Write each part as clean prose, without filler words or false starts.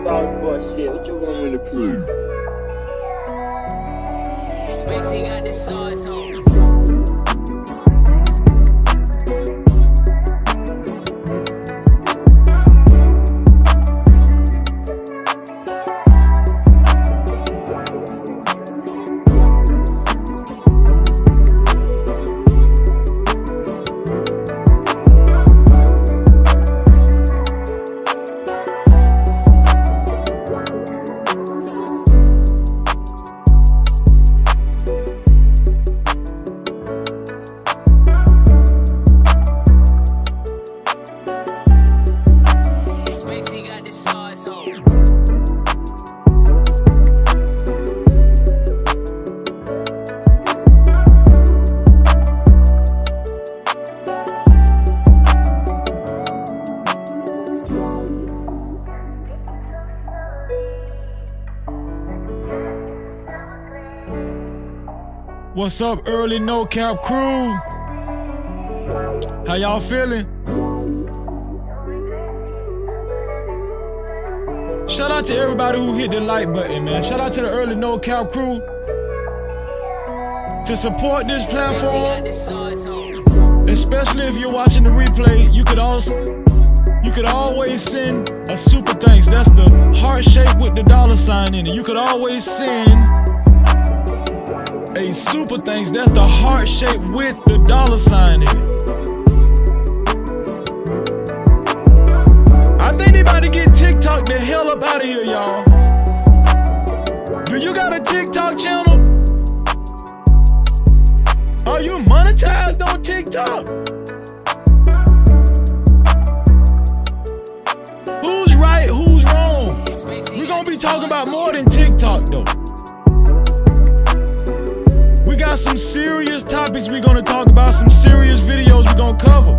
sauce boy shit. What you want me to prove? Spacey got the sauce on. Spacey got the sauce on. What's up, early No Cap crew? How y'all feeling? Shout out to everybody who hit the like button, man. Shout out to the early No Cap crew. To support this platform, especially if you're watching the replay, you could always send a super thanks. That's the heart shape with the $sign in it. You could always send a super thanks. That's the heart shape with the $sign in it. I think they about to get TikTok the hell up out of here, y'all. Do you got a TikTok channel? Are you monetized on TikTok? Who's right, who's wrong? We're gonna be talking about more than TikTok though. We got some serious topics we're gonna talk about, some serious videos we're gonna cover.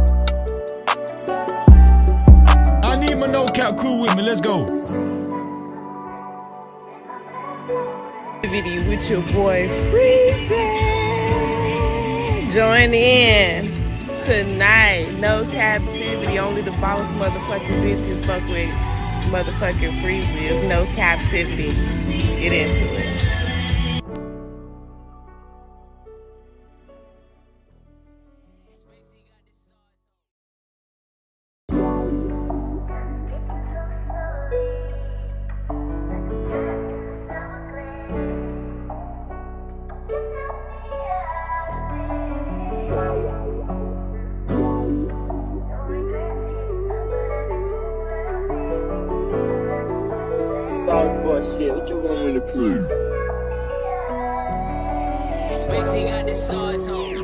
I need my No Cap crew with me, let's go. Activity with your boy Freezy. Join in tonight. No captivity. Only the boss motherfucking bitches fuck with motherfucking Freezy. It's no captivity. Get into it. Sauce boy shit. What you want me to prove? Spacey got the sauce on.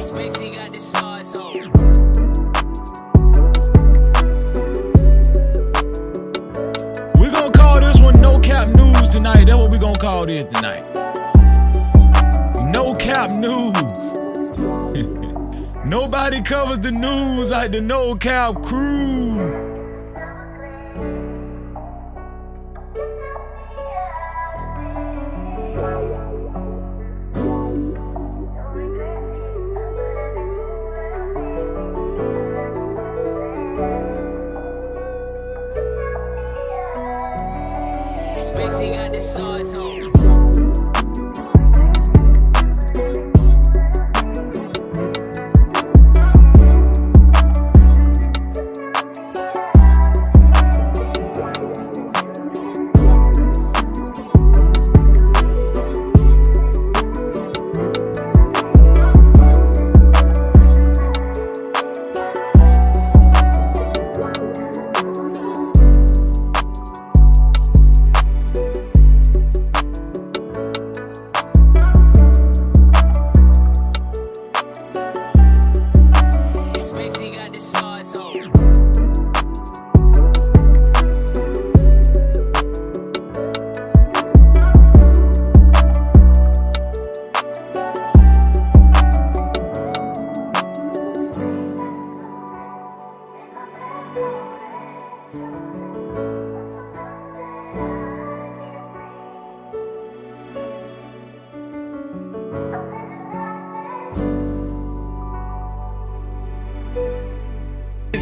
Spacey got the sauce on. We're gonna call this one No Cap News tonight. That's what we're gonna call this tonight. No Cap News. Nobody covers the news like the No Cap crew. Spacey got the sauce on.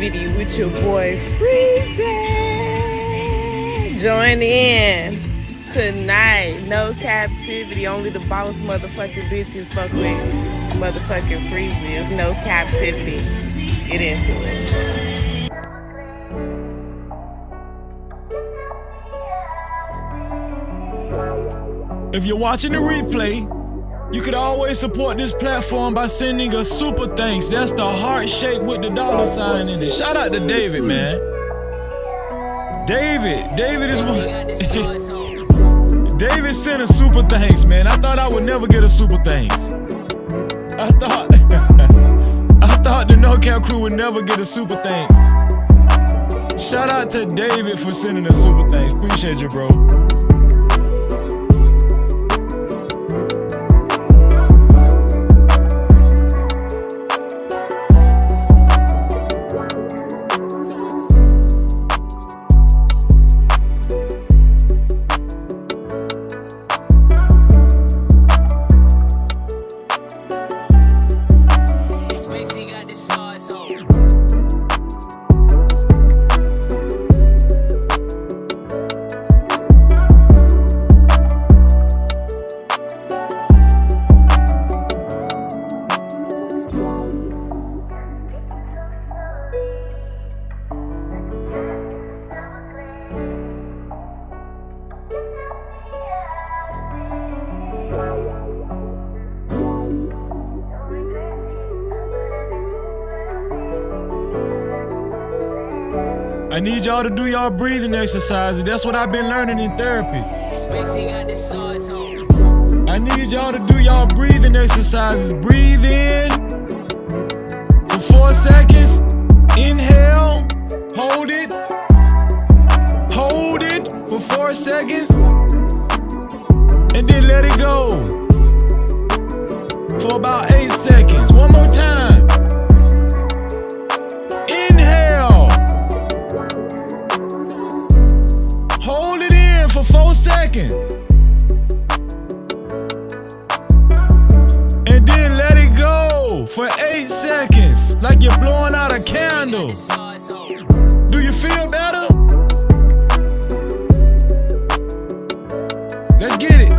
Cap-tivity with your boy Freezy. Join in tonight. No Cap-tivity. Only the boss motherfucking bitches fuck with motherfucking Freezy. It's no Cap-tivity. Get into it. If you're watching the replay, you could always support this platform by sending a super thanks. That's the heart shape with the dollar sign in it. Shout out to David, man. David is one. David sent a super thanks, man. I thought I would never get a super thanks. I thought the No Cap crew would never get a super thanks. Shout out to David for sending a super thanks. Appreciate you, bro. I need y'all to do y'all breathing exercises. That's what I've been learning in therapy. I need y'all to do y'all breathing exercises. Breathe in for 4 seconds. Inhale, hold it for 4 seconds, and then let it go for about 8 seconds. One more time. Inhale. Hold it in for 4 seconds. And then let it go for 8 seconds, like you're blowing out a candle. Do you feel better? Let's get it.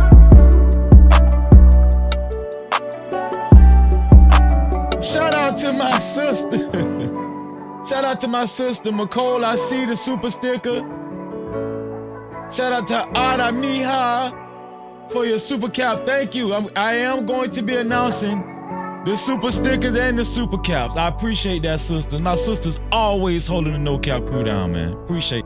Shout out to my sister. Shout out to my sister, Nicole. I see the super sticker. Shout out to Ada Mija for your super cap. Thank you. I am going to be announcing the super stickers and the super caps. I appreciate that, sister. My sister's always holding the No Cap crew down, man. Appreciate it.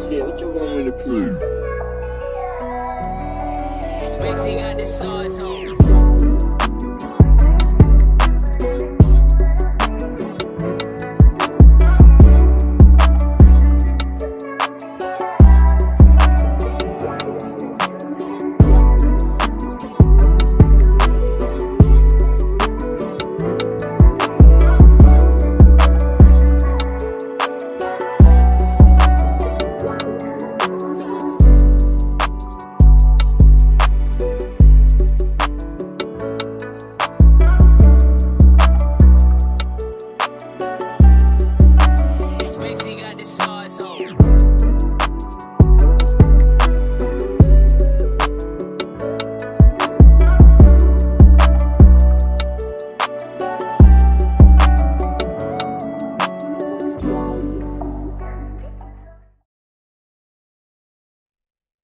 Shit, what you want me to prove? Spacey got the sauce on.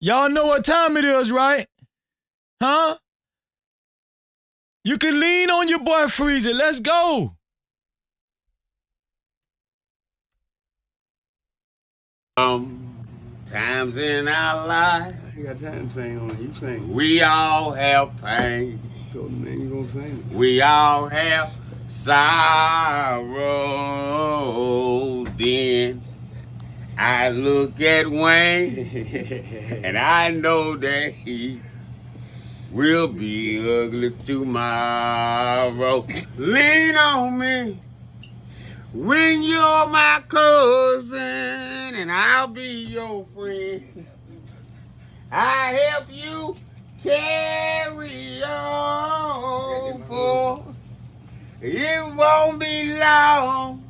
Y'all know what time it is, right? Huh? You can lean on your boy Freezy. Let's go. Times in our life, You got time to sing on it. You sing. we all have pain. So then you gonna sing. We all have sorrow. Then I look at Wayne, and I know that he will be ugly tomorrow. Lean on me when you're my cousin, and I'll be your friend. I help you carry on, for it won't be long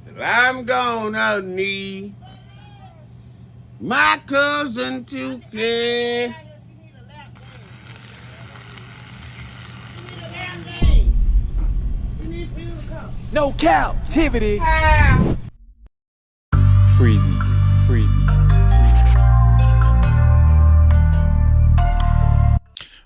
till I'm gonna need my cousin to care. No captivity. Freezy.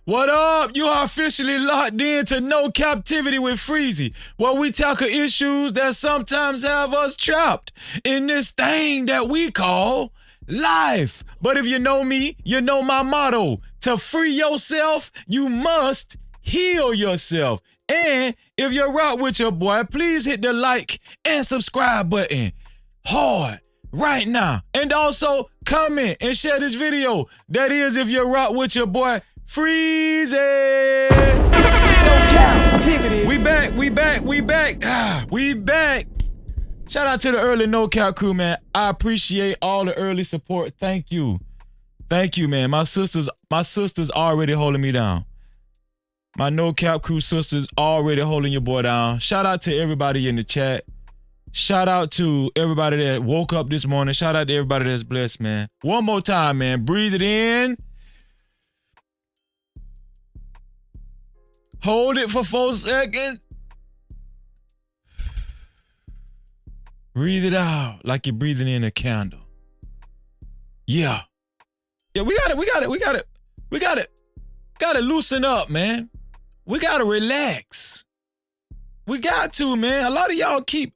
What up? You are officially locked in to No Captivity with Freezy, where we tackle issues that sometimes have us trapped in this thing that we call life. But if you know me, you know my motto. To free yourself, you must heal yourself. And if you're rock with your boy, please hit the like and subscribe button hard right now. And also comment and share this video. That is if you're rock with your boy, Freezy. No captivity. We back. Shout out to the early No Cap crew, man. I appreciate all the early support. Thank you, man. My sisters already holding me down. My No Cap crew sisters already holding your boy down. Shout out to everybody in the chat. Shout out to everybody that woke up this morning. Shout out to everybody that's blessed, man. One more time, man. Breathe it in. Hold it for 4 seconds. Breathe it out like you're breathing in a candle. Yeah, we got it. Gotta loosen up, man. We gotta relax. We got to, man. A lot of y'all keep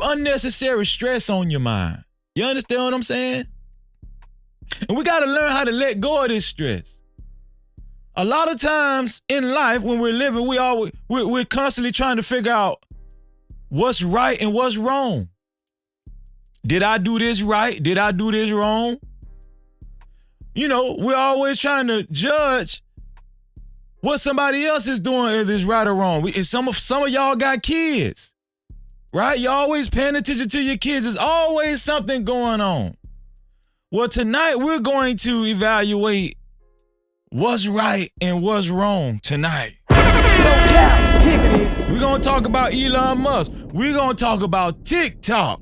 unnecessary stress on your mind. You understand what I'm saying? And we gotta learn how to let go of this stress. A lot of times in life when we're living, we're constantly trying to figure out what's right and what's wrong. Did I do this right? Did I do this wrong? You know, we're always trying to judge what somebody else is doing, if it's right or wrong. Some of y'all got kids, right? You're always paying attention to your kids. There's always something going on. Well, tonight we're going to evaluate what's right and what's wrong tonight. No captivity. We're going to talk about Elon Musk. We're going to talk about TikTok.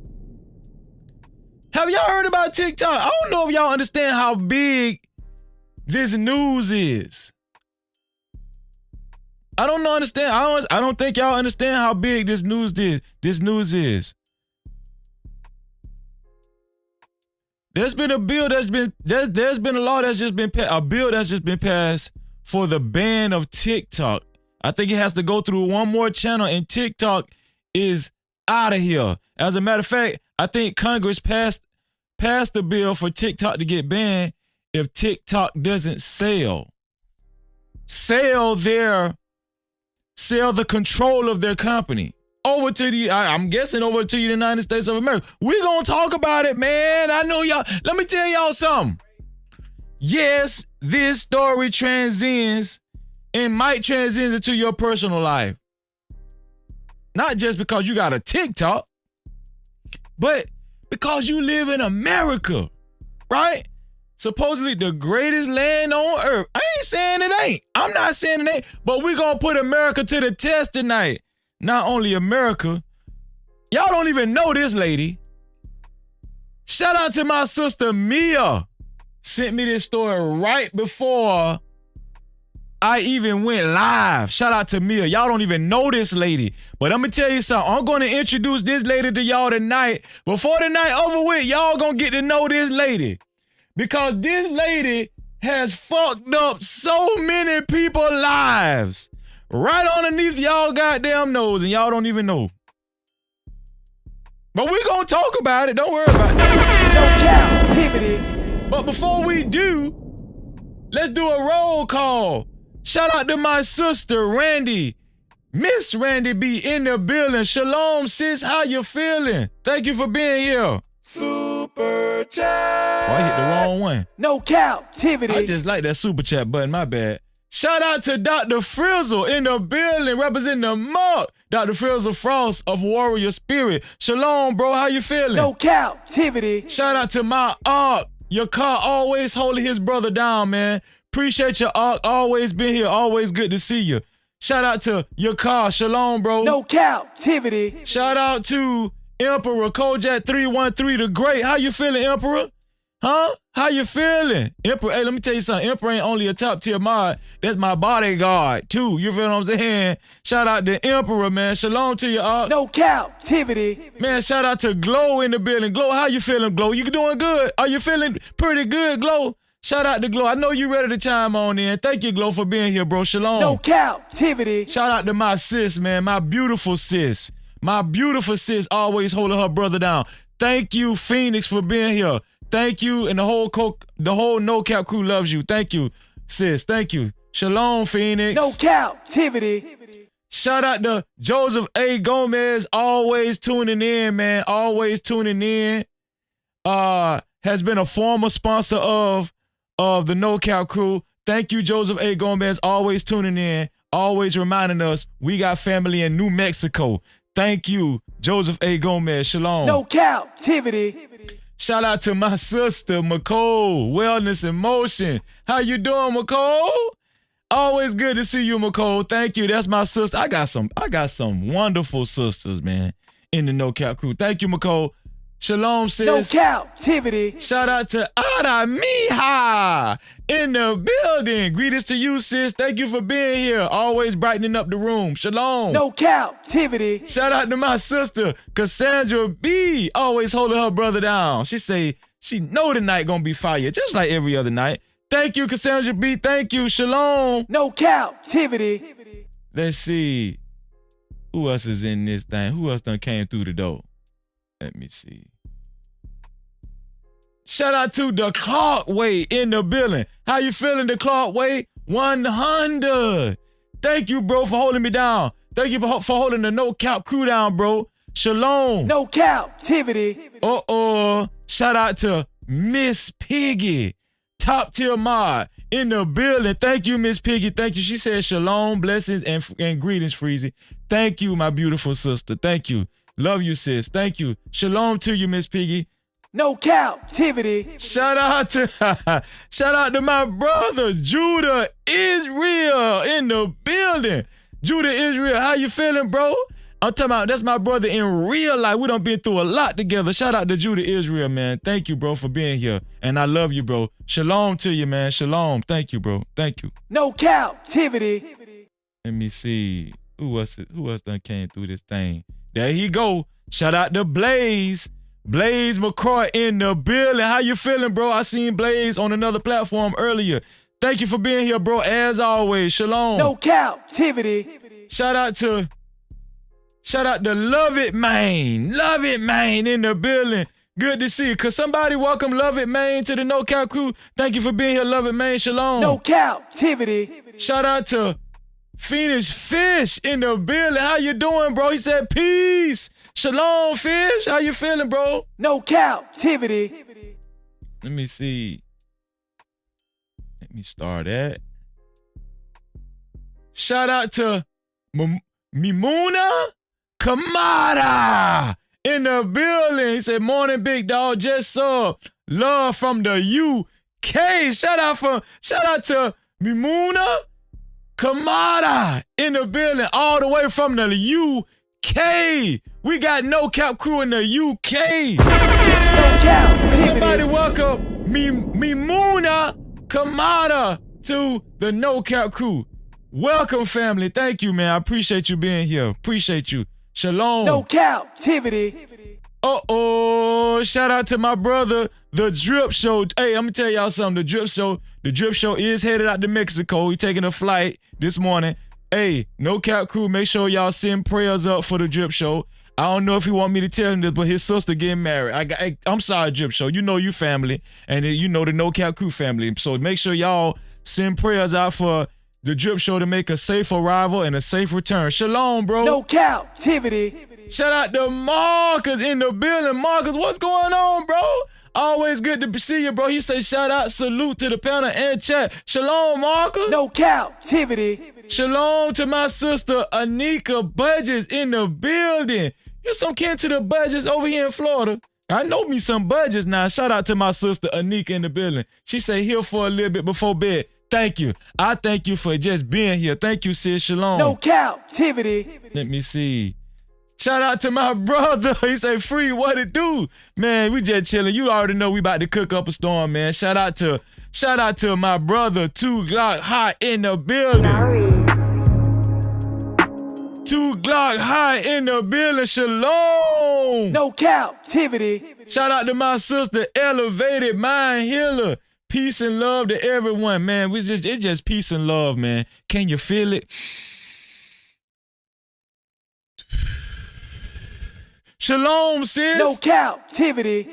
Have y'all heard about TikTok? I don't know if y'all understand how big this news is. I don't think y'all understand how big this news is. There's been a bill there's been a law that's just been a bill that's just been passed for the ban of TikTok. I think it has to go through one more channel and TikTok is out of here. As a matter of fact, I think Congress passed the bill for TikTok to get banned if TikTok doesn't sell the control of their company over to I'm guessing over to the United States of America. We're going to talk about it, man. I know y'all. Let me tell y'all something. Yes, this story transcends and might transcend into your personal life. Not just because you got a TikTok, but because you live in America, right? Supposedly the greatest land on earth. I ain't saying it ain't. I'm not saying it ain't, but we're going to put America to the test tonight. Not only America, y'all don't even know this lady. Shout out to my sister Mia. Sent me this story right before I even went live. Shout out to Mia. Y'all don't even know this lady. But I'm going to tell you something. I'm going to introduce this lady to y'all tonight. Before the night over with, y'all going to get to know this lady. Because this lady has fucked up so many people's lives. Right underneath y'all goddamn nose, and y'all don't even know. But we're going to talk about it. Don't worry about it. No captivity. But before we do, let's do a roll call. Shout out to my sister, Randy. Miss Randy B in the building. Shalom, sis. How you feeling? Thank you for being here. Super super chat. Oh, I hit the wrong one. No captivity. I just like that super chat button, my bad. Shout out to Dr. Frizzle in the building, representing the mark. Dr. Frizzle Frost of Warrior Spirit. Shalom, bro, how you feeling? No captivity. Shout out to my Ark. Your car always holding his brother down, man. Appreciate your Ark, always been here, always good to see you. Shout out to your car, shalom, bro. No captivity. Shout out to Emperor Kojak 313 the Great. How you feeling, Emperor? Huh? How you feeling? Emperor, hey, let me tell you something. Emperor ain't only a top tier mod. That's my bodyguard, too. You feel what I'm saying? Shout out to Emperor, man. Shalom to you, Ark. No captivity. Man, shout out to Glow in the building. Glow, how you feeling, Glow? You doing good? Are you feeling pretty good, Glow? Shout out to Glow. I know you ready to chime on in. Thank you, Glow, for being here, bro. Shalom. No captivity. Shout out to my sis, man. My beautiful sis. My beautiful sis always holding her brother down. Thank you, Phoenix, for being here. Thank you, and the whole No Cap crew loves you. Thank you, sis. Thank you. Shalom, Phoenix. No captivity. Shout out to Joseph A. Gomez, always tuning in, man. Always tuning in. Has been a former sponsor of the No Cap crew. Thank you, Joseph A. Gomez, always tuning in, always reminding us we got family in New Mexico. Thank you, Joseph A. Gomez. Shalom. No captivity. Shout out to my sister, McCole, Wellness in Motion. How you doing, McCole? Always good to see you, McCole. Thank you. That's my sister. I got some wonderful sisters, man, in the No Cap crew. Thank you, McCole. Shalom, sis. No captivity. Shout out to Ada Mija in the building. Greetings to you, sis. Thank you for being here. Always brightening up the room. Shalom. No captivity. Shout out to my sister, Cassandra B. Always holding her brother down. She say she know the night gonna be fire, just like every other night. Thank you, Cassandra B. Thank you. Shalom. No captivity. Let's see. Who else is in this thing? Who else done came through the door? Let me see. Shout out to the Clarkway in the building. How you feeling, the Clarkway? 100. Thank you, bro, for holding me down. Thank you for holding the No Cap crew down, bro. Shalom. No captivity. Shout out to Miss Piggy, top tier mod in the building. Thank you, Miss Piggy. Thank you. She said shalom, blessings, and greetings, Freezy. Thank you, my beautiful sister. Thank you. Love you, sis. Thank you. Shalom to you, Miss Piggy. No captivity. Shout out to my brother, Judah Israel in the building. Judah Israel, how you feeling, bro? I'm talking about, that's my brother in real life. We done been through a lot together. Shout out to Judah Israel, man. Thank you, bro, for being here. And I love you, bro. Shalom to you, man. Shalom. Thank you, bro. Thank you. No captivity. Let me see. Who else done came through this thing? There he go. Shout out to Blaze. Blaze McCroy in the building. How you feeling, bro? I seen Blaze on another platform earlier. Thank you for being here, bro. As always, shalom. No captivity. Shout out to Love It Man. Love It Man in the building. Good to see you. Could somebody welcome Love It Man to the No Cap crew? Thank you for being here, Love It Man. Shalom. No captivity. Shout out to Phoenix Fish in the building. How you doing, bro? He said peace. Shalom, Fish. How you feeling, bro? No captivity. Let me see. Let me start that. Shout out to Mimuna Kamada in the building. He said, morning, big dog. Just saw love from the UK. Shout out to Mimuna Kamada in the building, all the way from the UK. We got No Cap crew in the UK. No captivity. Somebody welcome Mimuna Kamada to the No Cap crew. Welcome, family. Thank you, man. I appreciate you being here. Appreciate you. Shalom. No captivity. Shout out to my brother, The Drip Show. Hey, I'm gonna tell y'all something. The Drip Show is headed out to Mexico. He taking a flight this morning. Hey, No Cap crew, make sure y'all send prayers up for The Drip Show. I don't know if he want me to tell him this, but his sister getting married. I'm sorry, Drip Show. You know you family, and you know the No Cap crew family. So make sure y'all send prayers out for The Drip Show to make a safe arrival and a safe return. Shalom, bro. No captivity. Shout out to Marcus in the building. Marcus, what's going on, bro? Always good to see you, bro. He say shout out, salute to the panel and chat. Shalom, Marcus. No captivity. Shalom to my sister Anika Budges in the building. You're some kin to the Budges over here in Florida. I know me some Budges now. Shout out to my sister Anika in the building. She say here for a little bit before bed. Thank you. I thank you for just being here. Thank you, sis. Shalom. No captivity. Let me see. Shout out to my brother. He say free, what it do? Man, we just chilling. You already know we about to cook up a storm, man. Shout out to my brother, 2 Glock High in the building. 2 Glock High in the building. Shalom. No captivity. Shout out to my sister, Elevated Mind Healer. Peace and love to everyone, man. It's just peace and love, man. Can you feel it? Shalom, sis. No captivity.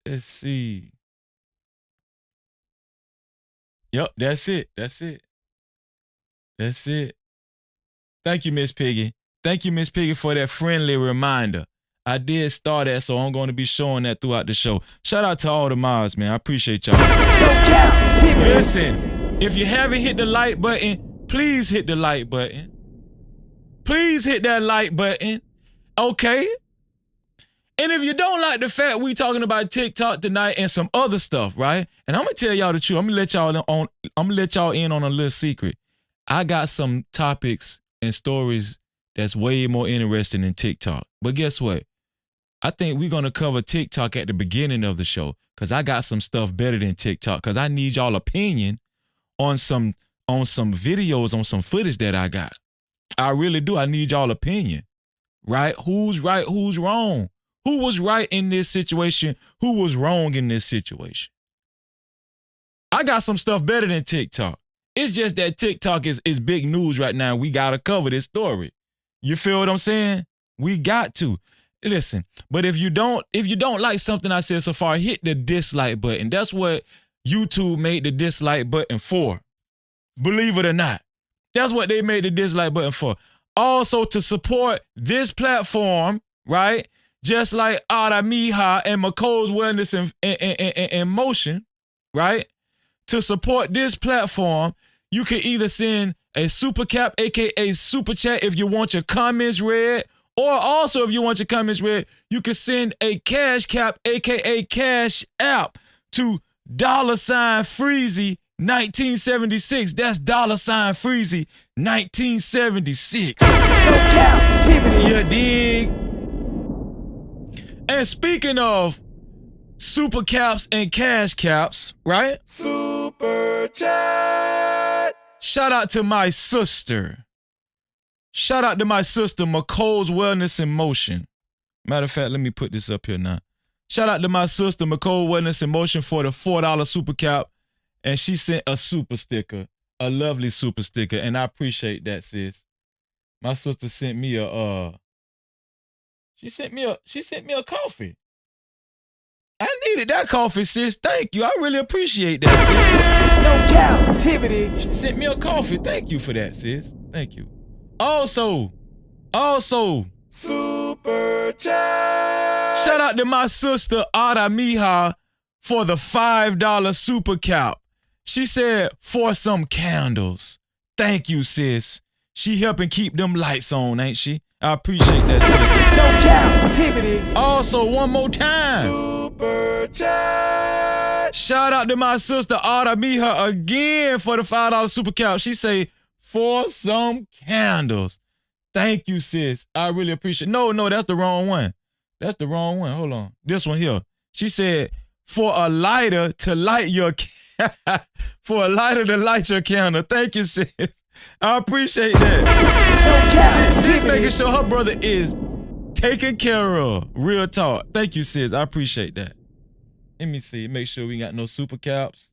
Let's see. Yep, that's it. That's it. That's it. Thank you, Miss Piggy. Thank you, Miss Piggy, for that friendly reminder. I did start that, so I'm going to be showing that throughout the show. Shout out to all the mods, man. I appreciate y'all. No captivity. Listen, if you haven't hit the like button, please hit the like button. Please hit that like button. Okay? And if you don't like the fact we talking about TikTok tonight and some other stuff, right? And I'm gonna tell y'all the truth. I'm gonna let y'all in on a little secret. I got some topics and stories that's way more interesting than TikTok. But guess what? I think we're gonna cover TikTok at the beginning of the show because I got some stuff better than TikTok. Because I need y'all opinion on some videos, on some footage that I got. I really do. I need y'all opinion. Right? Who's right? Who's wrong? Who was right in this situation? Who was wrong in this situation? I got some stuff better than TikTok. It's just that TikTok is big news right now. We got to cover this story. You feel what I'm saying? We got to. Listen, but if you don't like something I said so far, hit the dislike button. That's what YouTube made the dislike button for. Believe it or not. That's what they made the dislike button for. Also to support this platform, right? Just like Ara Mija and McColl's Wellness and Motion, right? To support this platform, you can either send a super cap, aka super chat, if you want your comments read, or also if you want your comments read, you can send a cash cap, aka cash app, to $Freezy 1976. That's $Freezy 1976. No captivity. You dig? And speaking of super caps and cash caps, right? Super chat. Shout out to my sister. Shout out to my sister, McColl's Wellness in Motion. Matter of fact, let me put this up here now. Shout out to my sister, McColl Wellness in Motion, for the $4 super cap. And she sent a super sticker, a lovely super sticker. And I appreciate that, sis. My sister sent me She sent me a coffee. I needed that coffee, sis. Thank you. I really appreciate that, No captivity. sis. She sent me a coffee. Thank you for that, sis. Thank you. Also, Super chat. shout out to my sister, Ara Mija, for the $5 super cap. She said, for some candles. Thank you, sis. She helping keep them lights on, ain't she? I appreciate that, sis. No captivity. Also, one more time. Super chat. Shout out to my sister, Ara Mija, again for the $5 super cap. She say, for some candles. Thank you, sis. I really appreciate it. No, that's the wrong one. That's the wrong one. Hold on. This one here. She said, for a lighter to light your for a lighter to light your candle. Thank you, sis. I appreciate that. Sis making sure her brother is taken care of. Real talk. Thank you, sis. I appreciate that. Let me see. Make sure we got no super caps.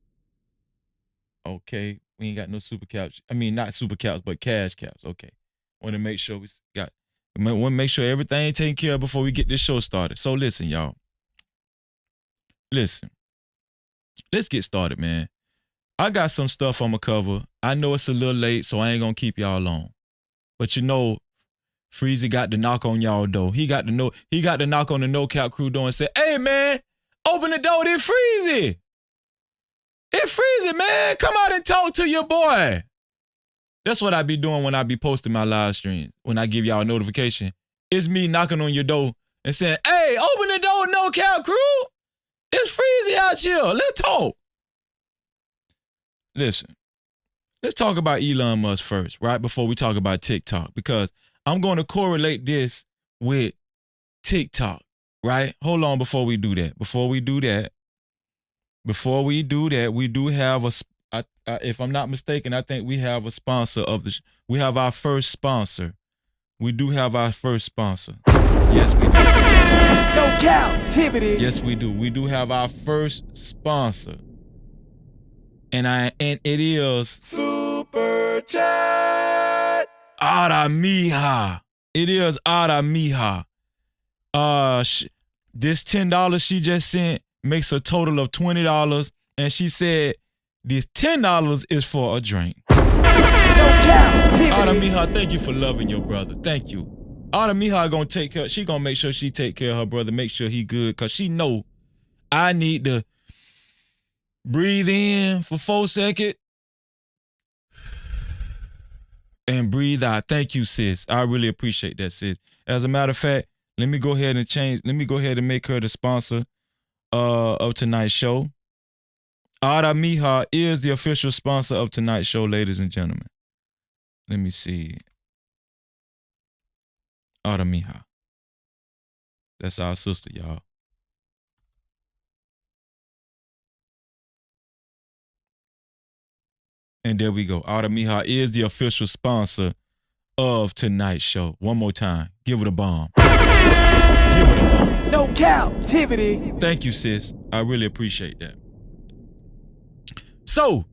Okay. We ain't got no super caps. I mean, not super caps, but cash caps. Okay. Want to make sure want to make sure everything taken care of before we get this show started. So listen, y'all. Listen. Let's get started, man. I got some stuff I'm going to cover. I know it's a little late, so I ain't going to keep y'all long. But you know, Freezy got to knock on y'all door. He got to knock on the No Cap crew door and say, hey, man, Open the door, it freezy. It freezy, man. Come out and talk to your boy. That's what I be doing when I be posting my live stream. When I give y'all a notification, it's me knocking on your door and saying, hey, open the door, no cap crew. It's freezy out here. Let's talk. Listen, let's talk about Elon Musk first, right? Before we talk about TikTok, because I'm going to correlate this with TikTok, right? Hold on before we do that. Before we do that, we do have if I'm not mistaken, I think we have a sponsor of the we have our first sponsor. We do have our first sponsor. Yes, we do. No Cap-tivity. Yes, we do. We do have our first sponsor. And it is Super Chat. Ara Mija. It is Ara Mija. This $10 she just sent makes a total of $20, and she said this $10 is for a drink. No Cap-tivity. Ara Mija, thank you for loving your brother. Thank you. Ara Mija gonna take care. She gonna make sure she take care of her brother, make sure he good, cause she know I need to breathe in for 4 seconds and breathe out. Thank you, sis. I really appreciate that, sis. As a matter of fact, let me go ahead and make her the sponsor of tonight's show. Ara Mija is the official sponsor of tonight's show, ladies and gentlemen. Let me see. Ara Mija. That's our sister, y'all. And there we go. Ara Mija is the official sponsor of tonight's show. One more time. Give it a bomb. Give it a bomb. No Cap-tivity. Thank you, sis. I really appreciate that. So,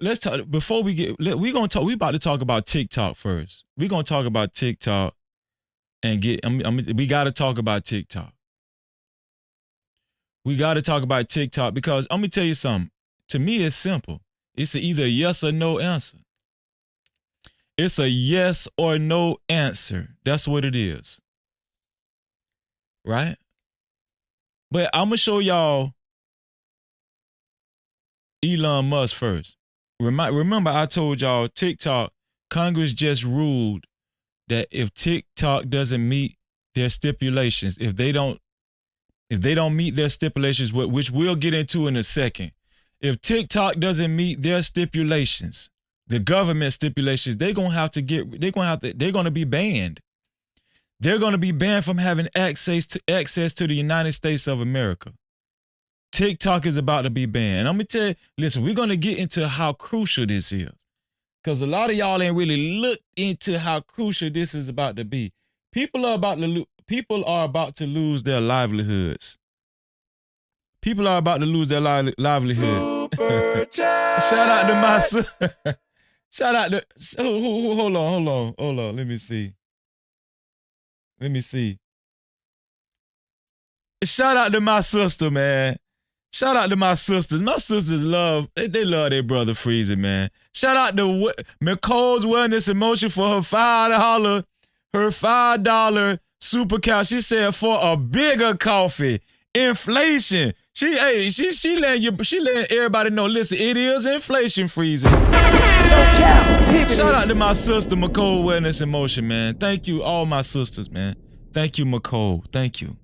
let's talk before we get we about to talk about TikTok first. We're going to talk about TikTok and we got to talk about TikTok. We got to talk about TikTok because I'm going to tell you something. To me, it's simple. It's either a yes or no answer. It's a yes or no answer. That's what it is. Right? But I'm going to show y'all Elon Musk first. Remember, I told y'all TikTok, Congress just ruled that if TikTok doesn't meet their stipulations, if they don't meet their stipulations, which we'll get into in a second, if TikTok doesn't meet their stipulations, the government stipulations, they're going to be banned. They're going to be banned from having access to the United States of America. TikTok is about to be banned. And I'm going to tell you, listen, we're going to get into how crucial this is. Because a lot of y'all ain't really looked into how crucial this is about to be. People are about to lose their livelihoods. People are about to lose their livelihood. Super Chat. Shout out to my son. Shout out to, hold on. Let me see. Shout out to my sister, man. Shout out to my sisters. My sisters they love their brother Freezy, man. Shout out to Nicole's Wellness Emotion for her $5 super cow. She said for a bigger coffee. Inflation. She letting everybody know, listen, it is inflation freezing. No Cap-tivity. Shout out to my sister, McCole Wellness Emotion, man. Thank you, all my sisters, man. Thank you, McCole. Thank you.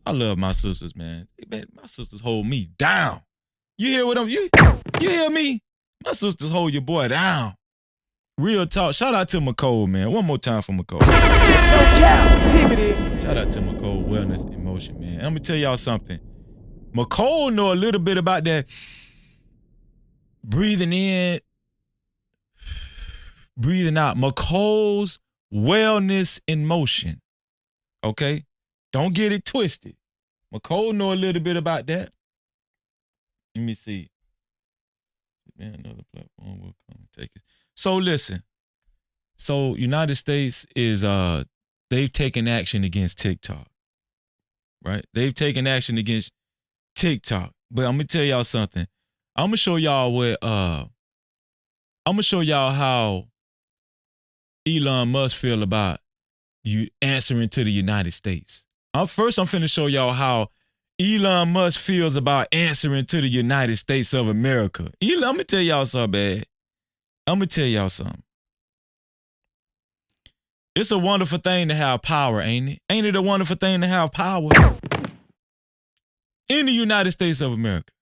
I love my sisters, man. My sisters hold me down. You hear what you hear me? My sisters hold your boy down. Real talk. Shout out to McCole, man. One more time for McCole. No Cap-tivity. Shout out to McCole Wellness Emotion, man. I'm gonna tell y'all something. McCole know a little bit about that breathing in, breathing out. McCole's Wellness in Motion. Okay? Don't get it twisted. McCole know a little bit about that. Let me see. Man, another platform will come and take it. So listen. So United States is they've taken action against TikTok. Right? They've taken action against TikTok. But I'm gonna tell y'all something. I'm gonna show y'all how Elon Musk feel about you answering to the United States. I'm finna show y'all how Elon Musk feels about answering to the United States of America. Elon, I'm gonna tell y'all something, man. I'm gonna tell y'all something. It's a wonderful thing to have power, ain't it? Ain't it a wonderful thing to have power in the United States of America?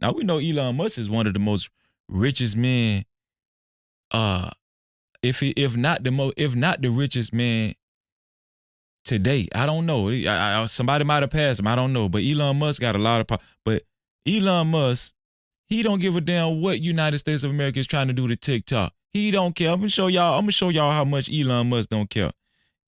Now we know Elon Musk is one of the most richest men. If not the richest man today. I don't know. Somebody might have passed him. I don't know. But Elon Musk got a lot of power. But Elon Musk, he don't give a damn what United States of America is trying to do to TikTok. He don't care. I'm gonna show y'all how much Elon Musk don't care.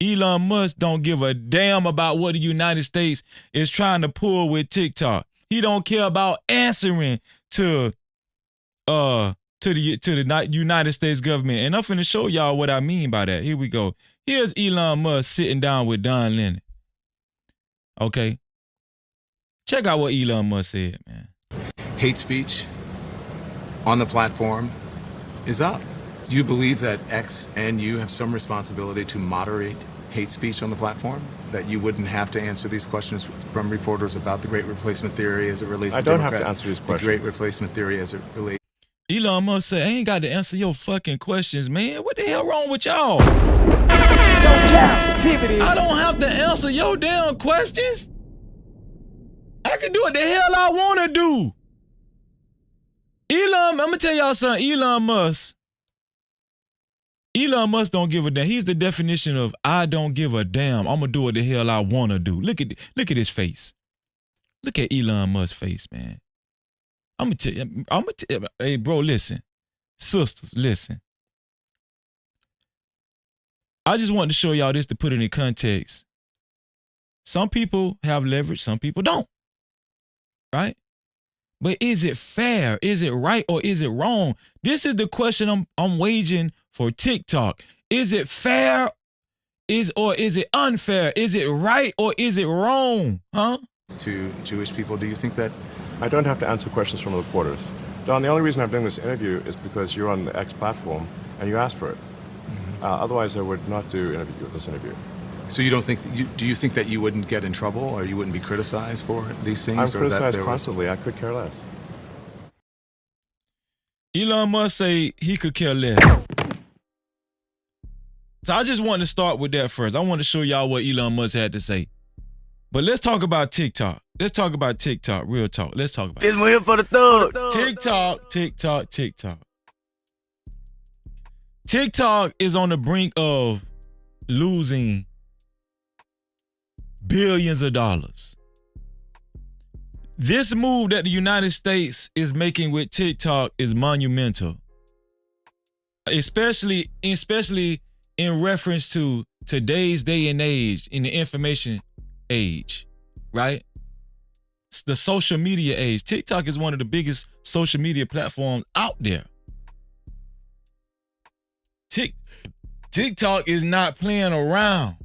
Elon Musk don't give a damn about what the United States is trying to pull with TikTok. He don't care about answering to the United States government. And I'm finna show y'all what I mean by that. Here we go. Here's Elon Musk sitting down with Don Lemon. Okay. Check out what Elon Musk said, man. Hate speech on the platform is up. Do you believe that X and you have some responsibility to moderate hate speech on the platform? That you wouldn't have to answer these questions from reporters about the Great Replacement Theory as it relates to Democrats? I don't have to answer these questions. The Great Replacement Theory as it relates. Elon Musk said, I ain't got to answer your fucking questions, man. What the hell wrong with y'all? No Cap-tivity. I don't have to answer your damn questions. I can do what the hell I want to do. I'm going to tell y'all something. Elon Musk don't give a damn. He's the definition of I don't give a damn. I'm going to do what the hell I want to do. Look at his face. Look at Elon Musk's face, man. I'm going to tell you. Hey, bro, listen. Sisters, listen. I just wanted to show y'all this to put it in context. Some people have leverage, some people don't. Right? But is it fair? Is it right or is it wrong? This is the question I'm waging for TikTok. Is it fair? Or is it unfair? Is it right or is it wrong? Huh? To Jewish people, do you think that? I don't have to answer questions from reporters. Don, the only reason I'm doing this interview is because you're on the X platform and you asked for it. Mm-hmm. Otherwise, I would not do this interview. So you don't think? Do you think that you wouldn't get in trouble or you wouldn't be criticized for these things? I'm criticized constantly. I could care less. Elon Musk say he could care less. So I just wanted to start with that first. I want to show y'all what Elon Musk had to say. But let's talk about TikTok. Let's talk about TikTok. Real talk. Let's talk about This one here for the thug. TikTok. TikTok is on the brink of losing billions of dollars. This move that the United States is making with TikTok is monumental. Especially in reference to today's day and age, in the information age, right? It's the social media age. TikTok is one of the biggest social media platforms out there. TikTok is not playing around.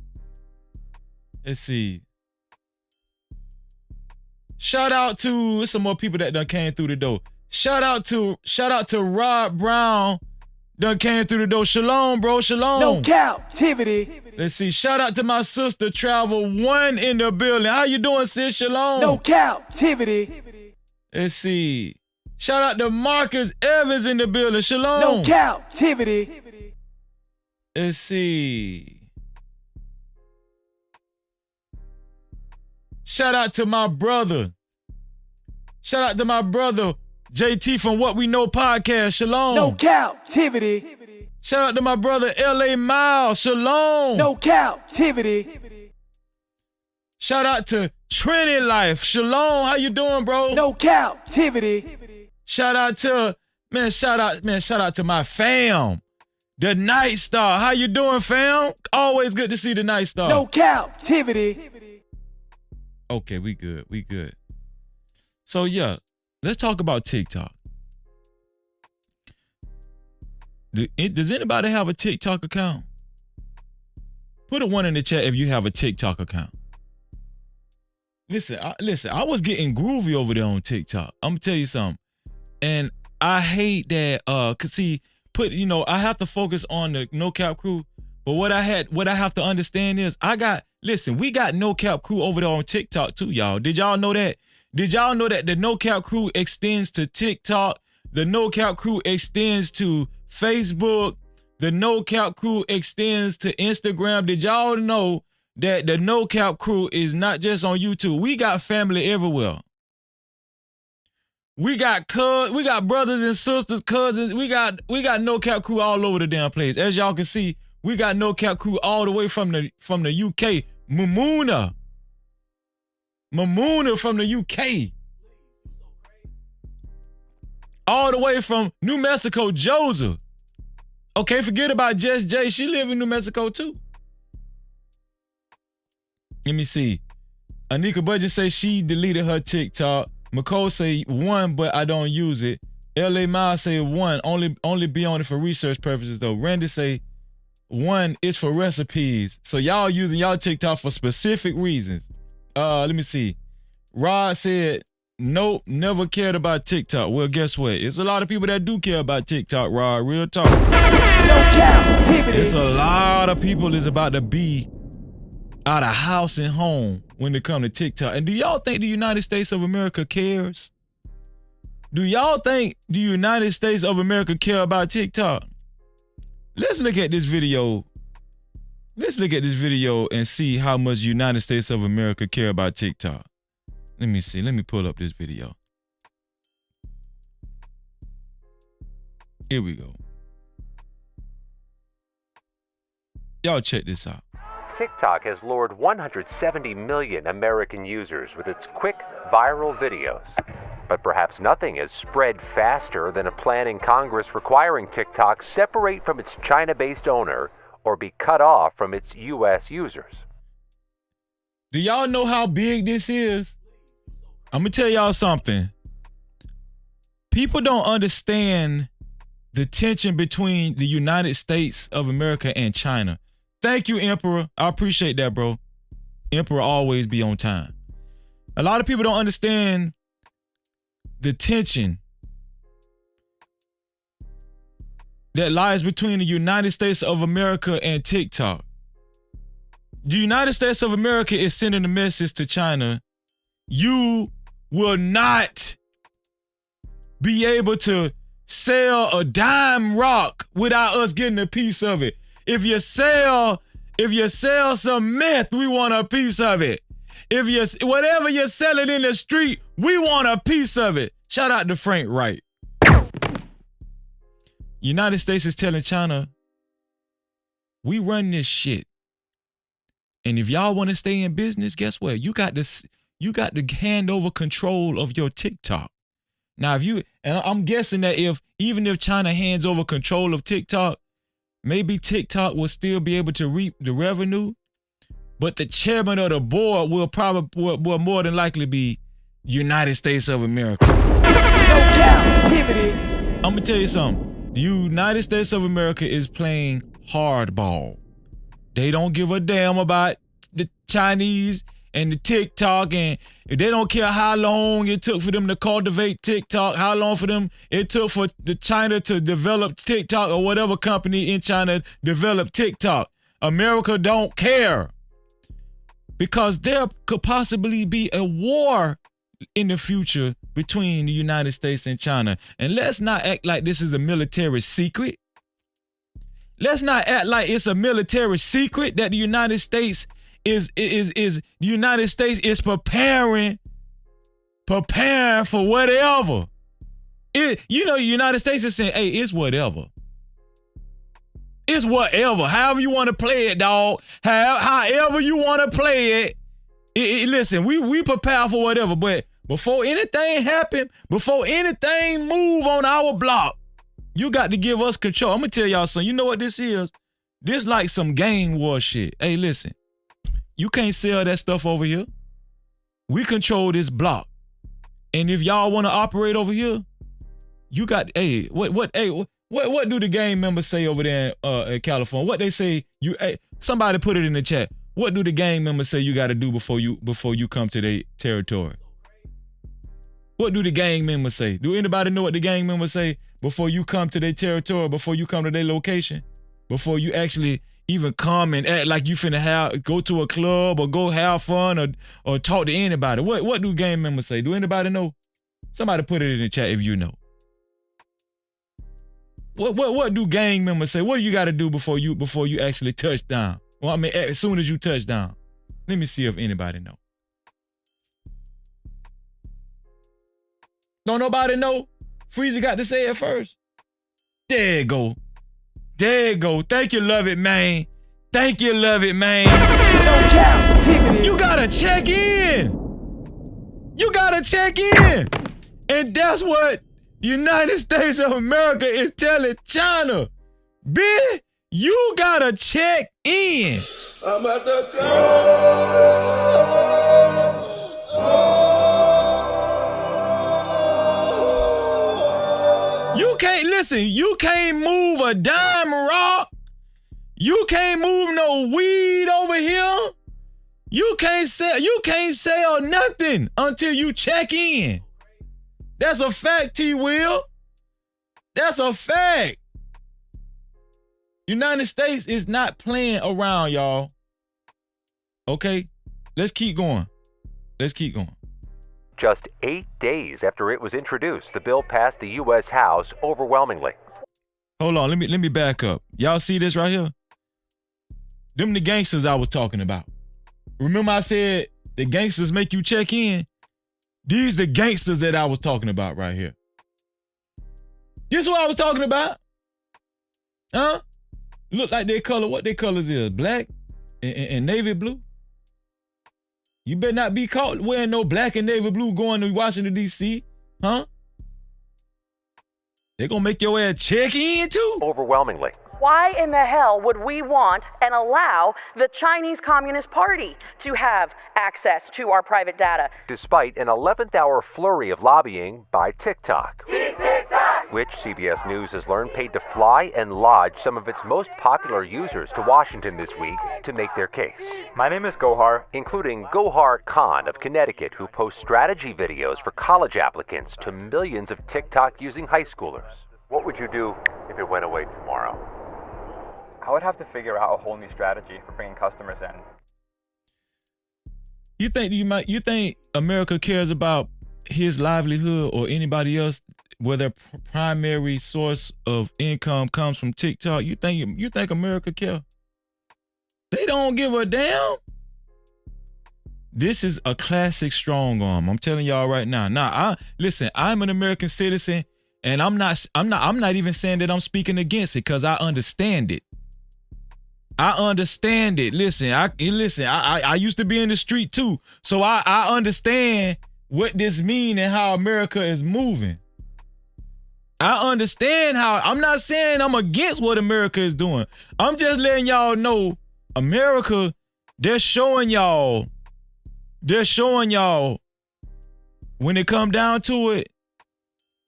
Let's see. Shout out to some more people that done came through the door. Shout out to Rob Brown. Done came through the door. Shalom, bro. Shalom. No Cap-tivity. Let's see. Shout out to my sister Travel One in the building. How you doing, sis? Shalom. No Cap-tivity. Let's see. Shout out to Marcus Evans in the building. Shalom. No Cap-tivity. Let's see. Shout out to my brother. Shout out to my brother JT from What We Know podcast. Shalom. No Cap-tivity. Shout out to my brother LA Miles. Shalom. No Cap-tivity. Shout out to Trinity Life. Shalom. How you doing, bro? No Cap-tivity. Shout out to my fam. The Night Star. How you doing, fam? Always good to see the Night Star. No Cap-tivity. Okay, we good. So yeah, let's talk about TikTok. Does anybody have a TikTok account? Put a 1 in the chat if you have a TikTok account. Listen, I was getting groovy over there on TikTok. I'm gonna tell you something. And I hate that, cause see, I have to focus on the No Cap crew. But what I have to understand is I got Listen, we got No Cap Crew over there on TikTok too, y'all. Did y'all know that? Did y'all know that the No Cap Crew extends to TikTok? The No Cap Crew extends to Facebook. The No Cap Crew extends to Instagram. Did y'all know that the No Cap Crew is not just on YouTube? We got family everywhere. We got brothers and sisters, cousins. We got No Cap Crew all over the damn place. As y'all can see, we got No Cap Crew all the way from the UK. Mamuna from the UK. All the way from New Mexico, Joseph. Okay, forget about Jess J. She live in New Mexico too. Let me see. Anika Budget say she deleted her TikTok. McCole say 1, but I don't use it. LA Miles say 1, only be on it for research purposes though. Randy say 1 is for recipes. So y'all using y'all TikTok for specific reasons. Let me see. Rod said, nope, never cared about TikTok. Well, guess what? It's a lot of people that do care about TikTok, Rod. Real talk. No Cap-tivity. It's a lot of people that's about to be out of house and home when it come to TikTok. And do y'all think the United States of America cares? Do y'all think the United States of America care about TikTok? Let's look at this video. Let's look at this video and see how much United States of America care about TikTok. Let me see. Let me pull up this video. Here we go. Y'all check this out. TikTok has lured 170 million American users with its quick, viral videos. But perhaps nothing has spread faster than a plan in Congress requiring TikTok separate from its China-based owner or be cut off from its U.S. users. Do y'all know how big this is? I'm gonna tell y'all something. People don't understand the tension between the United States of America and China. Thank you, Emperor. I appreciate that, bro. Emperor always be on time. A lot of people don't understand the tension that lies between the United States of America and TikTok. The United States of America is sending a message to China. You will not be able to sell a dime rock without us getting a piece of it. If you sell some meth, we want a piece of it. Whatever you're selling in the street, we want a piece of it. Shout out to Frank Wright. United States is telling China, we run this shit. And if y'all want to stay in business, guess what? You got to hand over control of your TikTok. Now, and I'm guessing that even if China hands over control of TikTok, maybe TikTok will still be able to reap the revenue, but the chairman of the board will more than likely be United States of America. No Cap-tivity. I'm gonna tell you something. The United States of America is playing hardball. They don't give a damn about the Chinese and the TikTok, and they don't care how long it took for them to cultivate TikTok, how long for them it took for the China to develop TikTok or whatever company in China developed TikTok. America don't care, because there could possibly be a war in the future between the United States and China. And let's not act like this is a military secret. Let's not act like it's a military secret that the United States is preparing for whatever. The United States is saying, hey, it's whatever. It's whatever. However you want to play it, dog. However you want to play it. Listen, we prepare for whatever, but before anything happen, before anything move on our block, you got to give us control. I'm going to tell y'all something. You know what this is? This like some gang war shit. Hey, listen. You can't sell that stuff over here. We control this block. And if y'all want to operate over here, you got, what do the gang members say over there in California? What they say, somebody put it in the chat. What do the gang members say you got to do before you come to their territory? What do the gang members say? Do anybody know what the gang members say before you come to their territory, before you come to their location, before you actually even come and act like you finna go to a club or go have fun or talk to anybody. What do gang members say? Do anybody know? Somebody put it in the chat if you know. What do gang members say? What do you got to do before you actually touch down? Well, I mean, as soon as you touch down. Let me see if anybody know. Don't nobody know? Freezy got to say it first. There you go. There you go. Thank you, love it, man. Thank you, love it, man. No Cap-tivity. You gotta check in. You gotta check in. And that's what United States of America is telling China. Bitch, you gotta check in. I'm at the You can't listen. You can't move a dime rock. You can't move no weed over here. You can't sell nothing until you check in. That's a fact, T-Will. That's a fact. United States is not playing around, y'all. Okay? Let's keep going. Let's keep going. Just 8 days after it was introduced, the bill passed the U.S. House overwhelmingly. Hold on, let me back up. Y'all see this right here? Them the gangsters I was talking about. Remember I said the gangsters make you check in? These the gangsters that I was talking about right here. This what I was talking about. Huh? Look like their color. What their colors is? Black and navy blue? You better not be caught wearing no black and navy blue going to Washington, D.C. Huh? They gonna make your ass check in too? Overwhelmingly. Why in the hell would we want and allow the Chinese Communist Party to have access to our private data? Despite an 11th hour flurry of lobbying by TikTok, which CBS News has learned paid to fly and lodge some of its most popular users to Washington this week to make their case. My name is Gohar. Including Gohar Khan of Connecticut, who posts strategy videos for college applicants to millions of TikTok using high schoolers. What would you do if it went away tomorrow? I would have to figure out a whole new strategy for bringing customers in. You think America cares about his livelihood or anybody else where their primary source of income comes from TikTok? You think America care? They don't give a damn. This is a classic strong arm. I'm telling y'all right now. Now, listen, I'm an American citizen, and I'm not even saying that I'm speaking against it because I understand it. I understand it. Listen, I used to be in the street too. So I understand what this means and how America is moving. I understand how, I'm not saying I'm against what America is doing. I'm just letting y'all know America, they're showing y'all when it come down to it,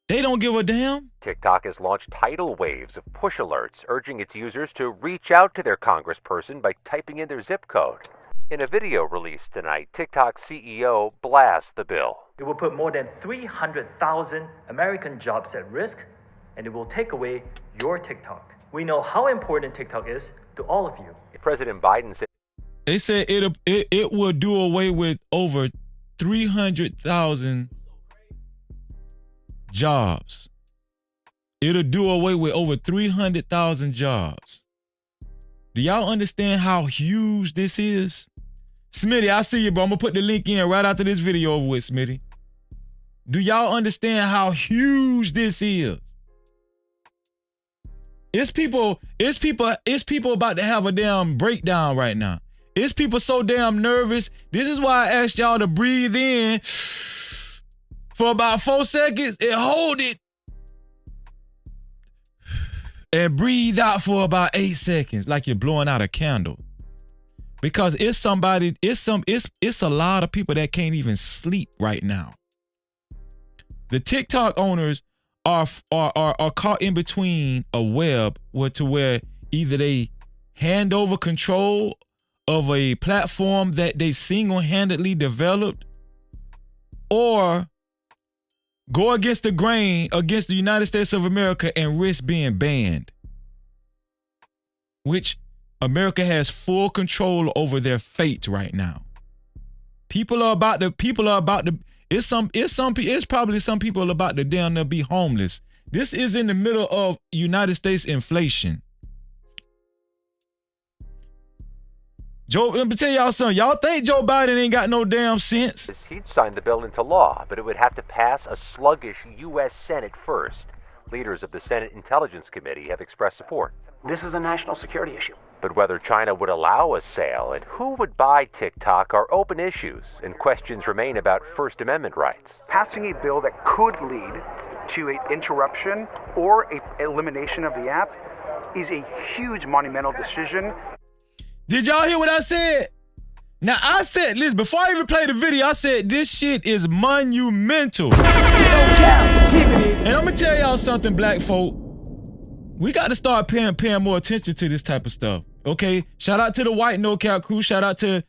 they don't give a damn. TikTok has launched tidal waves of push alerts urging its users to reach out to their congressperson by typing in their zip code. In a video released tonight, TikTok's CEO blasts the bill. It will put more than 300,000 American jobs at risk, and it will take away your TikTok. We know how important TikTok is to all of you. President Biden said they said it will do away with over 300,000 jobs. It'll do away with over 300,000 jobs. Do y'all understand how huge this is? Smitty, I see you, bro. I'm gonna put the link in right after this video over with, Smitty. Do y'all understand how huge this is? It's people about to have a damn breakdown right now. It's people so damn nervous. This is why I asked y'all to breathe in for about 4 seconds and hold it. And breathe out for about 8 seconds, like you're blowing out a candle. Because it's a lot of people that can't even sleep right now. The TikTok owners are caught in between a web where either they hand over control of a platform that they single-handedly developed, or go against the grain against the United States of America and risk being banned. Which America has full control over their fate right now. It's probably some people about to down there be homeless. This is in the middle of United States inflation. Let me tell y'all something. Y'all think Joe Biden ain't got no damn sense? He'd sign the bill into law, but it would have to pass a sluggish U.S. Senate first. Leaders of the Senate Intelligence Committee have expressed support. This is a national security issue. But whether China would allow a sale and who would buy TikTok are open issues, and questions remain about First Amendment rights. Passing a bill that could lead to an interruption or an elimination of the app is a huge monumental decision. Did y'all hear what I said? Now I said, listen, before I even play the video, I said this shit is monumental. No Cap-tivity. And I'm gonna tell y'all something, black folk. We got to start paying more attention to this type of stuff. Okay? Shout out to the white no cap crew. Shout out to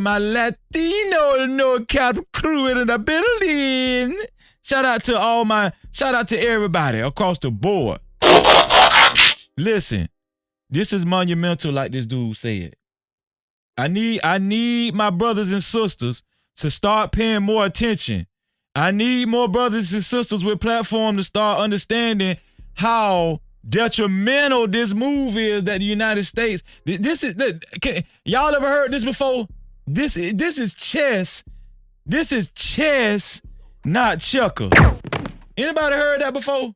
my Latino no cap crew in the building. Shout out to everybody across the board. Listen, this is monumental, like this dude said. I need my brothers and sisters to start paying more attention. I need more brothers and sisters with platform to start understanding how detrimental this move is that the United States. Y'all ever heard this before? This is chess. This is chess, not checker. Anybody heard that before?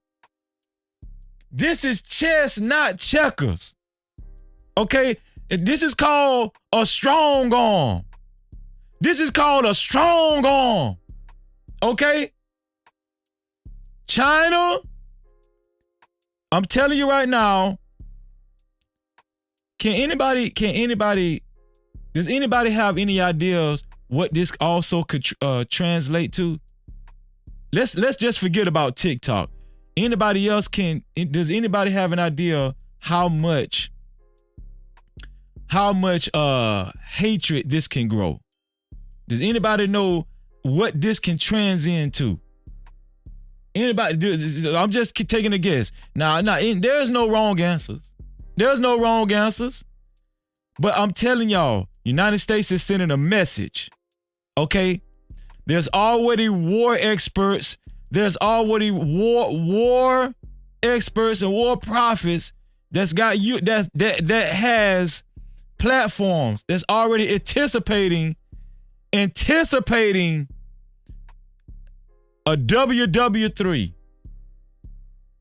This is chess, not checkers. Okay? This is called a strong arm. This is called a strong arm. Okay? China, I'm telling you right now, does anybody have any ideas what this also could translate to? Let's just forget about TikTok. Does anybody have an idea how much hatred this can grow? Does anybody know what this can transcend to? Anybody? I'm just taking a guess. Now, there's no wrong answers. There's no wrong answers. But I'm telling y'all, United States is sending a message. Okay? There's already war experts. There's already war experts and war prophets that's got you that has platforms that's already anticipating a WW3.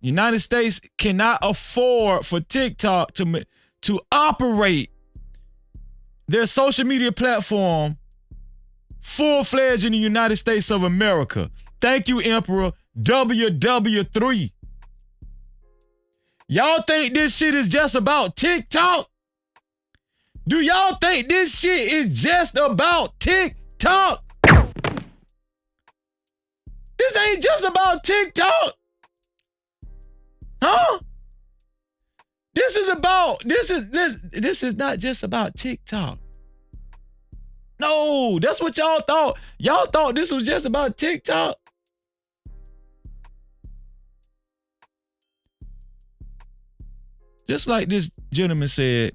United States cannot afford for TikTok to operate their social media platform full-fledged in the United States of America. Thank you, Emperor. WW3. Y'all think this shit is just about TikTok? Do y'all think this shit is just about TikTok? This ain't just about TikTok. Huh? This is not just about TikTok. No, that's what y'all thought. Y'all thought this was just about TikTok. Just like this gentleman said,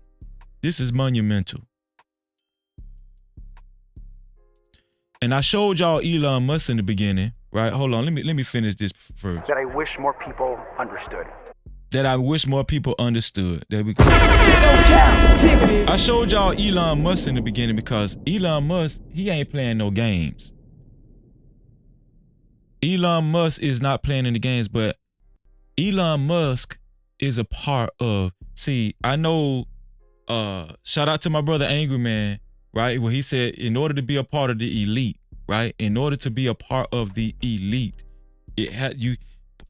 this is monumental. And I showed y'all Elon Musk in the beginning, right? Hold on, let me finish this first. That I wish more people understood. There we go. No Cap-tivity. I showed y'all Elon Musk in the beginning because Elon Musk, he ain't playing no games. Elon Musk is not playing any games, but Elon Musk is a part of, I know, shout out to my brother Angry Man, right? Where he said, in order to be a part of the elite, right? In order to be a part of the elite,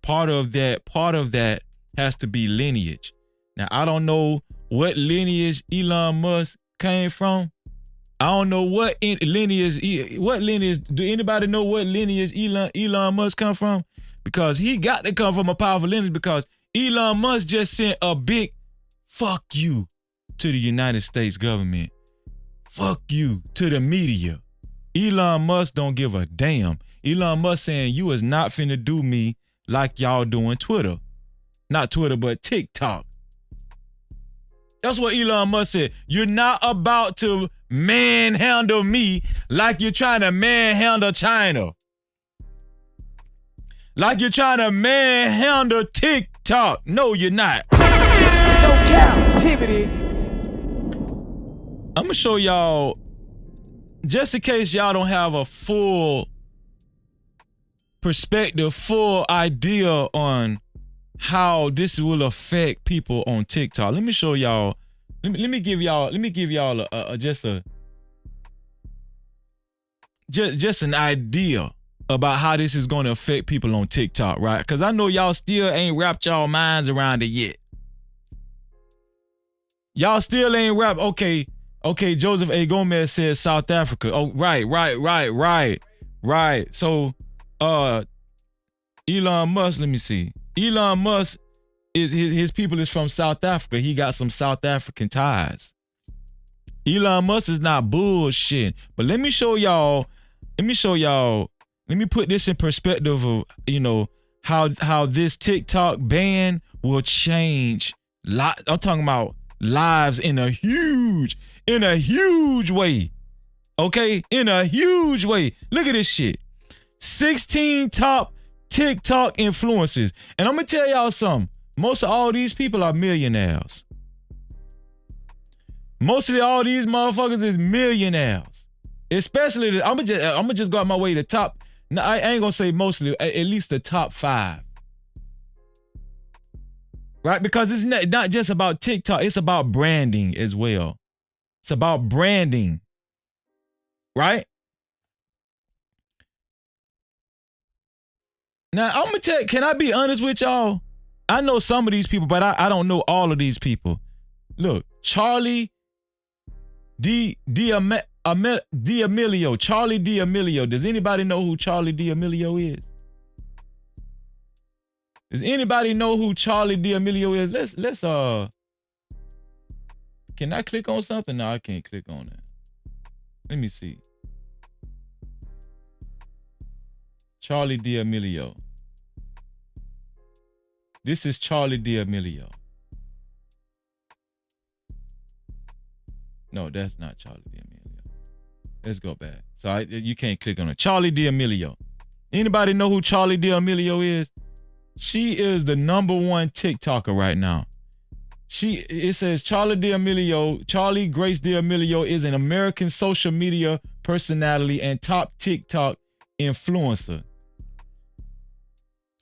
part of that has to be lineage. Now, I don't know what lineage Elon Musk came from. I don't know what lineage, do anybody know what lineage Elon Musk come from? Because he got to come from a powerful lineage, because Elon Musk just sent a big fuck you to the United States government. Fuck you to the media. Elon Musk don't give a damn. Elon Musk saying you is not finna do me like y'all doing Twitter. Not Twitter, but TikTok. That's what Elon Musk said. You're not about to manhandle me like you're trying to manhandle China. Like you're trying to manhandle TikTok. No, you're not. No captivity. I'm gonna show y'all, just in case y'all don't have a full perspective, full idea on how this will affect people on TikTok. Let me show y'all. Let me give y'all just an idea about how this is going to affect people on TikTok, right? Because I know y'all still ain't wrapped y'all minds around it yet. Y'all still ain't wrapped. Okay, Joseph A. Gomez says South Africa. Oh, right. So, Elon Musk, let me see. Elon Musk, his people is from South Africa. He got some South African ties. Elon Musk is not bullshit. But let me show y'all, let me put this in perspective of, how this TikTok ban will change. I'm talking about lives in a huge way. Okay? In a huge way. Look at this shit. 16 top TikTok influencers. And I'm gonna tell y'all something. Most of all these people are millionaires. Mostly all these motherfuckers is millionaires. Especially, I'm gonna just go out my way to top. No, I ain't gonna say mostly, at least the top 5. Right? Because it's not just about TikTok, it's about branding as well. It's about branding. Right? Now, I'm gonna tell you, can I be honest with y'all? I know some of these people, but I don't know all of these people. Look, Charlie D'Amelio. Charlie D'Amelio. Does anybody know who Charlie D'Amelio is? Does anybody know who Charlie D'Amelio is? Let's can I click on something? No, I can't click on that. Let me see. Charlie D'Amelio. This is Charlie D'Amelio. No, that's not Charlie D'Amelio. Let's go back. So you can't click on it. Charlie D'Amelio. Anybody know who Charlie D'Amelio is? She is the #1 TikToker right now. It says Charlie Grace D'Amelio is an American social media personality and top TikTok influencer.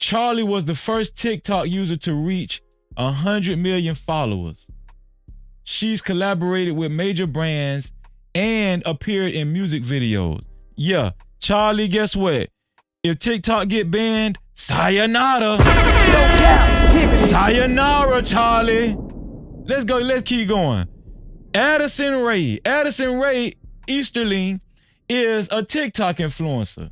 Charlie was the first TikTok user to reach 100 million followers. She's collaborated with major brands and appeared in music videos. Yeah, Charlie, guess what? If TikTok get banned, sayonara. No captivity. Sayonara, Charlie. Let's go. Let's keep going. Addison Rae Easterling is a TikTok influencer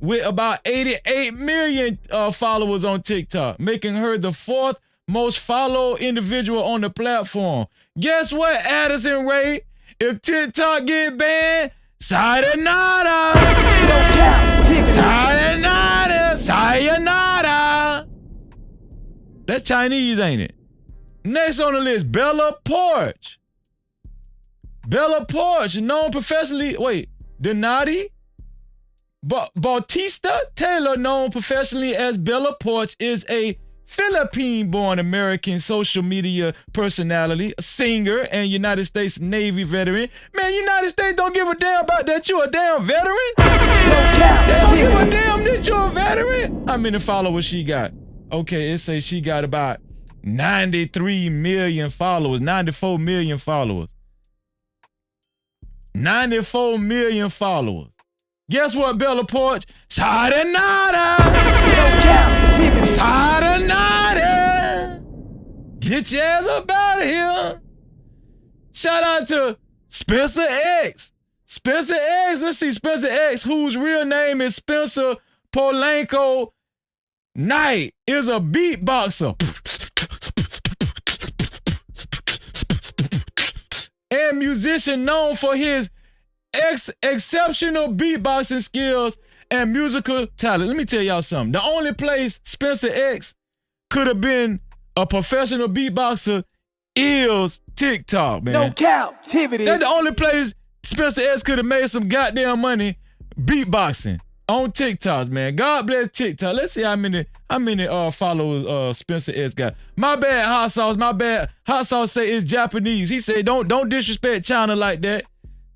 with about 88 million followers on TikTok, making her the 4th most followed individual on the platform. Guess what, Addison Rae? If TikTok get banned, sayonara. No captivity. Sayonara. That's Chinese, ain't it? Next on the list, Bella Poarch. Bella Poarch, known professionally, Donati Bautista Taylor, known professionally as Bella Poarch, is a Philippine-born American social media personality, a singer, and United States Navy veteran. Man, United States don't give a damn about that you a damn veteran. No captivity. They don't give a damn that you a veteran. How many followers she got? Okay, it says she got about 93 million followers, 94 million followers. 94 million followers. Guess what, Bella Poarch? Sayonara! No captivity. Sayonara! Get your ass up out of here. Shout out to Spencer X. Spencer X, let's see, Spencer X, whose real name is Spencer Polanco Knight, is a beatboxer and musician known for his exceptional beatboxing skills and musical talent. Let me tell y'all something. The only place Spencer X could have been a professional beatboxer is TikTok, man. No Cap-tivity. That's the only place Spencer S could have made some goddamn money beatboxing on TikToks, man. God bless TikTok. Let's see how many followers Spencer S got. My bad, Hot Sauce. My bad. Hot Sauce say it's Japanese. He said don't disrespect China like that.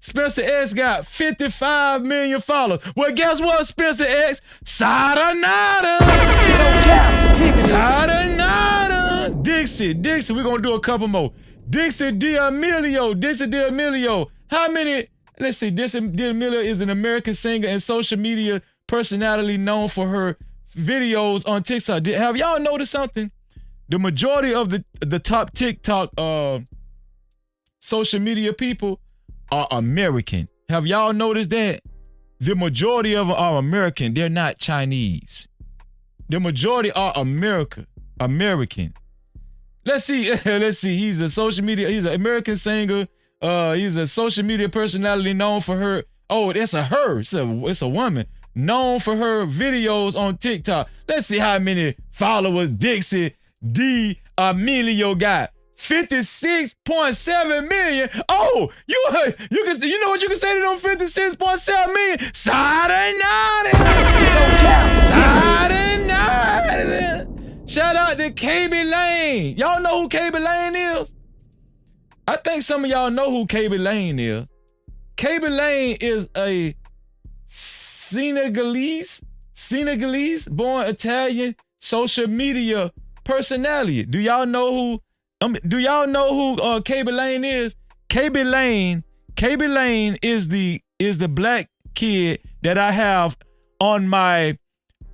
Spencer X got 55 million followers. Well, guess what, Spencer X? Sayonara. No Cap-tivity. Sayonara. Dixie, we're going to do a couple more. Dixie D'Amelio. How many? Let's see. Dixie D'Amelio is an American singer and social media personality known for her videos on TikTok. Have y'all noticed something? The majority of the top TikTok social media people are American. Have y'all noticed that? The majority of them are American. They're not Chinese. The majority are American. Let's see. He's an American singer. He's a social media personality known for her. Oh, that's a her. It's a woman known for her videos on TikTok. Let's see how many followers Dixie D'Amelio got. 56.7 million. Oh, you know what you can say to them 56.7 million? Sayonara. Shout out to KB Lane. Y'all know who KB Lane is? I think some of y'all know who KB Lane is. KB Lane is a Senegalese born Italian social media personality. Do y'all know who KB Lane is? KB Lane is the black kid that I have on my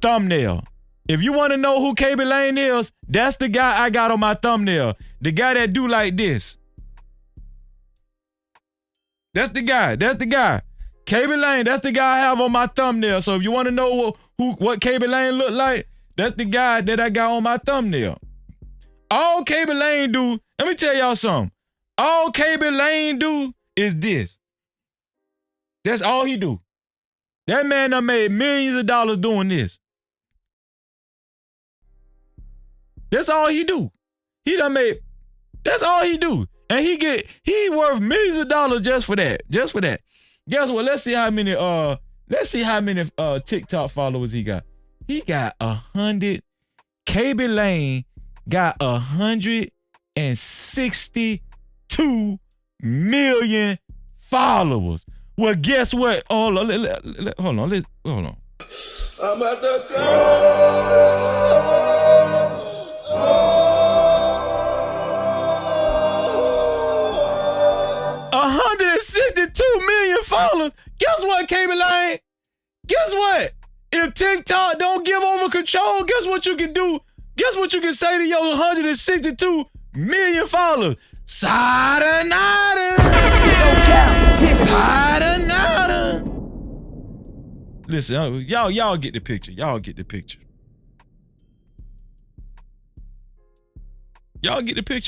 thumbnail. If you want to know who KB Lane is, that's the guy I got on my thumbnail. The guy that do like this. That's the guy. KB Lane, that's the guy I have on my thumbnail. So if you want to know what KB Lane look like, that's the guy that I got on my thumbnail. All KB Lane do, let me tell y'all something. All KB Lane do is this. That's all he do. That man done made millions of dollars doing this. That's all he do. That's all he do. And he worth millions of dollars just for that. Guess what? Let's see how many TikTok followers he got. He got 100. KB Lane got 162 million followers. Well, guess what? Hold on. I'm at the go. 162 million followers. Guess what, KB Lane? Guess what? If TikTok don't give over control, guess what you can do? Guess what you can say to your 162 million followers? Sayonara. No Cap-tivity. Sayonara. Listen, y'all get the picture. Y'all get the picture,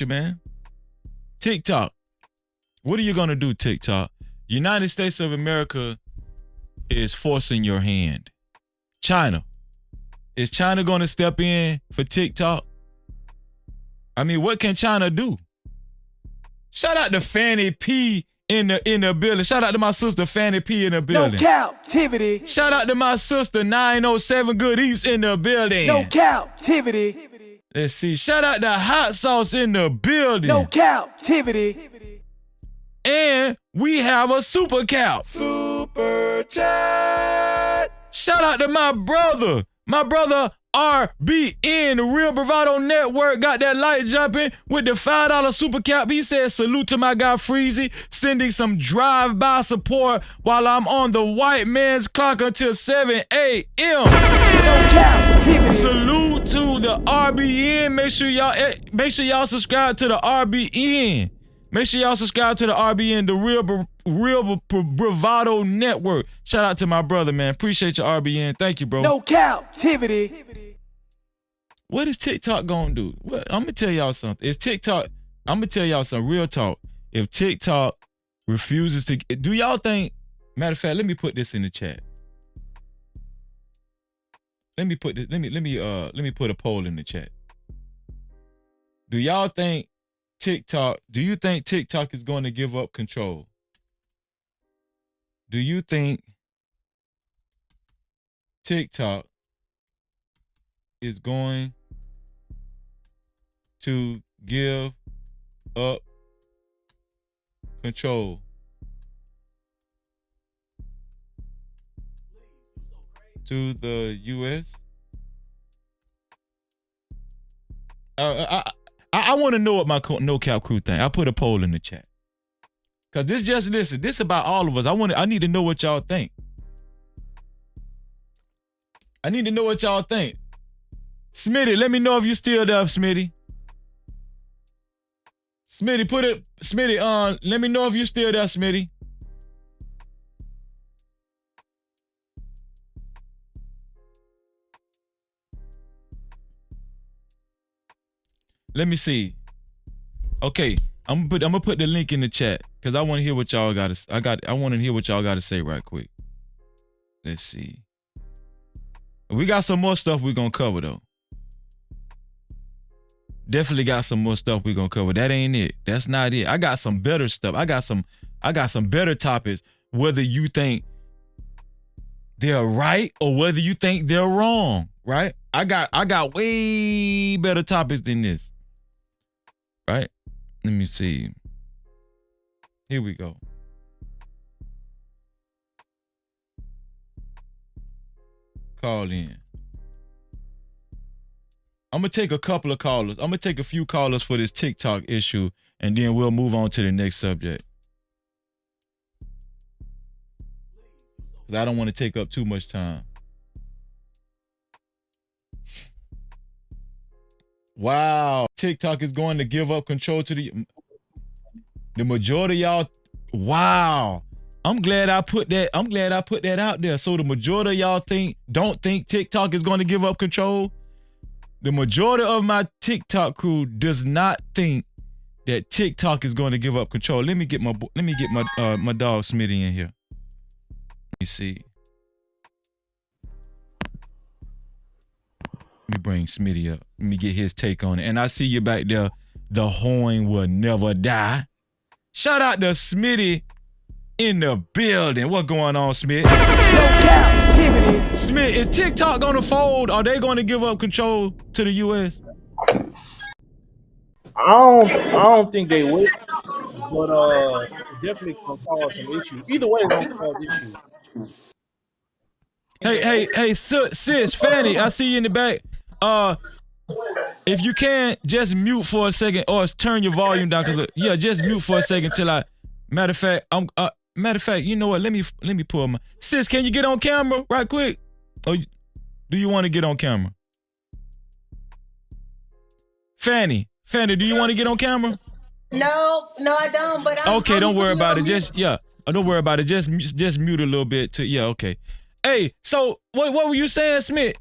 man. TikTok. What are you gonna do, TikTok? United States of America is forcing your hand. China. Is China gonna step in for TikTok? I mean, what can China do? Shout out to Fanny P in the building. Shout out to my sister Fanny P in the building. No Cap-tivity. Shout out to my sister 907 Good East in the building. No Cap-tivity. Let's see. Shout out to Hot Sauce in the building. No Cap-tivity. And we have a super cap. Super chat. Shout out to my brother RBN, the Real Bravado Network, got that light jumping with the $5 super cap. He said, salute to my guy Freezy, sending some drive-by support while I'm on the white man's clock until 7 a.m. No Cap-tivity. Salute to the RBN. Make sure y'all subscribe to the RBN. Make sure y'all subscribe to the RBN, the Real Bravado Network. Shout out to my brother, man. Appreciate your RBN. Thank you, bro. No Cap-tivity. What is TikTok gonna do? I'm gonna tell y'all something. I'm gonna tell y'all some real talk. If TikTok refuses to, do y'all think, matter of fact, let me put this in the chat. Let me put a poll in the chat. Do y'all think TikTok, do you think TikTok is going to give up control? Do you think TikTok is going to give up control to the U.S.? I want to know what my No Cap crew think. I put a poll in the chat. Cause this about all of us. I need to know what y'all think. I need to know what y'all think. Smitty, let me know if you still there, Smitty. Smitty, let me know if you still there, Smitty. Let me see. Okay, I'm gonna put the link in the chat because I want to hear what y'all got to. I want to hear what y'all got to say right quick. Let's see. We got some more stuff we're gonna cover though. Definitely got some more stuff we're gonna cover. That ain't it. That's not it. I got some better stuff. I got some better topics. Whether you think they're right or whether you think they're wrong, right? I got way better topics than this. Right? Let me see. Here we go. Call in. I'm gonna take a couple of callers. I'm gonna take a few callers for this TikTok issue, and then we'll move on to the next subject. Because I don't want to take up too much time. Wow. TikTok is going to give up control to the majority of y'all. Wow. I'm glad I put that out there. So the majority of y'all don't think TikTok is going to give up control. The majority of my TikTok crew does not think that TikTok is going to give up control. Let me get my dog Smitty in here. Let me see. Let me bring Smitty up. Let me get his take on it. And I see you back there. The horn will never die. Shout out to Smitty in the building. What going on, Smith? No Cap-tivity. Smith, is TikTok gonna fold? Are they gonna give up control to the US? I don't think they will, but it definitely gonna cause some issues. Either way, it's gonna cause issues. Hey, sis, Fanny, I see you in the back. If you can, just mute for a second or turn your volume down. Just mute for a second till I. Matter of fact, you know what? Let me pull my sis. Can you get on camera right quick? Or do you want to get on camera? Fanny, do you want to get on camera? No, I don't. But okay. Don't worry about it. Don't worry about it. Just mute a little bit. Okay. Hey, so what were you saying, Smith?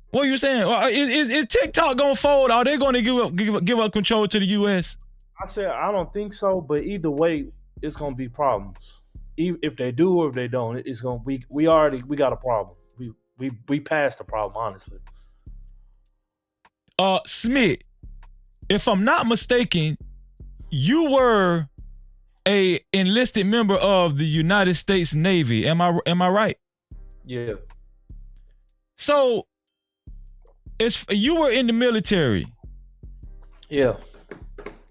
What were you saying? Is TikTok gonna fold? Are they gonna give up control to the US? I said I don't think so, but either way, it's gonna be problems. If they do or if they don't, it's gonna we got a problem. We passed the problem, honestly. Smith, if I'm not mistaken, you were a enlisted member of the United States Navy. Am I right? Yeah. So you were in the military. Yeah.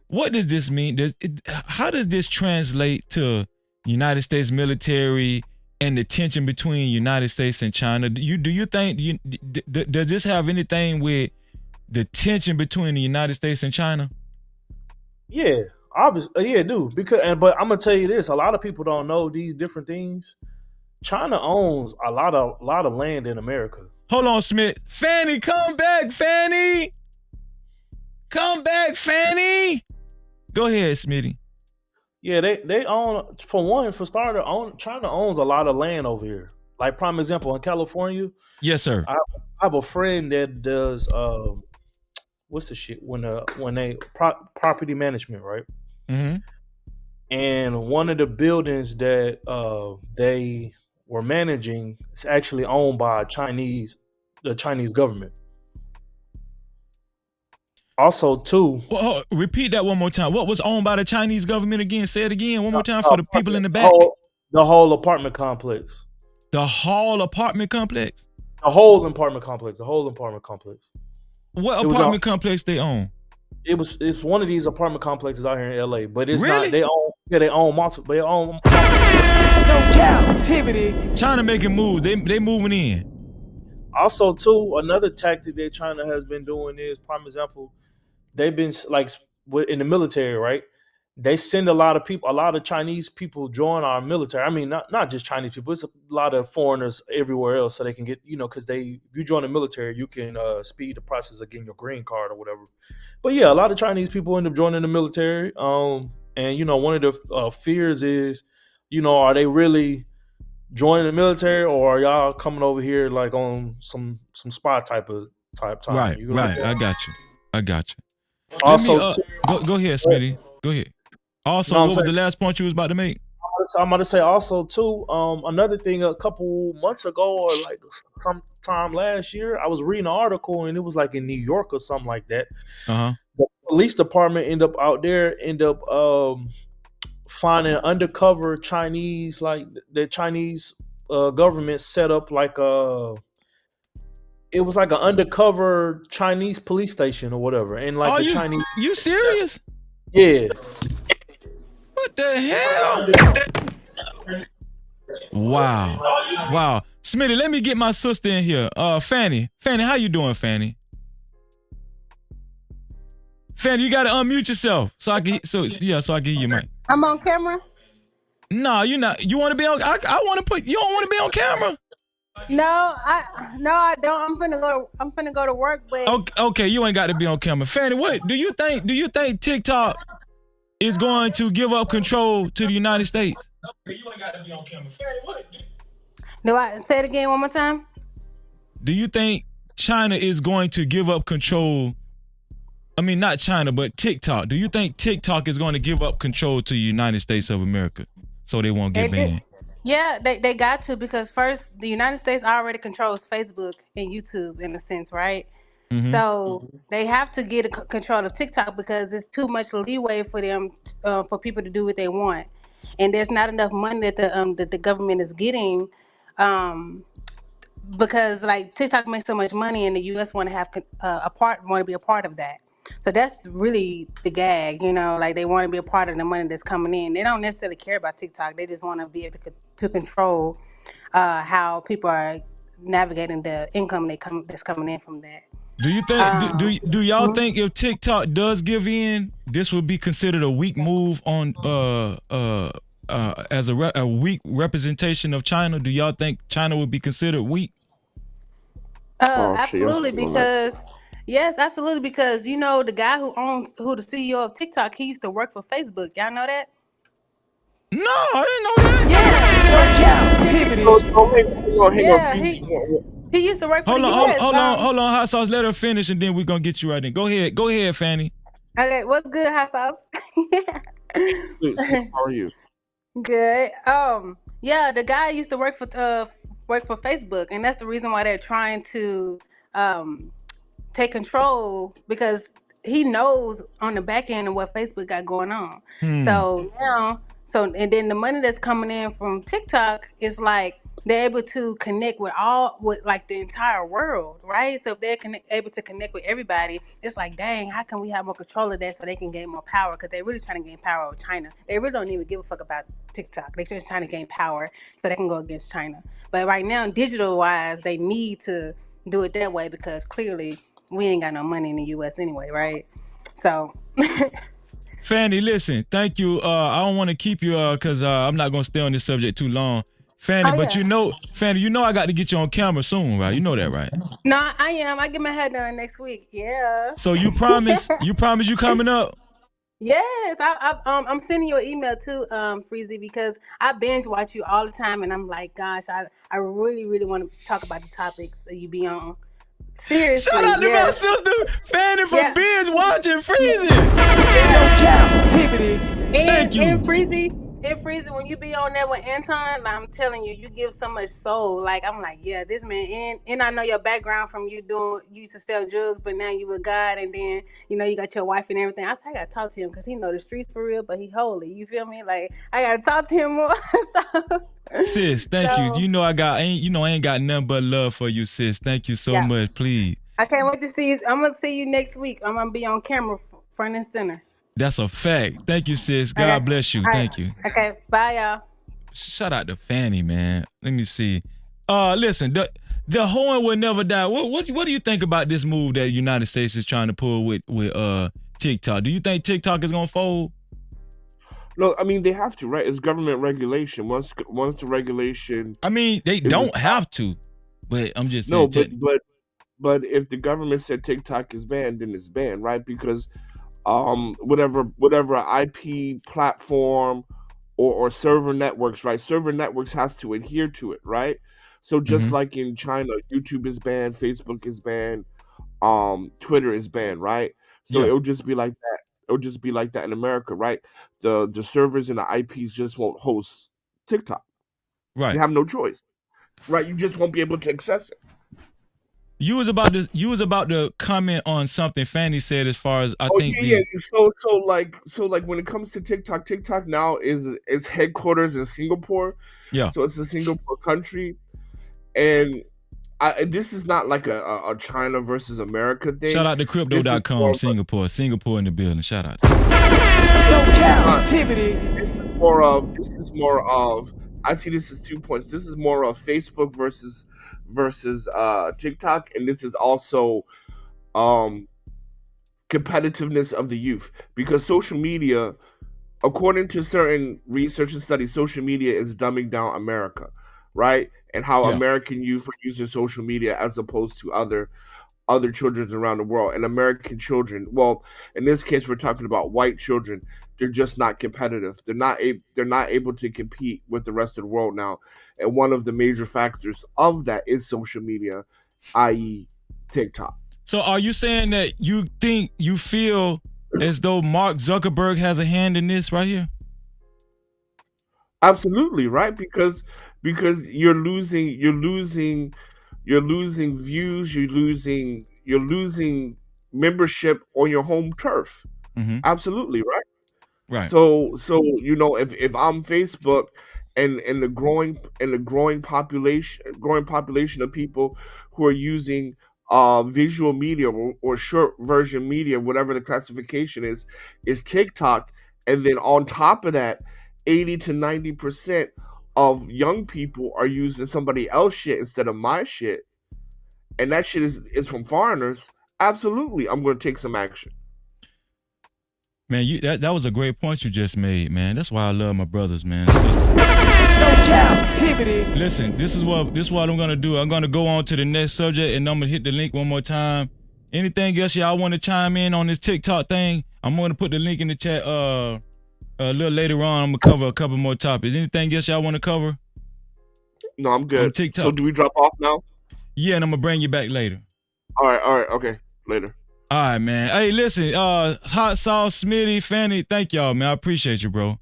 What does this mean? How does this translate to United States military and the tension between United States and China? Do you think does this have anything with the tension between the United States and China? Yeah, obviously, yeah, dude. But I'm gonna tell you this: a lot of people don't know these different things. China owns a lot of land in America. Hold on, Smith. Fanny, come back, Fanny. Come back, Fanny. Go ahead, Smitty. Yeah, they own, for starter, China owns a lot of land over here. Like prime example, in California. Yes, sir. I have a friend that does what's the shit when they property management, right? Mm-hmm. And one of the buildings that they were managing is actually owned by the Chinese government. Also, too. Well, repeat that one more time. What was owned by the Chinese government again? Say it again one more time for the people in the back. The whole apartment complex. The whole apartment complex. The whole apartment complex. The whole apartment complex. What apartment complex they own? It's one of these apartment complexes out here in LA, but it's really? not. They own multiple. They own. No captivity. China making moves. They moving in. Also, too, another tactic that China has been doing is, prime example, they've been like in the military, right? They send a lot of Chinese people join our military. I mean, not just Chinese people. It's a lot of foreigners everywhere else, so they can get, because if you join the military, you can speed the process of getting your green card or whatever. But yeah, a lot of Chinese people end up joining the military. And one of the fears is, are they really joining the military, or are y'all coming over here like on some spy type time? Right, You know right. what I got you. Also, go ahead, Smitty. Go ahead. Also, what was the last point you was about to make? I'm about to say also too. Another thing, a couple months ago or like sometime last year, I was reading an article and it was like in New York or something like that. The police department end up finding undercover Chinese, like the Chinese government set up like it was like an undercover Chinese police station or whatever, and like Chinese. You serious? Yeah. What the hell? Wow. Smitty, let me get my sister in here. Fanny, how you doing, Fanny? Fanny, you gotta unmute yourself so I can give you mic. I'm on camera. No, you're not. You want to be on? I want to put. You don't want to be on camera. No, I don't. I'm finna go to work, but okay, you ain't got to be on camera. Fanny, what do you think? Do you think TikTok is going to give up control to the United States? Okay, you ain't got to be on camera. Fanny, what? Do I say it again one more time? Do you think China is going to give up control? I mean, not China, but TikTok. Do you think TikTok is going to give up control to the United States of America so they won't get banned? Yeah, they got to, because first, the United States already controls Facebook and YouTube in a sense, right? Mm-hmm. So they have to get control of TikTok because it's too much leeway for them, for people to do what they want, and there's not enough money that the government is getting, because like TikTok makes so much money, and the U.S. want to have want to be a part of that. So that's really the gag, like they want to be a part of the money that's coming in. They don't necessarily care about TikTok. They just want to be able to control how people are navigating the income that's coming in from that. Do you think? Do y'all think if TikTok does give in, this would be considered a weak move on as a weak representation of China? Do y'all think China would be considered weak? Absolutely, because yes, absolutely, because the guy who the CEO of TikTok, he used to work for Facebook. Y'all know that? No, I didn't know that. Yeah. He used to work for the US. Hold on, Hot Sauce. Let her finish, and then we're gonna get you right in. Go ahead, Fanny. Okay, what's good, Hot Sauce? How are you? Good. Yeah, the guy used to work for Facebook, and that's the reason why they're trying to take control, because he knows on the back end of what Facebook got going on. And then the money that's coming in from TikTok is like they're able to connect with like the entire world, right? So if they're able to connect with everybody, it's like, dang, how can we have more control of that so they can gain more power? Because they're really trying to gain power over China. They really don't even give a fuck about TikTok. They're just trying to gain power so they can go against China. But right now, digital wise, they need to do it that way because clearly we ain't got no money in the U.S. anyway, right? So. Fanny, listen, thank you. I don't want to keep you because I'm not going to stay on this subject too long. Fanny, but Fanny, I got to get you on camera soon, right? You know that, right? No, I am. I get my hair done next week. Yeah. So you promise you coming up? Yes. I'm sending you an email too, Freezy, because I binge watch you all the time, and I'm like, gosh, I really, really want to talk about the topics that you be on. Seriously. Shout out to my sister Fanny for binge watching Freezy. No captivity. Thank you. And Freezy, It freezes when you be on there with Anton. Like, I'm telling you, you give so much soul. Like I'm like, yeah, this man. And I know your background from you used to sell drugs, but now you with God, and then you got your wife and everything. I said, I gotta talk to him because he know the streets for real, but he holy. You feel me? Like I gotta talk to him more. Sis, thank you. So I ain't got nothing but love for you, sis. Thank you so yeah, much. Please. I can't wait to see you. I'm gonna see you next week. I'm gonna be on camera, front and center. That's a fact. Thank you, sis. Okay. God bless you. All right. Thank you. Okay. Bye, y'all. Shout out to Fanny, man. Let me see. Listen, the horn will never die. What do you think about this move that the United States is trying to pull with TikTok? Do you think TikTok is gonna fold? No, I mean they have to, right? It's government regulation. Once the regulation, I mean, they don't have to, but I'm just saying. No, but if the government said TikTok is banned, then it's banned, right? Because whatever IP platform or server networks, right? Server networks has to adhere to it, right? So just like in China, YouTube is banned, Facebook is banned, Twitter is banned, right? So it'll just be like that. It'll just be like that in America, right? The servers and the IPs just won't host TikTok. Right. You have no choice. Right? You just won't be able to access it. You was about to comment on something Fanny said as far as Yeah. So like when it comes to TikTok now is headquarters in Singapore. Yeah. So it's a Singapore country, and this is not like a China versus America thing. Shout out to Crypto.com, Singapore in the building. Shout out. No Cap-tivity. This is more of. I see this as 2 points. This is more of Facebook versus TikTok, and this is also competitiveness of the youth, because social media, according to certain research and studies, social media is dumbing down America, right? And how American youth are using social media as opposed to other children around the world. And American children, well, in this case, we're talking about white children. They're just not competitive. They're not able to compete with the rest of the world now. And one of the major factors of that is social media, i.e., TikTok. So are you saying that you feel as though Mark Zuckerberg has a hand in this right here? Absolutely, right? Because you're losing views, you're losing membership on your home turf. Absolutely, right? Right. So if I'm Facebook and the growing population of people who are using visual media or short version media, whatever the classification is TikTok, and then on top of that, 80 to 90% of young people are using somebody else's shit instead of my shit, and that shit is from foreigners. Absolutely, I'm going to take some action. Man, that was a great point you just made, man. That's why I love my brothers, man. No Cap-tivity. Listen, this is what I'm gonna do. I'm gonna go on to the next subject, and I'm gonna hit the link one more time. Anything else y'all want to chime in on this TikTok thing? I'm gonna put the link in the chat. A little later on, I'm gonna cover a couple more topics. Anything else y'all want to cover? No, I'm good. On TikTok. So do we drop off now? Yeah, and I'm gonna bring you back later. All right, okay, later. All right, man. Hey, listen, Hot Sauce, Smitty, Fanny, thank y'all, man. I appreciate you, bro.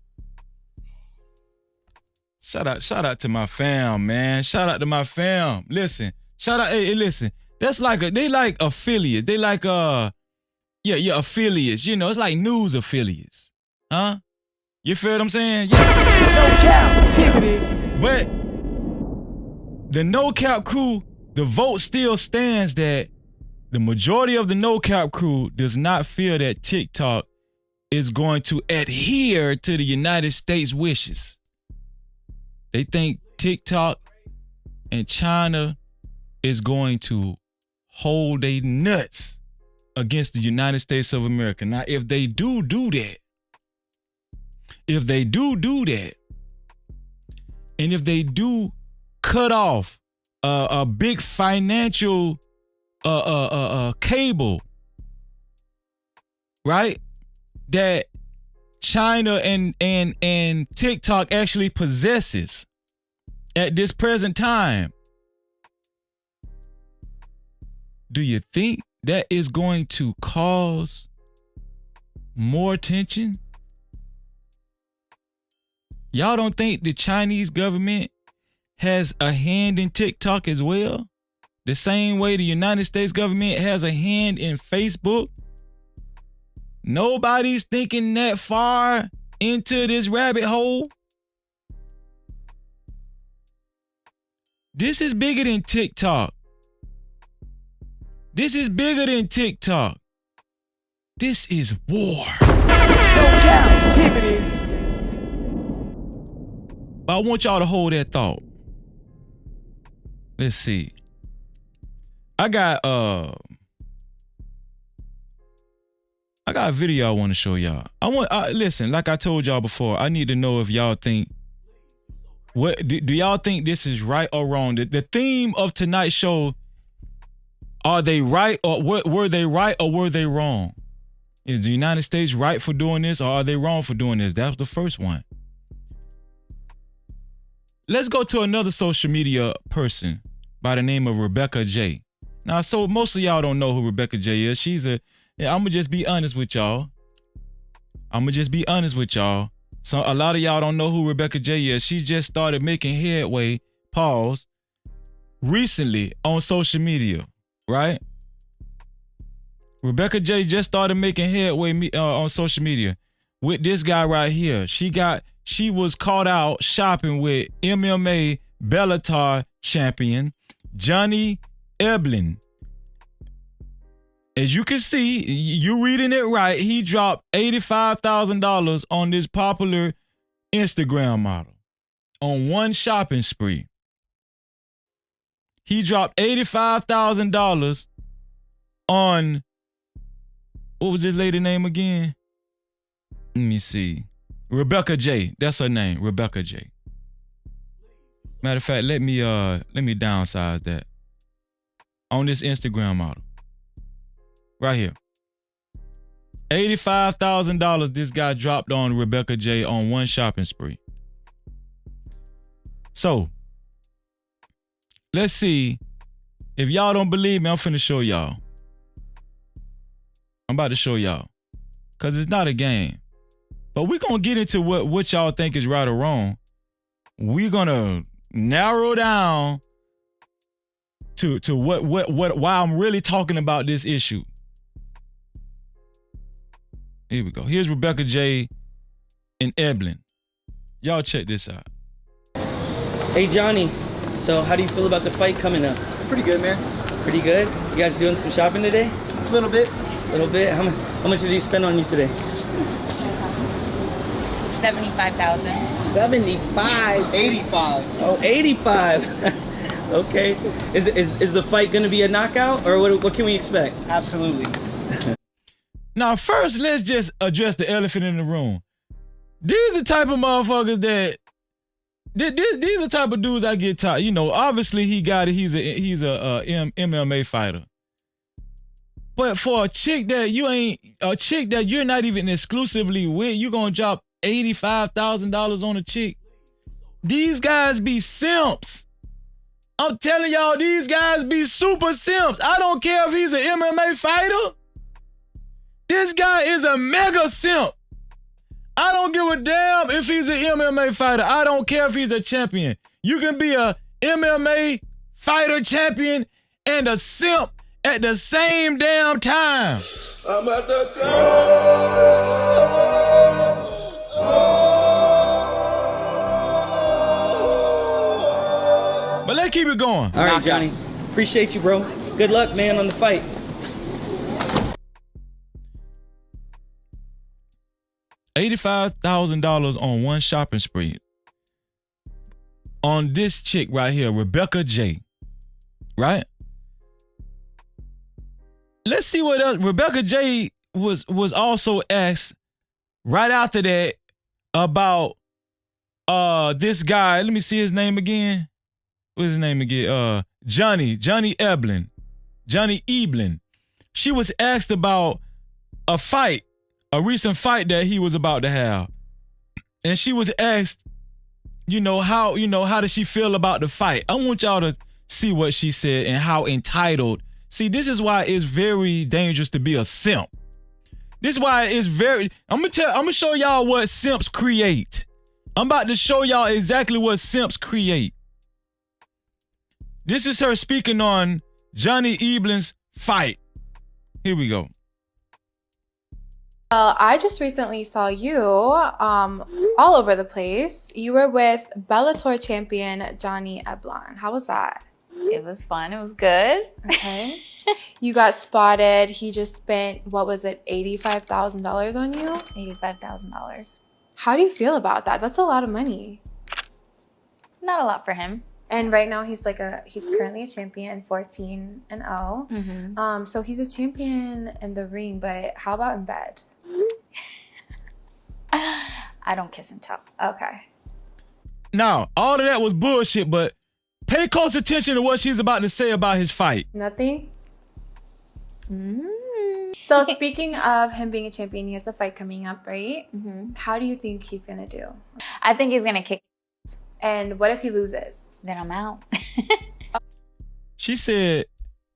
Shout out to my fam, man. Shout out to my fam. Listen, shout out. Hey, listen. That's like they like affiliates. They like affiliates. You know, it's like news affiliates, huh? You feel what I'm saying? Yeah. No Cap-tivity. But the No Cap crew, the vote still stands that the majority of the No Cap crew does not feel that TikTok is going to adhere to the United States wishes. They think TikTok and China is going to hold their nuts against the United States of America. Now, if they do that, and if they do cut off a big financial cable, right, that China and TikTok actually possesses at this present time, do you think that is going to cause more tension Y'all don't think the Chinese government has a hand in TikTok as well? The same way the United States government has a hand in Facebook? Nobody's thinking that far into this rabbit hole. This is bigger than TikTok. This is bigger than TikTok. This is war. No captivity. But I want y'all to hold that thought. Let's see. I got a video I want to show y'all. Listen, like I told y'all before, I need to know if y'all think do y'all think this is right or wrong? The theme of tonight's show, are they right or were they right or were they wrong? Is the United States right for doing this or are they wrong for doing this? That's the first one. Let's go to another social media person by the name of Rebecca J. Now, so most of y'all don't know who Rebecca J is. I'm gonna just be honest with y'all. So a lot of y'all don't know who Rebecca J is. She just started making headway, recently on social media, right? Rebecca J just started making headway on social media with this guy right here. She was caught out shopping with MMA Bellator champion Johnny Eblin. As you can see, you reading it right, he dropped $85,000 on this popular Instagram model on one shopping spree. He dropped $85,000 on, what was this lady name again? Let me see. Rebecca J. That's her name, Rebecca J. Matter of fact, let me downsize that. On this Instagram model. Right here. $85,000 this guy dropped on Rebecca J on one shopping spree. So, let's see. If y'all don't believe me, I'm finna show y'all. I'm about to show y'all. Because it's not a game. But we're going to get into what y'all think is right or wrong. We're going to narrow down to why I'm really talking about this issue. Here we go. Here's Rebecca J and Eblin. Y'all check this out. Hey Johnny, so how do you feel about the fight coming up? Pretty good, man. Pretty good? You guys doing some shopping today? A little bit. A little bit? How much did he spend on you today? 75,000. 75? 85. Oh, 85. Okay. Is the fight going to be a knockout or what can we expect? Absolutely. Now, first, let's just address the elephant in the room. These are the type of motherfuckers that these are the type of dudes I get tired. You know, obviously he's a MMA fighter. But for a chick that you're not even exclusively with, you gonna drop $85,000 on a chick. These guys be simps. I'm telling y'all, these guys be super simps. I don't care if he's an MMA fighter. This guy is a mega simp. I don't give a damn if he's an MMA fighter. I don't care if he's a champion. You can be a MMA fighter champion and a simp at the same damn time. I'm at the But let's keep it going. All right, Johnny. Appreciate you, bro. Good luck, man, on the fight. $85,000 on one shopping spree. On this chick right here, Rebecca J. Right? Let's see what else. Rebecca J was also asked right after that about this guy. Let me see his name again. What's his name again? Johnny Eblin. Johnny Eblin. She was asked about a fight, a recent fight that he was about to have. And she was asked, how does she feel about the fight? I want y'all to see what she said and how entitled. See, this is why it's very dangerous to be a simp. This is why it's very, I'm gonna show y'all what simps create. I'm about to show y'all exactly what simps create. This is her speaking on Johnny Eblin's fight. Here we go. I just recently saw you all over the place. You were with Bellator champion Johnny Eblen. How was that? It was fun. It was good. Okay. You got spotted. He just spent, what was it, $85,000 on you? $85,000. How do you feel about that? That's a lot of money. Not a lot for him. And right now he's currently a champion, 14-0. Mm-hmm. So he's a champion in the ring, but how about in bed? I don't kiss and tell. Okay. Now, all of that was bullshit, but pay close attention to what she's about to say about his fight. Nothing? So speaking of him being a champion, he has a fight coming up, right? Mm-hmm. How do you think he's going to do? I think he's going to kick. And what if he loses? Then I'm out. She said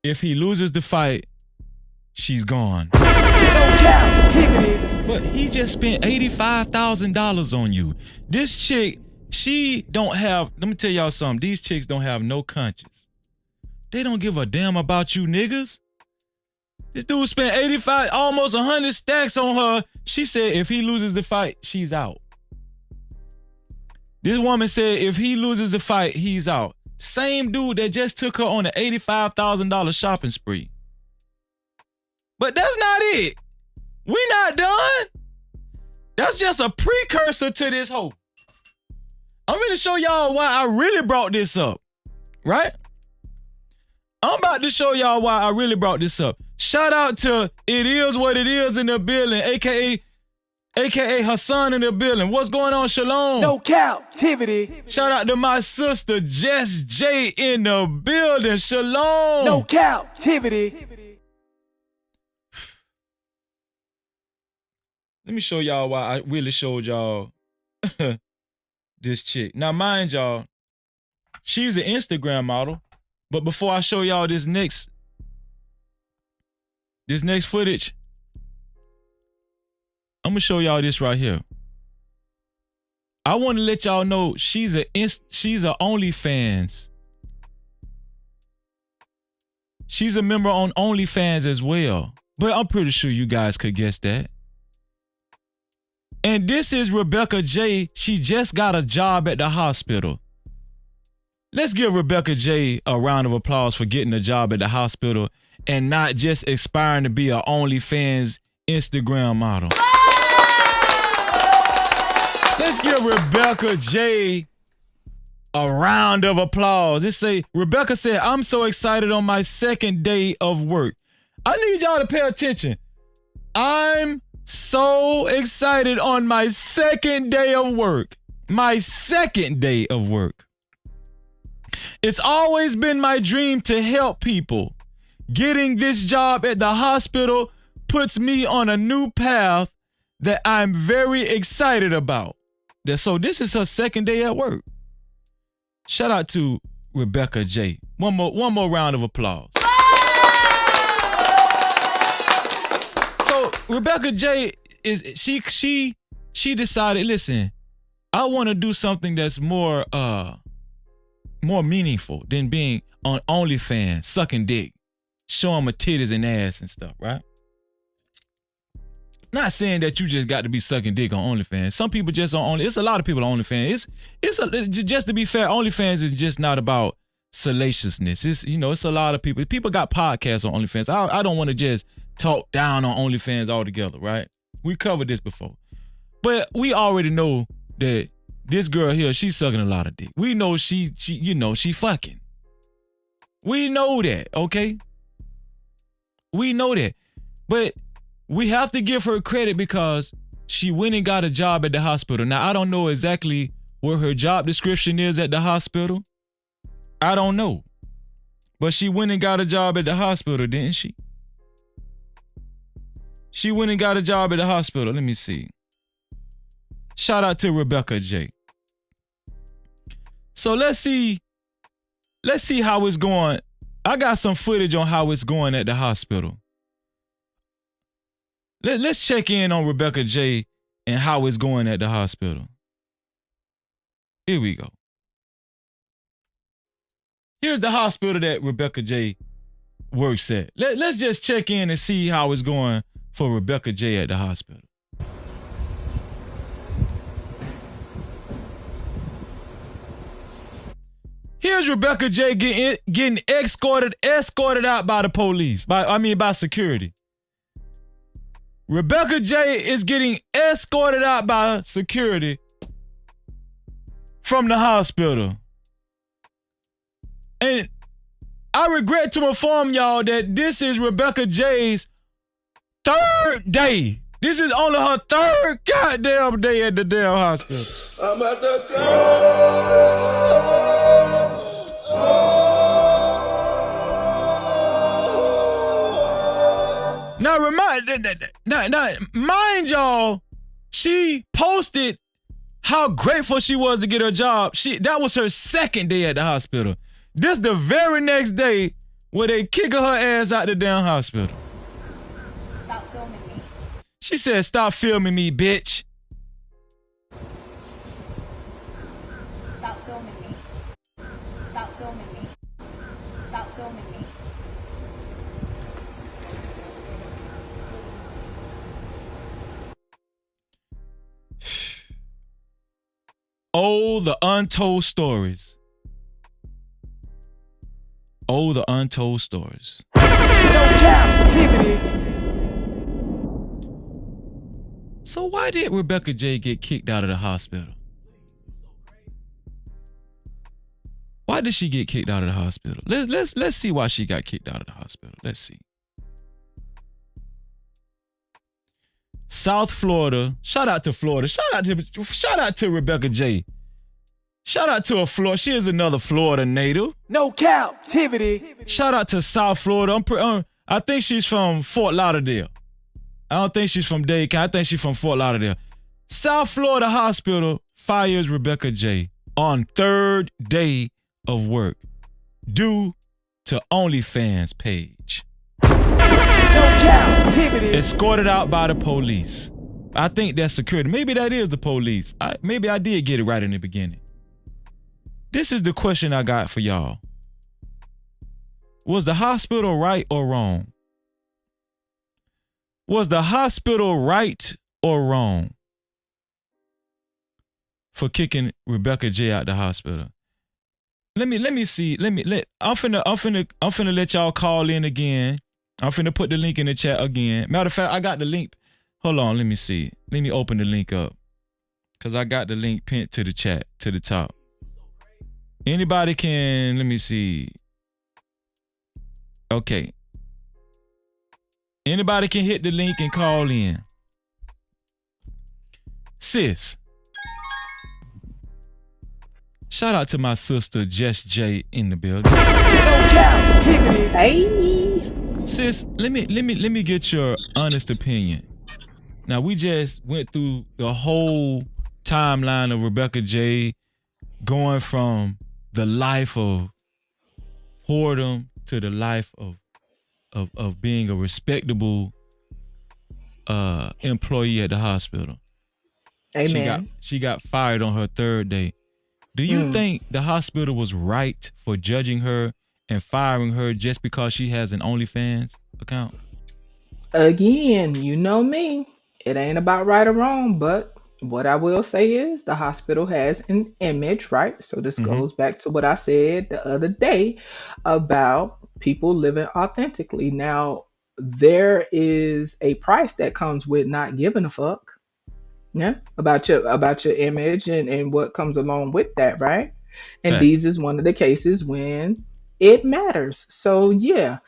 if he loses the fight, she's gone. No Cap-tivity. But he just spent $85,000 on you. This chick, she don't have, let me tell y'all something. These chicks don't have no conscience. They don't give a damn about you niggas. This dude spent 85, almost 100 stacks on her. She said if he loses the fight, she's out. This woman said if he loses the fight, he's out. Same dude that just took her on an $85,000 shopping spree. But that's not it. We not done. That's just a precursor to this hoe. I'm gonna show y'all why I really brought this up, right? I'm about to show y'all why I really brought this up. Shout out to It Is What It Is in the building, aka Hassan in the building. What's going on, Shalom? No Cap-tivity. Shout out to my sister Jess J in the building. Shalom. No Cap-tivity. Let me show y'all why I really showed y'all this chick. Now, mind y'all, she's an Instagram model. But before I show y'all this next footage, I'm gonna show y'all this right here. I want to let y'all know she's a OnlyFans. She's a member on OnlyFans as well. But I'm pretty sure you guys could guess that. And this is Rebecca J. She just got a job at the hospital. Let's give Rebecca J a round of applause for getting a job at the hospital and not just aspiring to be an OnlyFans Instagram model. Let's give Rebecca J a round of applause. Rebecca said, I'm so excited on my second day of work. I need y'all to pay attention. I'm so excited on my second day of work. My second day of work. It's always been my dream to help people. Getting this job at the hospital puts me on a new path that I'm very excited about. So this is her second day at work. Shout out to Rebecca J. One more round of applause. So Rebecca J she decided, listen, I want to do something that's more meaningful than being on OnlyFans, sucking dick, showing my titties and ass and stuff, right? Not saying that you just got to be sucking dick on OnlyFans. Some people just on It's a lot of people on OnlyFans. Just to be fair, OnlyFans is just not about salaciousness. It's a lot of people. People got podcasts on OnlyFans. I don't want to just talk down on OnlyFans altogether, right? We covered this before. But we already know that this girl here, she's sucking a lot of dick. We know she fucking. We know that, okay? We know that. But we have to give her credit because she went and got a job at the hospital. Now, I don't know exactly where her job description is at the hospital. I don't know. But she went and got a job at the hospital, didn't she? She went and got a job at the hospital. Let me see. Shout out to Rebecca J. So let's see how it's going. I got some footage on how it's going at the hospital. Let's check in on Rebecca J and how it's going at the hospital. Here we go. Here's the hospital that Rebecca J works at. Let's just check in and see how it's going for Rebecca J at the hospital. Here's Rebecca J getting escorted out by the police, by security. Rebecca J is getting escorted out by security from the hospital. And I regret to inform y'all that this is Rebecca J's third day. This is only her third goddamn day at the damn hospital. I'm at the go. Now, mind y'all, she posted how grateful she was to get her job. That was her second day at the hospital. This the very next day where they kicking her ass out the damn hospital. Stop filming me. She said, "Stop filming me, bitch." Stop filming me. Stop filming me. Stop filming me. Oh, the untold stories. Oh, the untold stories. No Cap-tivity. So why did Rebecca J get kicked out of the hospital? Why did she get kicked out of the hospital? Let's see why she got kicked out of the hospital. Let's see. South Florida. Shout out to Florida. Shout out to Rebecca J. Shout out to Florida. She is another Florida native. No Cap-tivity. Shout out to South Florida. I think she's from Fort Lauderdale. I don't think she's from Dade. I think she's from Fort Lauderdale. South Florida Hospital fires Rebecca J on third day of work due to OnlyFans page. No Cap-tivity. Escorted out by the police. I think that's security. Maybe that is the police. Maybe I did get it right in the beginning. This is the question I got for y'all. Was the hospital right or wrong? Was the hospital right or wrong for kicking Rebecca J out the hospital? Let me see. I'm finna let y'all call in again. I'm finna put the link in the chat again. Matter of fact, I got the link. Hold on, let me see. Let me open the link up. Cause I got the link pinned to the chat, to the top. Anybody can, let me see. Okay. Anybody can hit the link and call in. Sis. Shout out to my sister, Jess J, in the building. No Cap-tivity. Hey. Sis, let me get your honest opinion. Now, we just went through the whole timeline of Rebecca J going from the life of whoredom to the life of being a respectable employee at the hospital. Amen. She got fired on her third day. Do you think the hospital was right for judging her and firing her just because she has an OnlyFans account? Again, you know me. It ain't about right or wrong, but what I will say is the hospital has an image, right? So this goes back to what I said the other day about people living authentically. Now, there is a price that comes with not giving a fuck. Yeah, about your image and what comes along with that, right? And these is one of the cases when it matters. So yeah,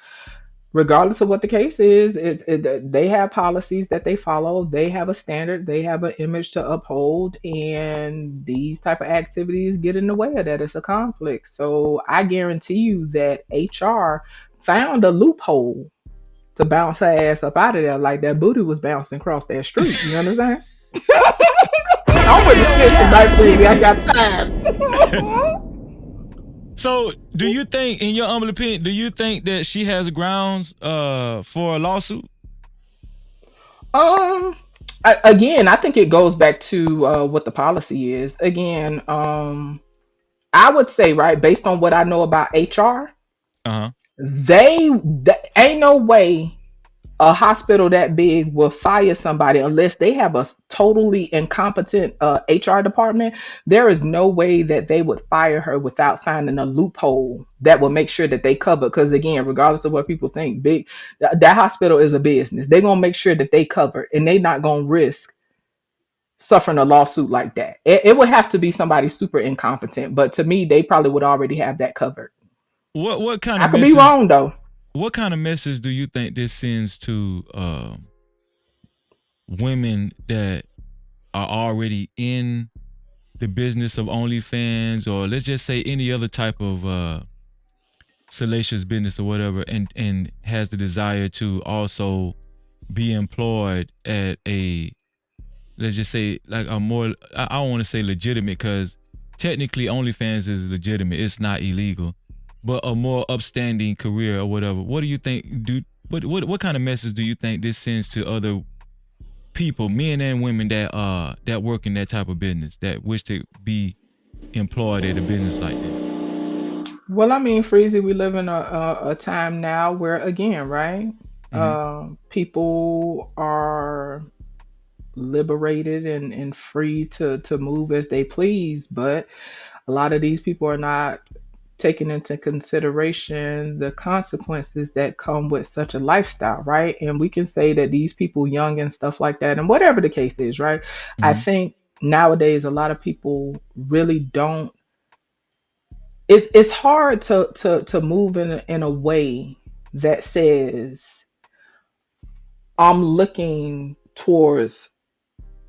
regardless of what the case is, they have policies that they follow. They have a standard. They have an image to uphold, and these type of activities get in the way of that. It's a conflict. So I guarantee you that HR found a loophole to bounce her ass up out of there, like that booty was bouncing across that street. You understand? I'm with the shit tonight, baby. I got time. So, do you think, in your humble opinion, do you think that she has grounds for a lawsuit? I Again, I think it goes back to what the policy is. Again, I would say, right, based on what I know about HR, Uh-huh. they ain't no way a hospital that big will fire somebody unless they have a totally incompetent HR department. There is no way that they would fire her without finding a loophole that will make sure that they cover. Because again, regardless of what people think, that hospital is a business. They're gonna make sure that they cover, and they're not gonna risk suffering a lawsuit like that. It would have to be somebody super incompetent, but to me, they probably would already have that covered. What kind I of could be message? wrong though. What kind of message do you think this sends to women that are already in the business of OnlyFans, or let's just say any other type of salacious business or whatever, and has the desire to also be employed at a, let's just say, like a more, I don't want to say legitimate, because technically OnlyFans is legitimate, it's not illegal, but a more upstanding career or whatever. What do you think? What kind of message do you think this sends to other people, men and women, that work in that type of business, that wish to be employed at a business like that? Well, I mean, Freezy, we live in a time now where, again, right, Mhm. people are liberated and free to move as they please, but a lot of these people are not taking into consideration the consequences that come with such a lifestyle, right? And we can say that these people young and stuff like that, and whatever the case is, right? I Mhm. think nowadays a lot of people really don't, it's hard to move in a way that says I'm looking towards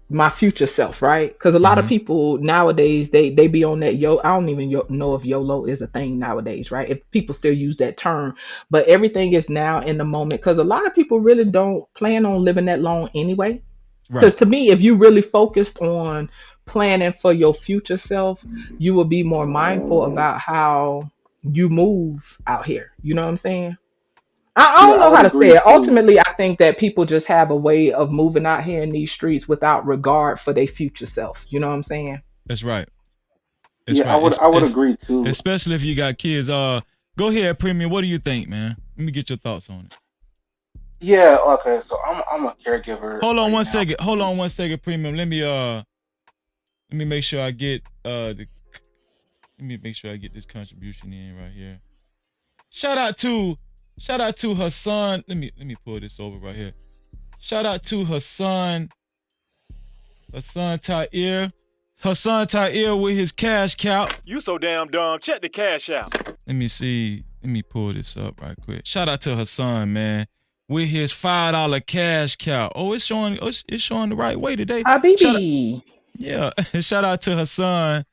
my future self, right? Because a lot of Mhm. people nowadays they be on that I don't even know if YOLO is a thing nowadays, right? If people still use that term, but everything is now in the moment because a lot of people really don't plan on living that long anyway. Right. Because to me, if you really focused on planning for your future self, you will be more mindful about how you move out here. You know what I'm saying? I Yeah, don't I know how would to say agree it. too. Ultimately, I think that people just have a way of moving out here in these streets without regard for their future self. You know what I'm saying? That's right. That's Yeah, right. I would agree too. Especially if you got kids. Go ahead, Premium. What do you think, man? Let me get your thoughts on it. Yeah, okay. So I'm a caregiver Hold on right one now. second. Hold on one second, Premium. Let me make sure I get let me make sure I get this contribution in right here. Shout out to her son. Let me pull this over right here. Shout out to her son Tyre. Her son Tyre with his cash cow. You so damn dumb. Check the cash out. Let me see. Let me pull this up right quick. Shout out to her son, man, with his $5 cash cow. Oh, it's showing. Oh, it's showing the right way today. Shout out, Habibi. yeah. Shout out to her son.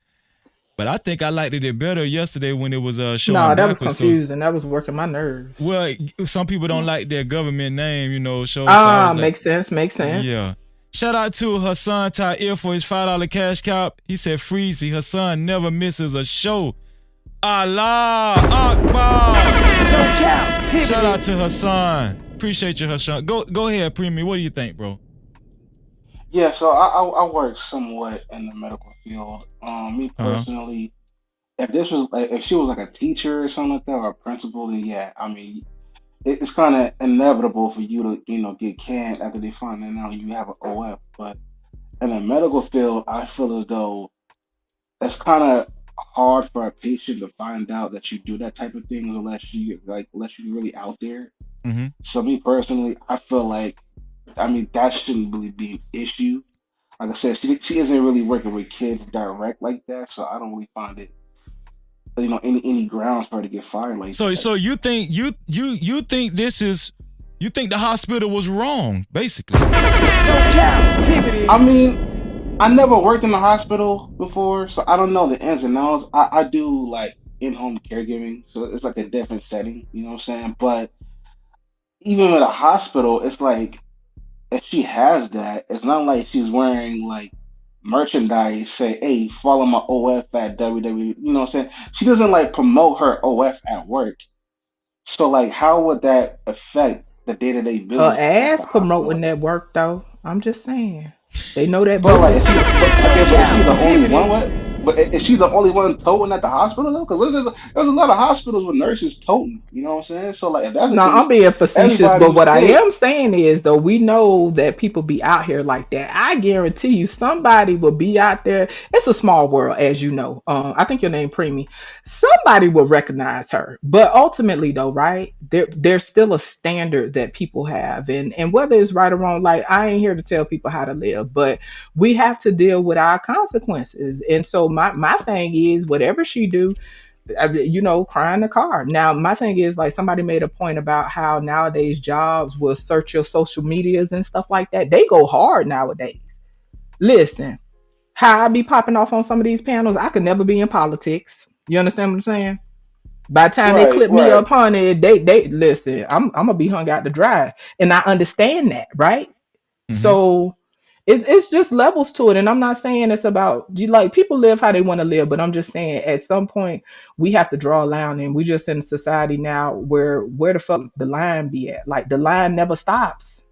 But I think I liked it better yesterday when it was showing No, that was backwards. So, confusing. That was working my nerves. well, some people don't like their government name, show. So I Ah, was like, makes sense. Makes sense. yeah. Shout out to her son Tyre for his $5 cash cow. He said, Freezy, her son never misses a show. Allah Akbar. No Cap-tivity. Shout out to her son. Appreciate you, her son. Go ahead, Premium. What do you think, bro? Yeah, so I work somewhat in the medical field. Me Uh-huh. personally, if this was like if she was like a teacher or something like that or a principal, then yeah, I mean it's kind of inevitable for you to get canned after they find out you have an OF. But in the medical field, I feel as though it's kind of hard for a patient to find out that you do that type of things unless you're really out there. Mm-hmm. So me personally, I feel like I mean that shouldn't really be an issue. Like I said, she isn't really working with kids direct like that, so I don't really find it any grounds for her to get fired like So that. so you think you think this is you think the hospital was wrong, basically. No Cap-tivity. I mean, I never worked in the hospital before, so I don't know the ins and outs. I do like in-home caregiving, so it's like a different setting, you know what I'm saying? But even with a hospital, it's like if she has that, it's not like she's wearing like merchandise say, hey, follow my OF at WW, you know what I'm saying? She doesn't like promote her OF at work. So like how would that affect the day-to-day Her business at the ass hospital? promoting that work though. I'm just saying. They know that But like, booty. is she? But okay, but is she the only one? Captivity. What? But is she the only one toting at the hospital though? Because there's a lot of hospitals with nurses toting. You know what I'm saying? So like, if that's the No, I'm case, being facetious, everybody but who's what I sick. am saying is, though, we know that people be out here like that. I guarantee you, somebody will be out there. It's a small world, as you know. I think your name Preemie. Somebody will recognize her, but ultimately, though, right? There's still a standard that people have, and whether it's right or wrong, like I ain't here to tell people how to live, but we have to deal with our consequences. And so my thing is, whatever she do, cry in the car. Now, my thing is, like, somebody made a point about how nowadays jobs will search your social medias and stuff like that. They go hard nowadays. Listen, how I be popping off on some of these panels, I could never be in politics. You understand what I'm saying? By the time they Right, clip me right. up on it, they listen. I'm gonna be hung out to dry, and I understand that, right? So it's just levels to it, and I'm not saying it's about you. Like, people live how they want to live, but I'm just saying at some point we have to draw a line, and we just in a society now where the fuck the line be at? Like, the line never stops.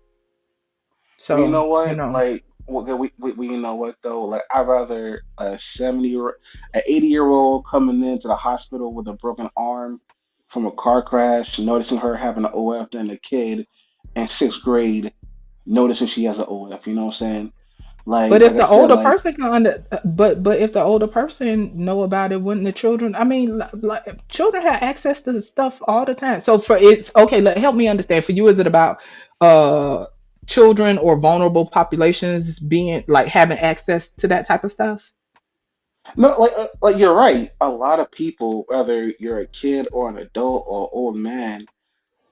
Well, you So know what? Like, you know what though? Like, I'd rather a 80-year-old coming into the hospital with a broken arm from a car crash, noticing her having an OF, than a kid in sixth grade noticing she has an OF. You know what I'm saying? But Like if I the said, older like, person but if the older person know about it, wouldn't the children? I mean, like, children have access to the stuff all the time. So for it, okay, help me understand. For you, is it about uh children or vulnerable populations being like having access to that type of stuff? no, like you're right. A lot of people, whether you're a kid or an adult or old man,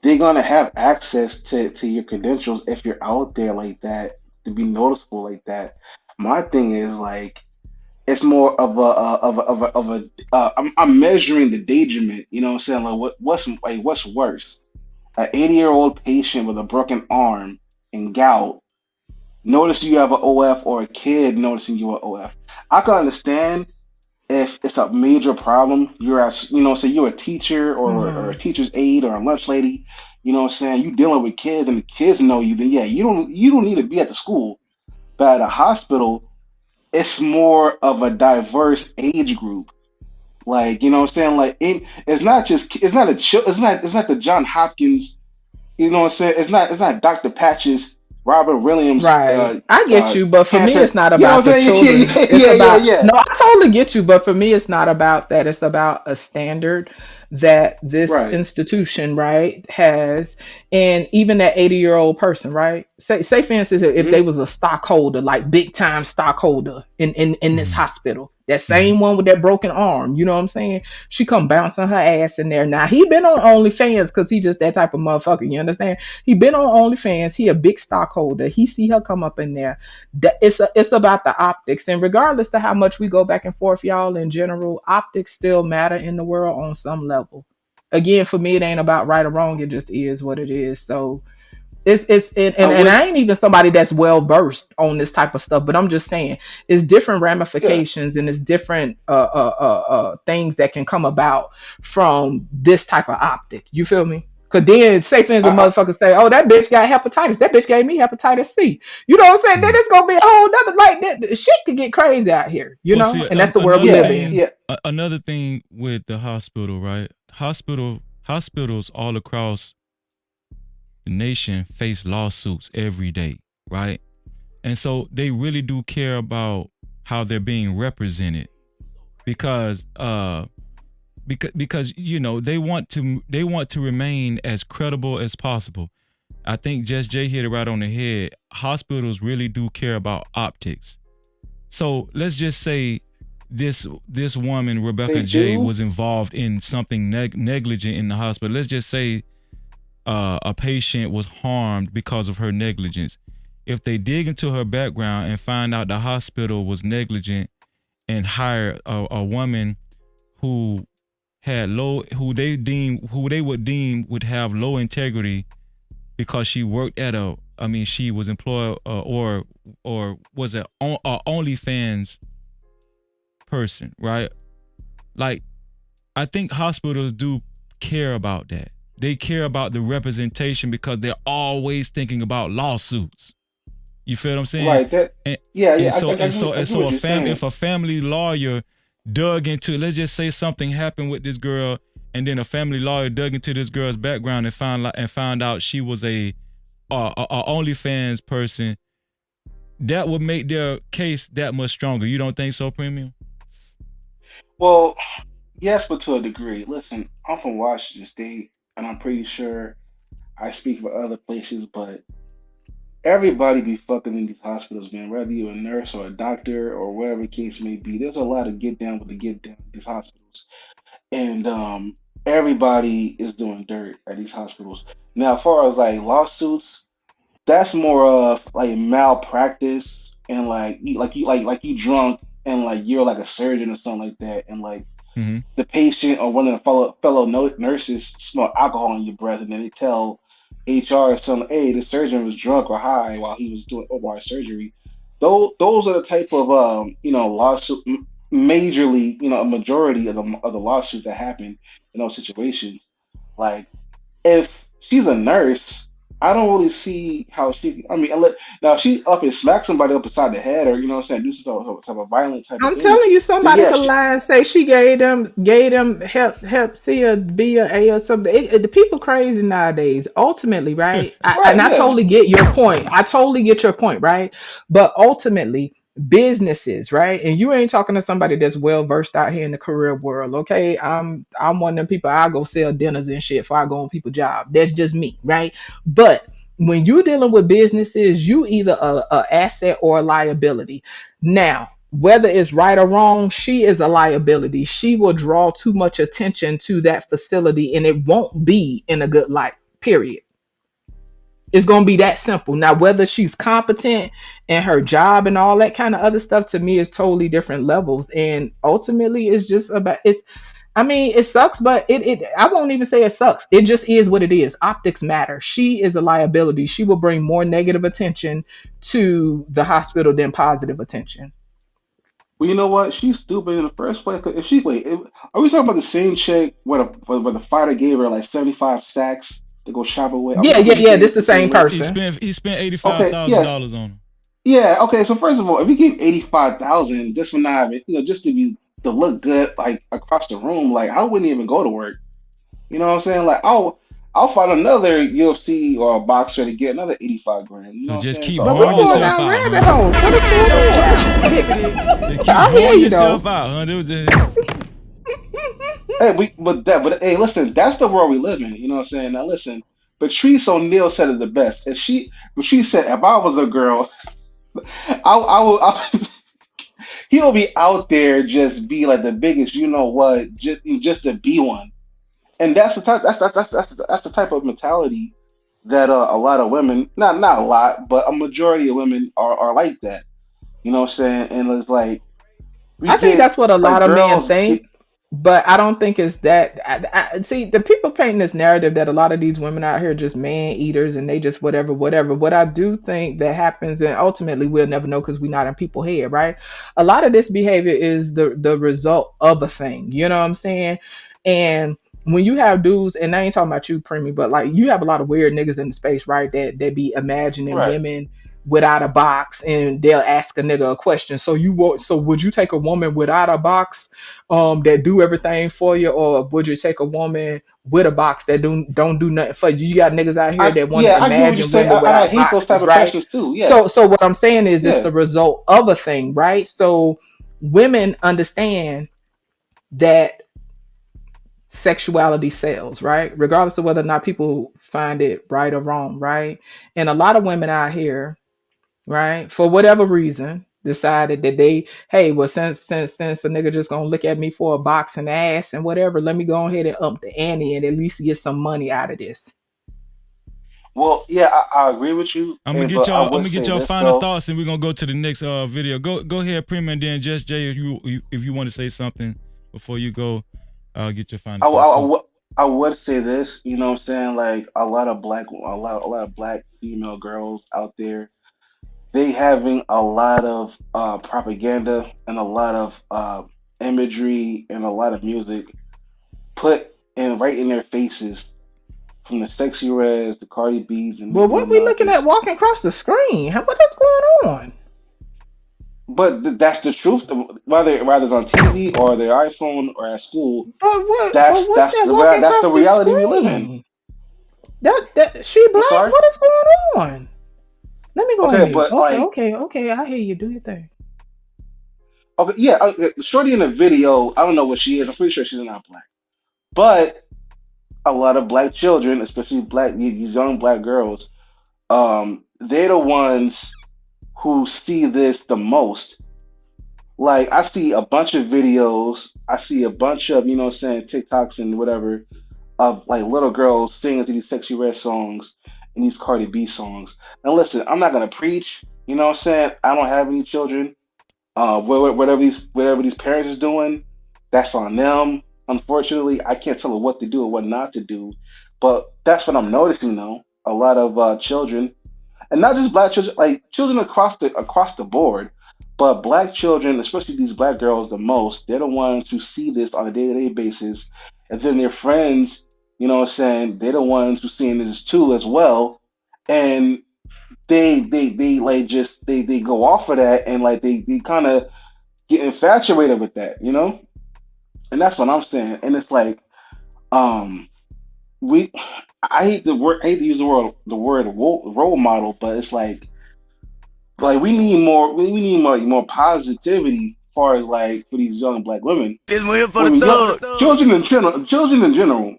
they're gonna have access to your credentials if you're out there like that, to be noticeable like that. My thing is like, it's more of I'm measuring the endangerment. You know what I'm saying? Like, what's worse? An 80-year-old patient with a broken arm and gout notice you have an OF, or a kid noticing you have OF. I can understand if it's a major problem. You're as say you're a teacher, or a Hmm. teacher's aide, or a lunch lady. You know what I'm saying? You dealing with kids, and the kids know you. Then yeah, you don't need to be at the school. But at a hospital, it's more of a diverse age group. Like, you know what I'm saying? Like, it's not just it's not the John Hopkins. You know what I'm saying? It's not Dr. Patches, Robert Williams, Right. I get you, but for me, it's cancer. not You know about what the I'm saying? children. Yeah, It's yeah, yeah, about, yeah. no, I totally get you, but for me, it's not about that. It's about a standard that this Right. institution, right, has. And even that 80-year-old person, right? Say for instance, if they Hmm. was a stockholder, like big time stockholder in this hospital, that same one with that broken arm, you know what I'm saying? She come bouncing her ass in there. Now, he been on OnlyFans because he just that type of motherfucker, you understand? He been on OnlyFans. He a big stockholder. He see her come up in there. It's about the optics, and regardless of how much we go back and forth, y'all. In general, optics still matter in the world on some level. Again, for me, it ain't about right or wrong. It just is what it is. So I and would. I ain't even somebody that's well versed on this type of stuff, but I'm just saying it's different Yeah. ramifications and it's different things that can come about from this type of optic. You feel me? Cause then say for instance, a I, motherfucker say, "Oh, that bitch got hepatitis. That bitch gave me hepatitis C." You know what I'm saying? Then it's gonna be a whole nother like that. Shit can get crazy out here. You Well, know, see, and that's the world we another live yeah, in. thing, yeah. another thing with the hospital, right? Hospitals all across the nation face lawsuits every day, right? And so they really do care about how they're being represented because they want to remain as credible as possible. I think Just Jay hit it right on the head. Hospitals really do care about optics. So let's just say this woman Rebecca They J do. was involved in something negligent in the hospital. Let's just say a patient was harmed because of her negligence. If they dig into her background and find out the hospital was negligent and hire a woman who who they would deem would have low integrity because she worked at she was employed or was a OnlyFans person, right? Like, I think hospitals do care about that. They care about the representation because they're always thinking about lawsuits. You feel what I'm saying? Right. That. And, Yeah. and Yeah. so and so I and get so what a you're if saying. a family lawyer dug into, let's just say something happened with this girl, and then a family lawyer dug into this girl's background and found out she was a OnlyFans person, that would make their case that much stronger. You don't think so, Premium? Well, yes, but to a degree. Listen, I'm from Washington State, and I'm pretty sure I speak for other places, but everybody be fucking in these hospitals, man. Whether you're a nurse or a doctor or whatever the case may be, there's a lot of get down with the get down in these hospitals, and everybody is doing dirt at these hospitals. Now, as far as like lawsuits, that's more of like malpractice and like you drunk and like you're like a surgeon or something like that, and like Mm-hmm. the patient or one of the nurses smell alcohol in your breath, and then they tell HR or something, hey, the surgeon was drunk or high while he was doing open heart surgery. Those are the type of lawsuit, majorly, a majority of the lawsuits that happen in those situations. Like if she's a nurse, I don't really see how she. I mean, now if she up and smack somebody up beside the head, or you know what I'm saying, do some type of violent type of I'm thing, telling you, then somebody yeah, could lie and say she gave them help C or B or A or something. The people crazy nowadays. Ultimately, right? And right, I yeah. totally get your point. I totally get your point, right? But ultimately, businesses, right? And you ain't talking to somebody that's well versed out here in the career world, okay? I'm one of them people. I go sell dinners and shit before I go on people's job. That's just me, right? But when you're dealing with businesses, you either a asset or a liability. Now, whether it's right or wrong, she is a liability. She will draw too much attention to that facility and it won't be in a good light, period. It's going to be that simple. Now, whether she's competent in her job and all that kind of other stuff, to me is totally different levels. And ultimately, it's just about it's. I mean, it sucks, but it I won't even say it sucks. It just is what it is. Optics matter. She is a liability. She will bring more negative attention to the hospital than positive attention. Well, you know what? She's stupid in the first place. 'Cause if she wait, are we talking about the same chick where the fighter gave her like 75 stacks to go shopping with? Are we Yeah, talking yeah, about yeah. This the the same same lady? He person. spent eighty five Okay, thousand yes, dollars on him. yeah. Okay, so first of all, if you give 85,000 just for not having, just to look good like across the room, like I wouldn't even go to work. You know what I'm saying? Like I'll find another UFC or a boxer to get another 85 grand. You know So what I'm just saying? keep So But we blowing fuck all going that. yourself down out, rabbit huh? holes. What is going No on? captivity. Just keep I hear blowing you though. yourself out, huh? Hey, but hey, listen, that's the world we live in. You know what I'm saying? Now listen, Patrice O'Neal said it the best. If she said, if I was a girl, he'll be out there just be like the biggest, you know what, just to be one. And that's the type that's the type of mentality that a lot of women, not a lot, but a majority of women are like that. You know what I'm saying? And it's like we I think get that's what a like lot of men girls think, get but I don't think it's that. See, the people painting this narrative that a lot of these women out here are just man eaters and they just whatever, whatever. What I do think that happens, and ultimately we'll never know because we're not in people's head, right? A lot of this behavior is the result of a thing. You know what I'm saying? And when you have dudes, and I ain't talking about you, Preemie, but like you have a lot of weird niggas in the space, right? That be imagining right. women without a box and they'll ask a nigga a question. So would you take a woman without a box that do everything for you, or would you take a woman with a box that don't do nothing for you? You got niggas out here that want to I get what you imagine say, women and I without hate those type boxes, of right? questions too. Yeah, So what I'm saying is it's yeah. the result of a thing, right? So women understand that sexuality sells, right? Regardless of whether or not people find it right or wrong, right? And a lot of women out here, right, for whatever reason decided that they, hey, well, since a nigga just gonna look at me for a box and ass and whatever, let me go ahead and up the ante and at least get some money out of this. Well, yeah, I agree with you, and but I I'm would gonna get say your this final though. thoughts, and we're gonna go to the next video. Go ahead, Premium, and then just Jay, if you want to say something before you go, get your final I, thought I, I, too. would- I would say this, you know what I'm saying? Like a lot of black female girls out there, they having a lot of propaganda and a lot of imagery and a lot of music put in right in their faces from the Sexy Reds, the Cardi B's, and Well, Nicki what we looking at Minaj's. walking across the screen? What is going on? But that's the truth. Whether it's on TV or their iPhone or at school, But what's that walking that's the across the reality we live in. screen? That she I'm black? sorry. What is going on? Let me go on Okay, mute. but like, Okay. I hear you. Do your thing. okay, yeah, Shorty in the video, I don't know what she is. I'm pretty sure she's not black, but a lot of black children, especially these young black girls, they're the ones who see this the most. Like, I see a bunch of videos, I see a bunch of, TikToks and whatever of like little girls singing to these Sexy Red songs and these Cardi B songs. And listen, I'm not gonna preach, I don't have any children. Whatever these parents is doing, that's on them. Unfortunately, I can't tell them what to do or what not to do. But that's what I'm noticing though. A lot of children, and not just black children, like children across the board, but black children, especially these black girls, the most. They're the ones who see this on a day-to-day basis, and then their friends, they're the ones who seeing this too as well, and they like just they go off of that and like they kind of get infatuated with that, and that's what I'm saying. And it's like, um, we, I hate to use the word role model, but it's like we need more positivity as far as like for these young black women, This one here for the thug. children in general.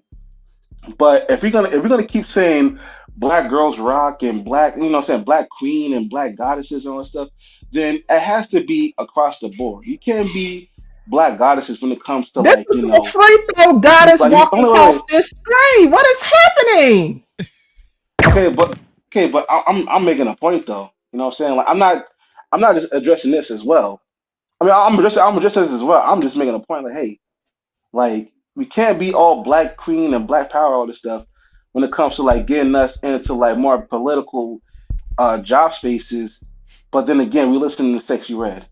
But if we're gonna keep saying black girls rock and black, black queen and black goddesses and all that stuff, then it has to be across the board. You can't be black goddesses when it comes to This like, is no free throw goddess like walking across this screen. What is happening? okay, but I'm making a point though. You know what I'm saying? Like I'm not just addressing this as well. I mean, I'm addressing this as well. I'm just making a point like, hey, like we can't be all black queen and black power, all this stuff when it comes to like getting us into like more political job spaces. But then again, we listen to Sexy Red.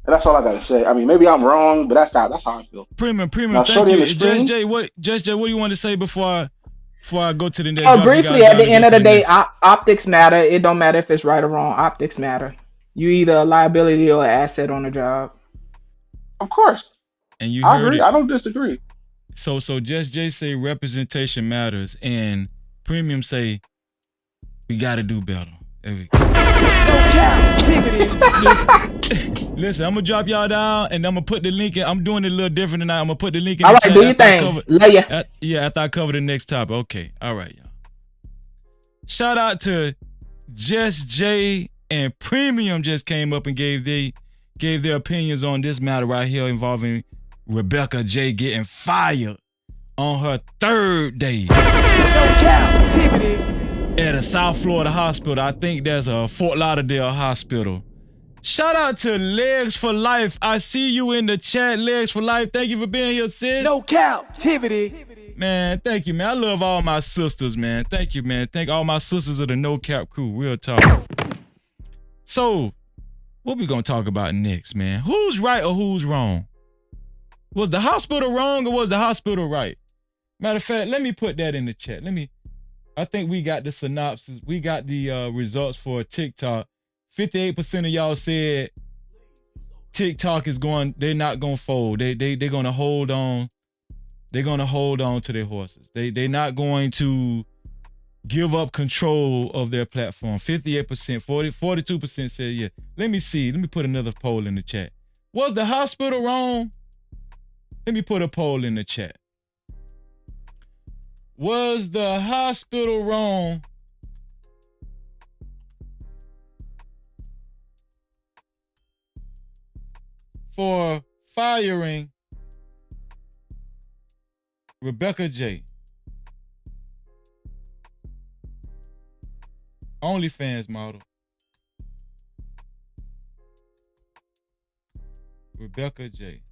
And that's all I gotta say. I mean, maybe I'm wrong, but that's how I feel. Premium, Now, thank Shorty in the you. Just screen. Jay, what do you want to say before I go to the next? Drop you guys Briefly, at down the and go end of to the the day, next. optics matter. It don't matter if it's right or wrong. Optics matter. You either a liability or an asset on the job. Of course, And you I heard agree. it. I don't disagree. So Just Jay say representation matters, and Premium say we got to do better. There we go. No Cap-tivity. Listen, I'm gonna drop y'all down, and I'm gonna put the link in. I'm doing it a little different tonight. I'm gonna put the link in All the right, chat do your after I thing. cover. Love ya. After I cover the next topic. Okay, all right, y'all. Shout out to Just Jay and Premium just came up and gave their opinions on this matter right here involving Rebecca J getting fired on her third day. No Cap-tivity. At a South Florida hospital. I think there's a Fort Lauderdale hospital. Shout out to Legs for Life. I see you in the chat, Legs for Life. Thank you for being here, sis. No Cap-tivity. Man, thank you, man. I love all my sisters, man. Thank you, man. Thank all my sisters of the No Cap crew. Real talk. So, what we gonna talk about next, man? Who's right or who's wrong? Was the hospital wrong or was the hospital right? Matter of fact, let me put that in the chat. I think we got the synopsis. We got the results for TikTok. 58% of y'all said TikTok they're not gonna fold. They're gonna hold on. They're gonna hold on to their horses. They're not going to give up control of their platform. 58%, 42% said yeah. Let me see. Let me put another poll in the chat. Was the hospital wrong? Let me put a poll in the chat. Was the hospital wrong for firing Rebecca J? OnlyFans model. Rebecca J.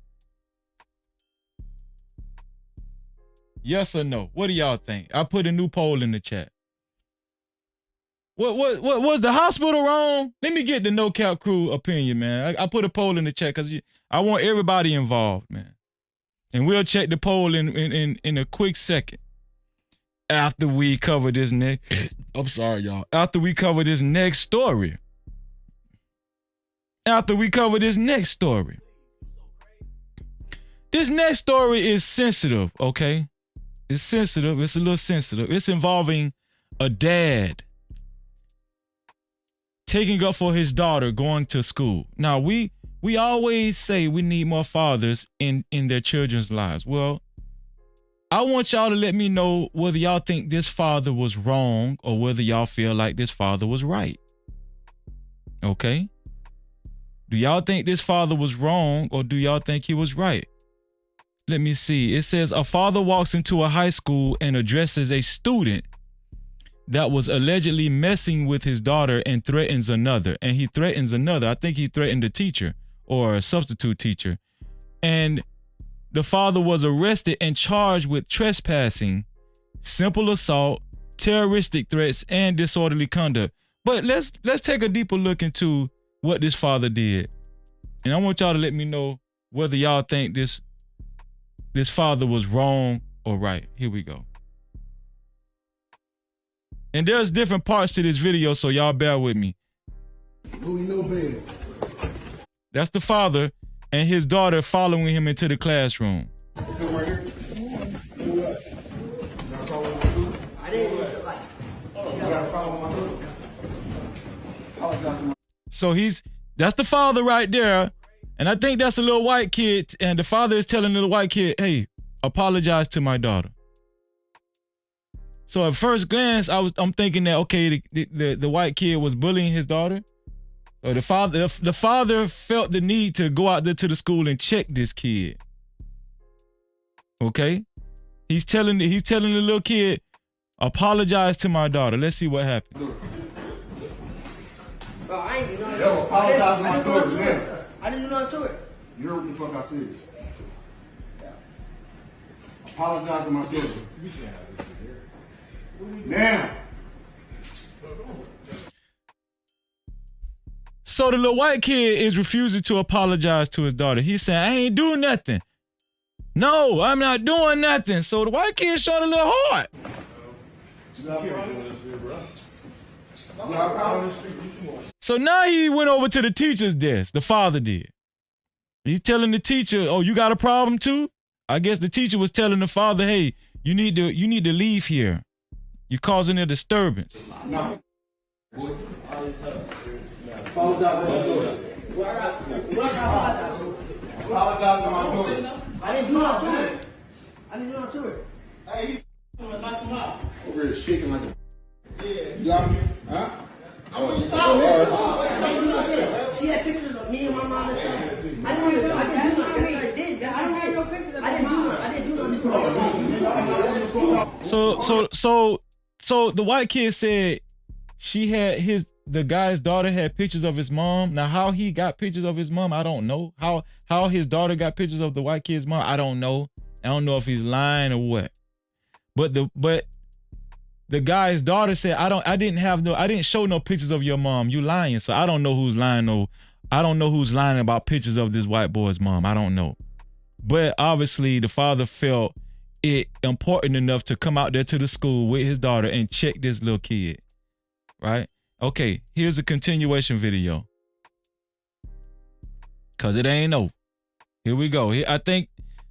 Yes or no? What do y'all think? I put a new poll in the chat. What was the hospital wrong? Let me get the No Cap crew opinion, man. I put a poll in the chat because I want everybody involved, man. And we'll check the poll in a quick second. after we cover this next, I'm sorry, y'all. After we cover this next story. This next story is sensitive, okay? It's sensitive. It's a little sensitive. It's involving a dad taking up for his daughter going to school. Now, we always say we need more fathers in their children's lives. Well, I want y'all to let me know whether y'all think this father was wrong or whether y'all feel like this father was right. Okay? Do y'all think this father was wrong or do y'all think he was right? Let me see. It says a father walks into a high school and addresses a student that was allegedly messing with his daughter and threatens another. And he threatens another. I think he threatened a teacher or a substitute teacher. And the father was arrested and charged with trespassing, simple assault, terroristic threats, and disorderly conduct. But let's take a deeper look into what this father did. And I want y'all to let me know whether y'all think this father was wrong or right. Here we go. And there's different parts to this video, so y'all bear with me. That's the father and his daughter following him into the classroom. So that's the father right there. And I think that's a little white kid. And the father is telling the little white kid, hey, apologize to my daughter. So at first glance, I'm thinking that, okay, the white kid was bullying his daughter. So the father felt the need to go out there to the school and check this kid. Okay? He's telling the little kid, apologize to my daughter. Let's see what happened. Bro, I ain't do nothing. Yo, apologize to my daughter, man. I didn't do nothing to her. You heard what the fuck I said. Apologize to my daughter. Now. So the little white kid is refusing to apologize to his daughter. He's saying, I ain't doing nothing. No, I'm not doing nothing. So the white kid showed a little hard. So now he went over to the teacher's desk. The father did. He's telling the teacher, oh, you got a problem too? I guess the teacher was telling the father, hey, you need to leave here. You're causing a disturbance. No. Apologize to my daughter. I didn't do nothing to her. I didn't do nothing to her. Hey, he's gonna knock him out. Over here shaking like a... Yeah. You got me? Huh? I want you to She had pictures of me and my mom and son. I didn't do nothing. Yes, I did. Yes, I have no pictures. I didn't do nothing. So the white kid said the guy's daughter had pictures of his mom. Now, how he got pictures of his mom, I don't know. How his daughter got pictures of the white kid's mom, I don't know. I don't know if he's lying or what. But the guy's daughter said, I didn't show no pictures of your mom. You lying. So I don't know who's lying. No, I don't know who's lying about pictures of this white boy's mom. I don't know. But obviously the father felt it important enough to come out there to the school with his daughter and check this little kid. Right? Okay, here's a continuation video. Cause it ain't over. Here we go. I think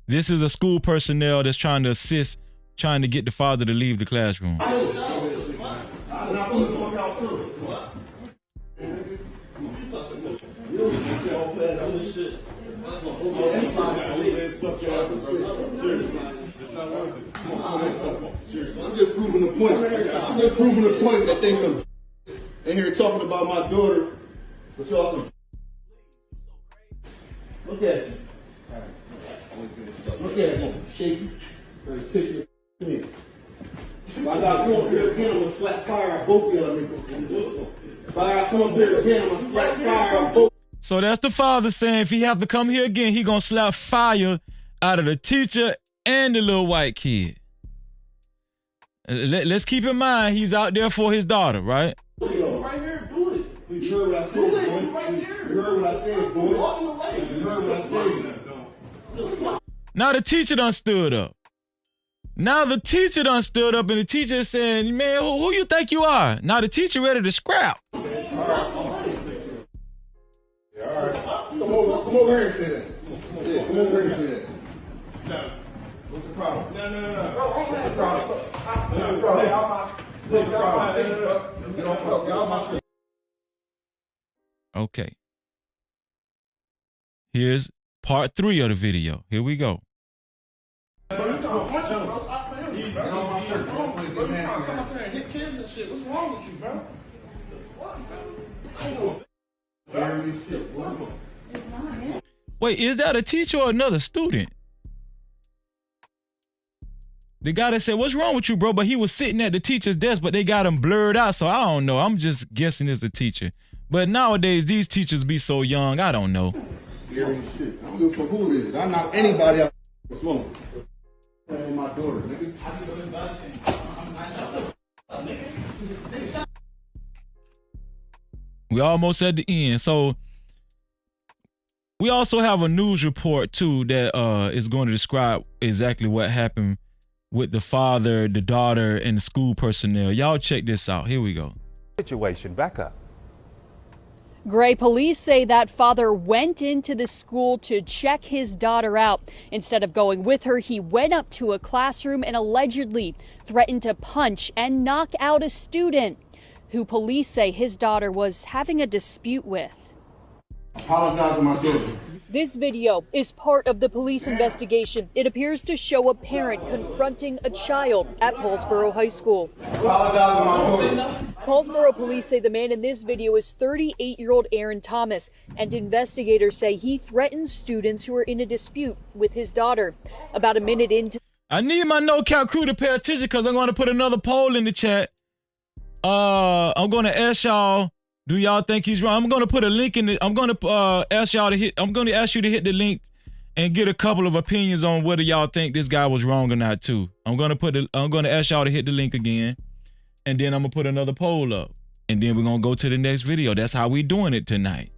this is a school personnel that's trying to assist, trying to get the father to leave the classroom. I'm just proving the point. I'm just proving the point that they some in here talking about my daughter, but y'all some. Look at you. Look at you. Shaky. Picture. Come here. If I gotta come up here again, I'm gonna slap fire at both of y'all niggas. If I gotta come up here again, I'm gonna slap fire at both. So that's the father saying if he have to come here again, he gonna slap fire out of the teacher and the little white kid. Let's keep in mind he's out there for his daughter, right? Right here, do it. You heard what I said, boy. You heard what I said, boy. You heard what I said. Now the teacher done stood up. Now the teacher done stood up and the teacher is saying, man, who you think you are? Now the teacher ready to scrap. Come over here and say that. Yeah, come over here and say that. No. What's the problem? No. What's the problem? What's the problem? Okay. Here's part 3 of the video. Here we go. Hit kids and shit. What's wrong with you, bro? Wait, is that a teacher or another student? The guy that said, what's wrong with you, bro? But he was sitting at the teacher's desk, but they got him blurred out, so I don't know. I'm just guessing it's the teacher. But nowadays, these teachers be so young, I don't know. Scary as shit. I don't give a fuck who it is. I knock anybody out the phone. My daughter, nigga. We almost at the end. So we also have a news report too that is going to describe exactly what happened with the father, the daughter, and the school personnel. Y'all check this out. Here we go. Situation, back up. Gray police say that father went into the school to check his daughter out. Instead of going with her, he went up to a classroom and allegedly threatened to punch and knock out a student who police say his daughter was having a dispute with. Apologize to my daughter. This video is part of the police investigation. It appears to show a parent confronting a child at Paulsboro High School. Apologize to my daughter. Paulsboro police say the man in this video is 38-year-old Aaron Thomas, and investigators say he threatens students who are in a dispute with his daughter. About a minute into... I need my no-cap crew to pay attention because I'm going to put another poll in the chat. I'm going to ask y'all, do y'all think he's wrong? I'm going to put a link in it. I'm going to ask y'all to hit. I'm going to ask you to hit the link and get a couple of opinions on whether y'all think this guy was wrong or not too. I'm going to ask y'all to hit the link again, and then I'm going to put another poll up, and then we're going to go to the next video. That's how we doing it tonight.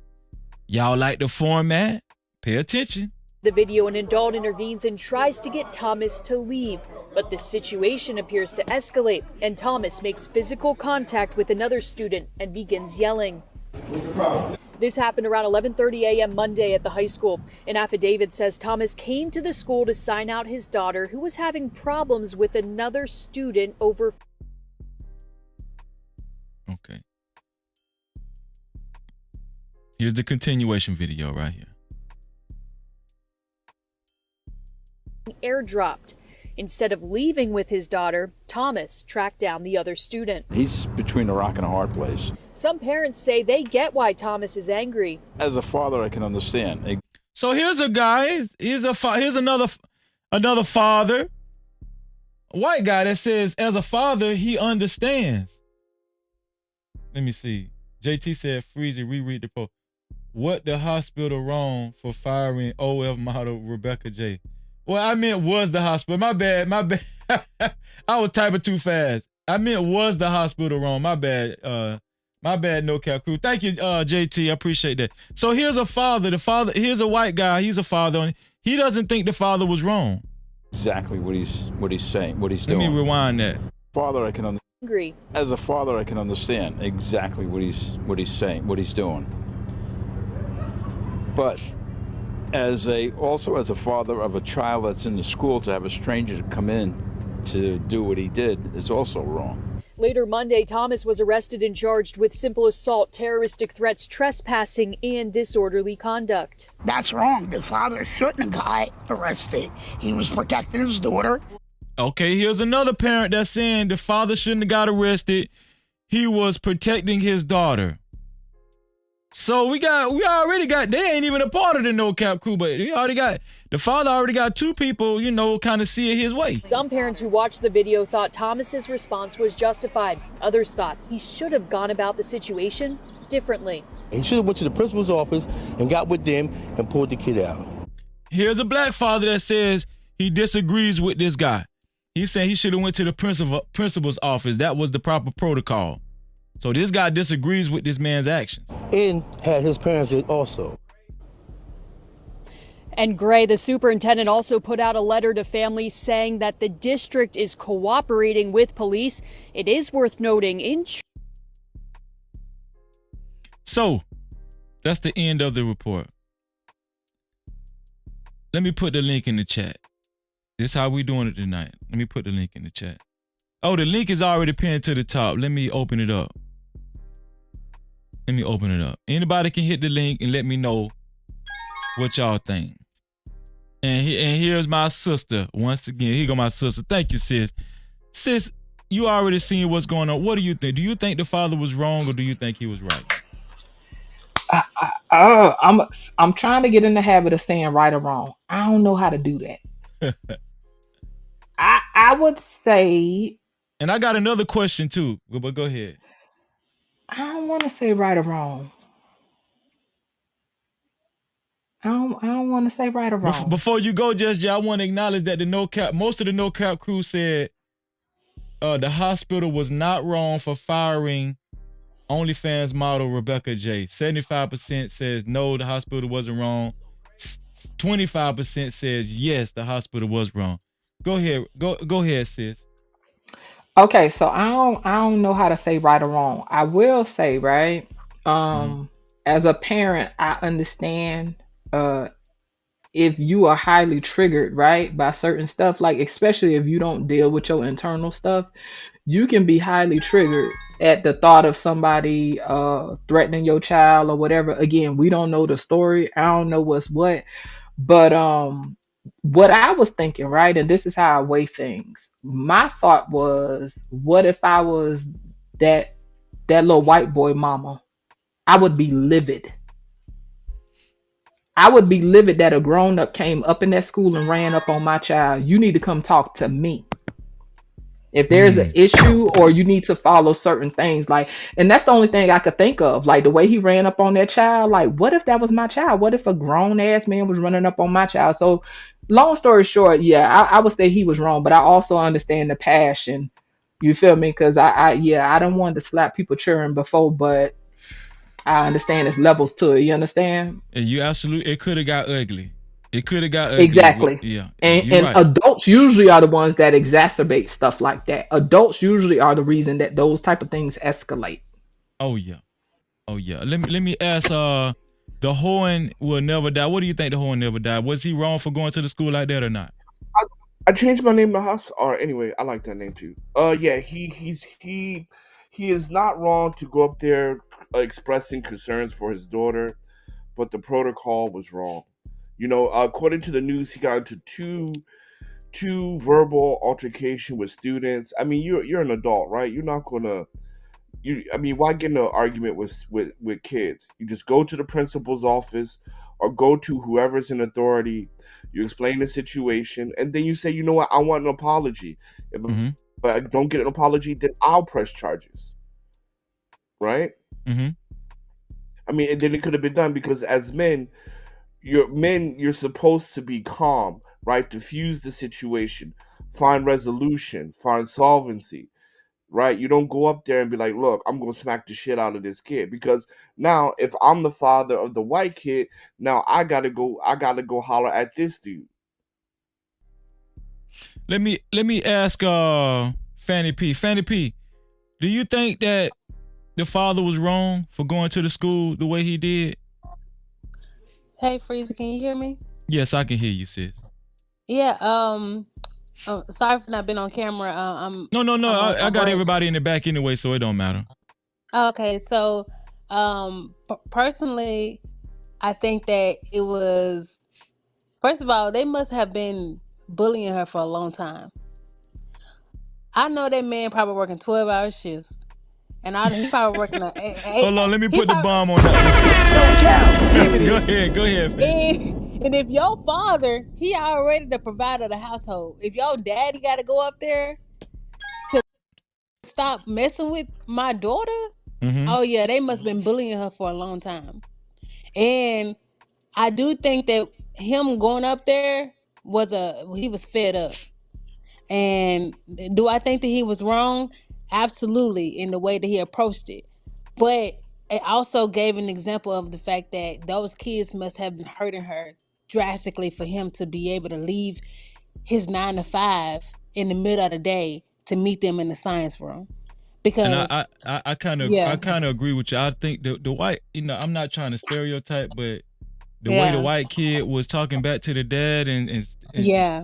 Y'all like the format? Pay attention. The video, an adult intervenes and tries to get Thomas to leave, but the situation appears to escalate, and Thomas makes physical contact with another student and begins yelling. What's the problem? This happened around 11:30 a.m. Monday at the high school. An affidavit says Thomas came to the school to sign out his daughter, who was having problems with another student over. Okay. Here's the continuation video right here. Airdropped. Instead of leaving with his daughter, Thomas tracked down the other student. He's between a rock and a hard place. Some parents say they get why Thomas is angry. As a father, I can understand. So here's a guy. Here's another father, a white guy that says, as a father, he understands. Let me see. JT said, Freezy, reread the post. What the hospital wrong for firing OF model Rebecca J? Well, I meant was the hospital. My bad. I was typing too fast. I meant was the hospital wrong. My bad. No cap crew. Thank you, JT. I appreciate that. So here's a father. Here's a white guy. He's a father. He doesn't think the father was wrong. Exactly what he's saying, what he's doing. Let me rewind that. Father, I can understand. Angry. As a father, I can understand exactly what he's saying, what he's doing. But also as a father of a child that's in the school, to have a stranger to come in to do what he did is also wrong. Later Monday, Thomas was arrested and charged with simple assault, terroristic threats, trespassing, and disorderly conduct. That's wrong. The father shouldn't have got arrested. He was protecting his daughter. Okay, here's another parent that's saying the father shouldn't have got arrested. He was protecting his daughter. So we already got, they ain't even a part of the no cap crew, but the father already got two people, kind of see it his way. Some parents who watched the video thought Thomas's response was justified. Others thought he should have gone about the situation differently. He should have went to the principal's office and got with them and pulled the kid out. Here's a black father that says he disagrees with this guy. He's saying he should have went to the principal's office. That was the proper protocol. So this guy disagrees with this man's actions. And had his parents also. And Gray, the superintendent, also put out a letter to families saying that the district is cooperating with police. It is worth noting So that's the end of the report. Let me put the link in the chat. This is how we doing it tonight. Let me put the link in the chat. Oh, the link is already pinned to the top. Let me open it up. Anybody can hit the link and let me know what y'all think. And here's my sister. Once again, here go my sister. Thank you, sis. Sis, you already seen what's going on. What do you think? Do you think the father was wrong or do you think he was right? I'm trying to get in the habit of saying right or wrong. I don't know how to do that. I would say. And I got another question too, but go ahead. I don't want to say right or wrong. I don't want to say right or wrong. Before you go, Just I want to acknowledge that most of the No Cap crew said the hospital was not wrong for firing OnlyFans model Rebecca J. 75% says no, the hospital wasn't wrong. 25% says yes, the hospital was wrong. Go ahead, go ahead, sis. Okay, so I don't know how to say right or wrong. I will say, right? As a parent, I understand if you are highly triggered, right, by certain stuff, like especially if you don't deal with your internal stuff, you can be highly triggered at the thought of somebody threatening your child or whatever. Again, we don't know the story. I don't know what's what, but what I was thinking, right, and this is how I weigh things. My thought was, what if I was that little white boy mama? I would be livid. I would be livid that a grown up came up in that school and ran up on my child. You need to come talk to me. If there's an issue or you need to follow certain things, like, and that's the only thing I could think of, like the way he ran up on that child. Like, what if that was my child? What if a grown ass man was running up on my child? So, long story short, yeah, I would say he was wrong, but I also understand the passion. You feel me? Because I don't want to slap people cheering before, but I understand there's levels to it. You understand? And you absolutely, it could have got ugly. It could have got ugly. Exactly. Yeah. And right. Adults usually are the ones that exacerbate stuff like that. Adults usually are the reason that those type of things escalate. Oh yeah. Let me ask. The Horn will never die. What do you think the Horn never died? Was he wrong for going to the school like that or not? I changed my name to Haas. Or anyway, I like that name too. Yeah, he is not wrong to go up there expressing concerns for his daughter, but the protocol was wrong. You know, according to the news, he got into two verbal altercation with students. I mean, you're an adult, right? You're not gonna I mean, why get in an argument with kids? You just go to the principal's office or go to whoever's in authority. You explain the situation, and then you say, you know what, I want an apology. If I don't get an apology, then I'll press charges. Right? I mean, and then it could have been done because as men, you're supposed to be calm, right? Diffuse the situation, find resolution, find solvency. Right? You don't go up there and be like, look, I'm going to smack the shit out of this kid. Because now if I'm the father of the white kid, now I got to go holler at this dude. Let me ask Fanny P. Fanny P, do you think that the father was wrong for going to the school the way he did? Hey, Freezer, can you hear me? Yes, I can hear you, sis. Yeah, sorry for not being on camera. No. I got everybody in the back anyway, so it don't matter. Okay, so personally, I think that it was, first of all, they must have been bullying her for a long time. I know that man probably working 12-hour shifts, and he probably working a. Hold on, let me put the bomb on that. Go ahead, man. And if your father, he already the provider of the household. If your daddy got to go up there to stop messing with my daughter, oh yeah, they must have been bullying her for a long time. And I do think that him going up there he was fed up. And do I think that he was wrong? Absolutely, in the way that he approached it. But it also gave an example of the fact that those kids must have been hurting her drastically for him to be able to leave his 9 to 5 in the middle of the day to meet them in the science room. And Because I kind of yeah, agree with you. I think the white, I'm not trying to stereotype, but the way the yeah, white kid was talking back to the dad yeah.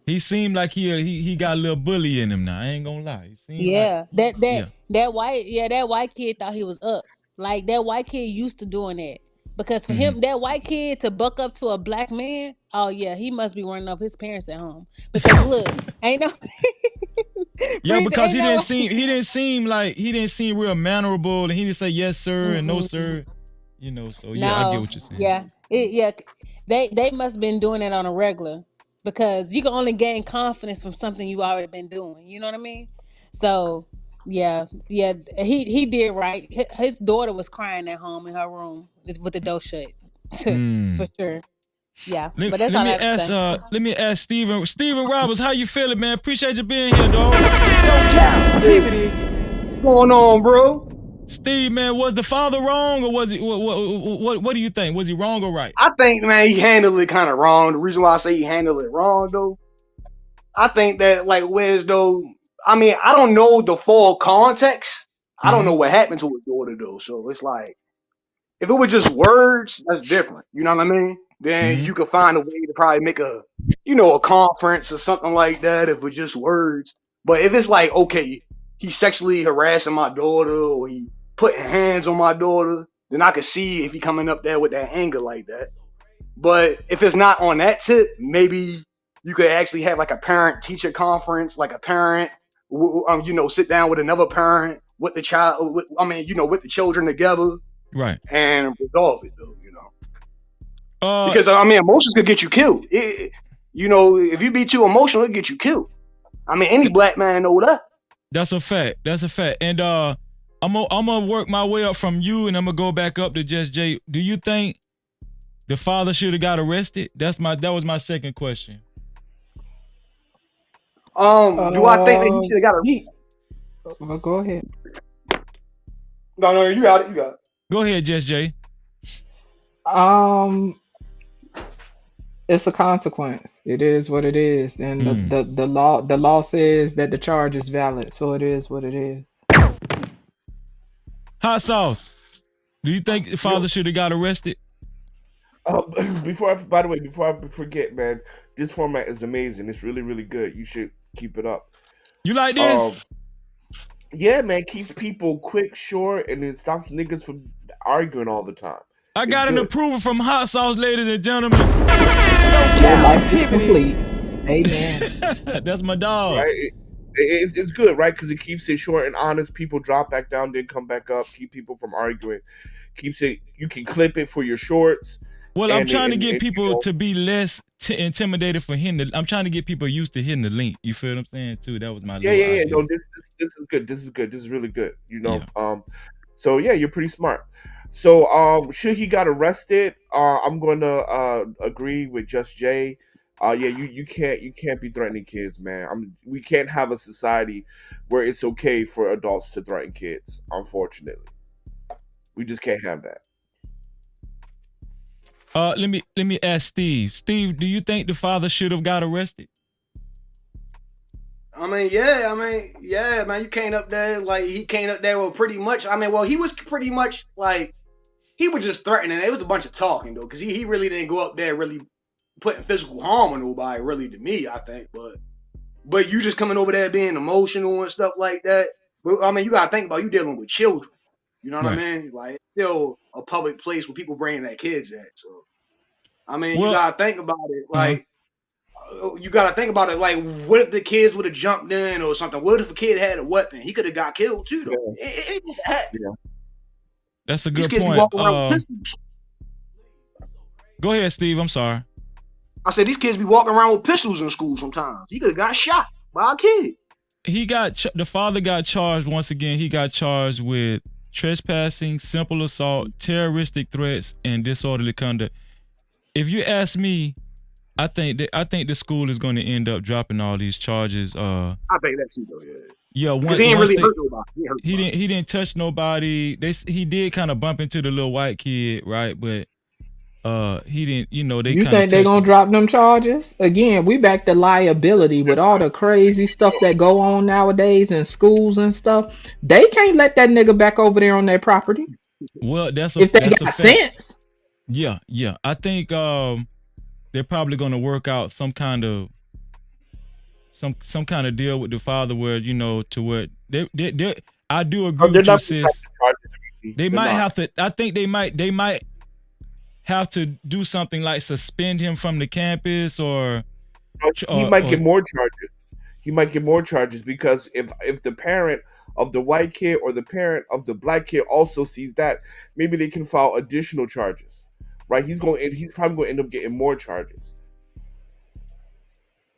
he seemed like he got a little bully in him now. I ain't gonna lie. He seemed like Yeah, that that yeah. that white that white kid thought he was up. Like that white kid used to doing that. Because for Mhm. him, that white kid to buck up to a black man, oh yeah, he must be running off his parents at home. Because look, ain't no Yeah, reason, because ain't no. he didn't seem real mannerable, and he didn't say yes sir and no Mm-mm. sir. So yeah, I get No, what you're saying. yeah, they must have been doing it on a regular because you can only gain confidence from something you already been doing. You know what I mean? So yeah, he did right. His daughter was crying at home in her room with the door shut, for Mm. sure. Yeah, but that's Let all I me have to ask say. Steven Roberts, how you feeling, man? Appreciate you being here, dog. No Cap-tivity. What's going on, bro? Steve, man, was the father wrong or was he what do you think? Was he wrong or right? I think, man, he handled it kind of wrong. The reason why I say he handled it wrong, though, I think that, like, Wes, though, I mean, I don't know the full context. I don't Mm-hmm. know what happened to his daughter, though. So it's like, if it were just words, that's different. You know what I mean? Then Mm-hmm. you could find a way to probably make a conference or something like that if it's just words. But if it's like, okay, he's sexually harassing my daughter or he putting hands on my daughter, then I could see if he coming up there with that anger like that. But if it's not on that tip, maybe you could actually have like a parent teacher conference, like a parent, sit down with another parent with the child, with the children together Right. and resolve it though, Uh because I mean, emotions could get you killed. If you be too emotional, it get you killed. I mean, any black man know that. That's a fact. That's a fact. And I'm gonna work my way up from you, and I'm gonna go back up to Just Jay. Do you think the father should have got arrested? That was my second question. Do I think that he should have got a? Well, go ahead. No, you got it. You got it. Go ahead, Just Jay. Um, it's a consequence. It is what it is, and the law says that the charge is valid, so it is what it is. Hot sauce. Do you think the father should have got arrested? By the way, before I forget, man, this format is amazing. It's really, really good. You should keep it up. You like this? Yeah, man, keeps people quick, short, and it stops niggas from arguing all the time. I got an approval from Hot Sauce, ladies and gentlemen. No Cap-tivity. Amen. That's my dog. Right? It's good, right? Because it keeps it short and honest. People drop back down, then come back up. Keep people from arguing. Keeps it. You can clip it for your shorts. Well, I'm trying to get people to be less intimidated for hitting I'm trying to get people used to hitting the link. You feel what I'm saying too? That was my Yeah. idea. No, this is good. This is good. This is really good. So yeah, you're pretty smart. So should he got arrested? I'm gonna agree with Just Jay. You can't be threatening kids, man. We can't have a society where it's okay for adults to threaten kids. Unfortunately, we just can't have that. Let me ask Steve. Steve, do you think the father should have got arrested? I mean, yeah, man. You came up there like he came up there with pretty much. I mean, well, he was pretty much like he was just threatening. It was a bunch of talking though, because he really didn't go up there really putting physical harm on nobody. Really, to me, I think, but you just coming over there being emotional and stuff like that. But I mean, you gotta think about you dealing with children. You know what I mean? Like it's still a public place where people bringing their kids at. So I mean, you gotta think about it. Like you gotta think about it. Like, what if the kids would have jumped in or something? What if a kid had a weapon? He could have got killed too, though. It would have happened. That's a These good kids be point. walking around with pistols. Go ahead, Steve. I'm sorry. I said these kids be walking around with pistols in school sometimes. He could have got shot by a kid. The father got charged once again. He got charged with trespassing, simple assault, terroristic threats, and disorderly conduct. If you ask me, I think the school is going to end up dropping all these charges. I think that's too though. Yeah, because he ain't really hurt nobody. He didn't touch nobody. He did kind of bump into the little white kid, right? But he didn't, you know, they You kind of think they touched gonna him. drop them charges? Again, we back to liability with all the crazy stuff that go on nowadays in schools and stuff. They can't let that nigga back over there on their property Well, if they that's a got fact. sense. Yeah, yeah. I think they're probably gonna work out some kind of deal with the father where, you know, to where they I do agree They're with you, not pressing sis. charges. They They're might not. have to. I think they might have to do something like suspend him from the campus or He might or get more charges. He might get more charges because if the parent of the white kid or the parent of the black kid also sees that, maybe they can file additional charges. Right? He's probably going to end up getting more charges.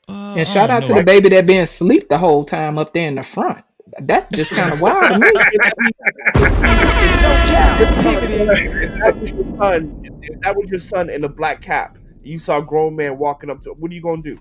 And I shout don't out to know. the baby that been asleep the whole time up there in the front. That's just kind of wild to me. If that was your son in a black cap, you saw a grown man walking up to, what are you gonna do?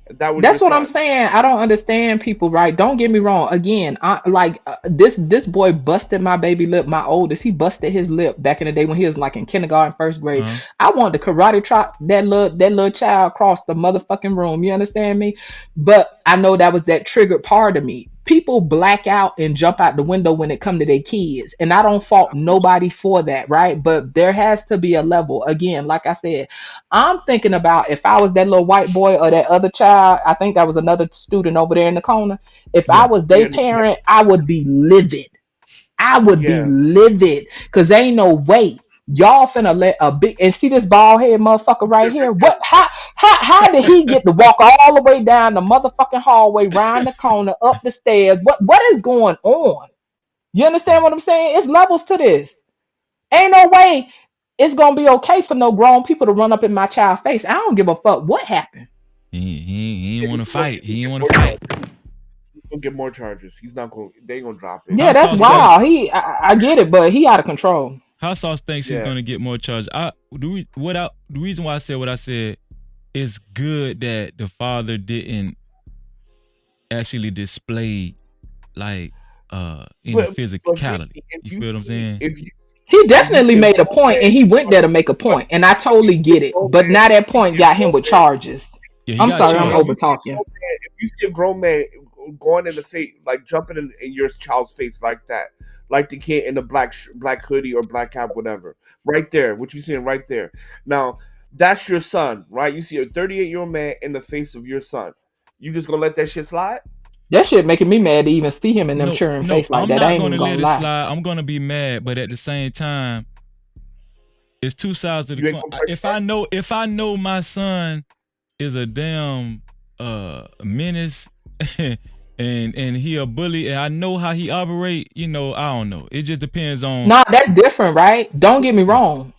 If that was your That's what I'm son. saying. I don't understand people, right? Don't get me wrong. Again, I like this boy busted my baby lip, my oldest. He busted his lip back in the day when he was like in kindergarten, first grade. Uh-huh. I wanted to karate chop that little child across the motherfucking room. You understand me? But I know that was that triggered part of me. People black out and jump out the window when it come to their kids, and I don't fault nobody for that, right? But there has to be a level. Again, like I said, I'm thinking about if I was that little white boy or that other child. I think that was another student over there in the corner. If I Yeah. was their parent, I would be livid. I would be Yeah. livid because ain't no way y'all finna let a big and see this bald head motherfucker right here. What? How did he get to walk all the way down the motherfucking hallway, round the corner, up the stairs? What is going on? You understand what I'm saying? It's levels to this. Ain't no way it's gonna be okay for no grown people to run up in my child's face. I don't give a fuck what happened. He ain't want to fight. He ain't want More to fight. He's gonna get more charges. He's not going. They ain't gonna drop it. Yeah, Hot that's sauce thinks wild. I get it, but he out of control. Hot sauce thinks he's Yeah. gonna get more charges. The reason why I said what I said, it's good that the father didn't actually display like any But physicality. if You you feel what I'm saying? if you He if you definitely see a made a grown point, man, and he went there to make a point, and I totally get it. But now that you see point a got him grown with man, charges. Yeah, he I'm got sorry, I'm if charged. you over see a talking. grown man, if you see a grown man going in the face, like jumping in your child's face like that, like the kid in the black hoodie or black cap, whatever, right there, what you seeing right there. Now that's your son, right? You see a 38-year-old man in the face of your son. You just gonna let that shit slide? That shit making me mad to even see him in them No, cheering no, face like I'm that. I not ain't even gonna gonna let it lie. slide. I'm gonna be mad, but at the same time, it's two sides to the You ain't coin. gonna press If I know my son is a damn menace and he a bully and I know how he operate, you know, I don't know. It just depends on Nah, that's different, right? Don't get me yeah. wrong.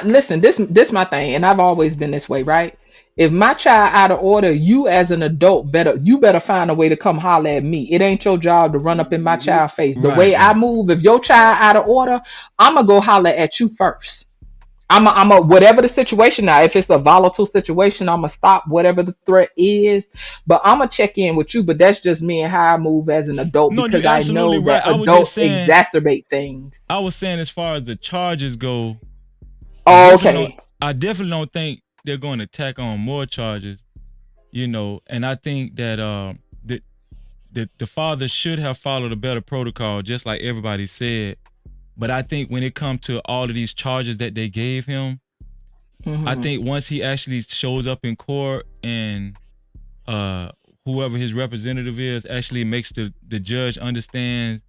Listen, this my thing, and I've always been this way, right? If my child out of order, you as an adult better find a way to come holler at me. It ain't your job to run up in my child face. The Right, way I right. move, if your child out of order, I'ma go holler at you first. I'm a whatever the situation now. If it's a volatile situation, I'ma stop whatever the threat is. But I'ma check in with you. But that's just me and how I move as an adult No, you because I absolutely know right. that adults exacerbate things. I was saying as far as the charges go, Oh, okay. I definitely don't think they're going to tack on more charges, you know, and I think that the father should have followed a better protocol, just like everybody said. But I think when it comes to all of these charges that they gave him, I think once he actually shows up in court and whoever his representative is actually makes the judge understand,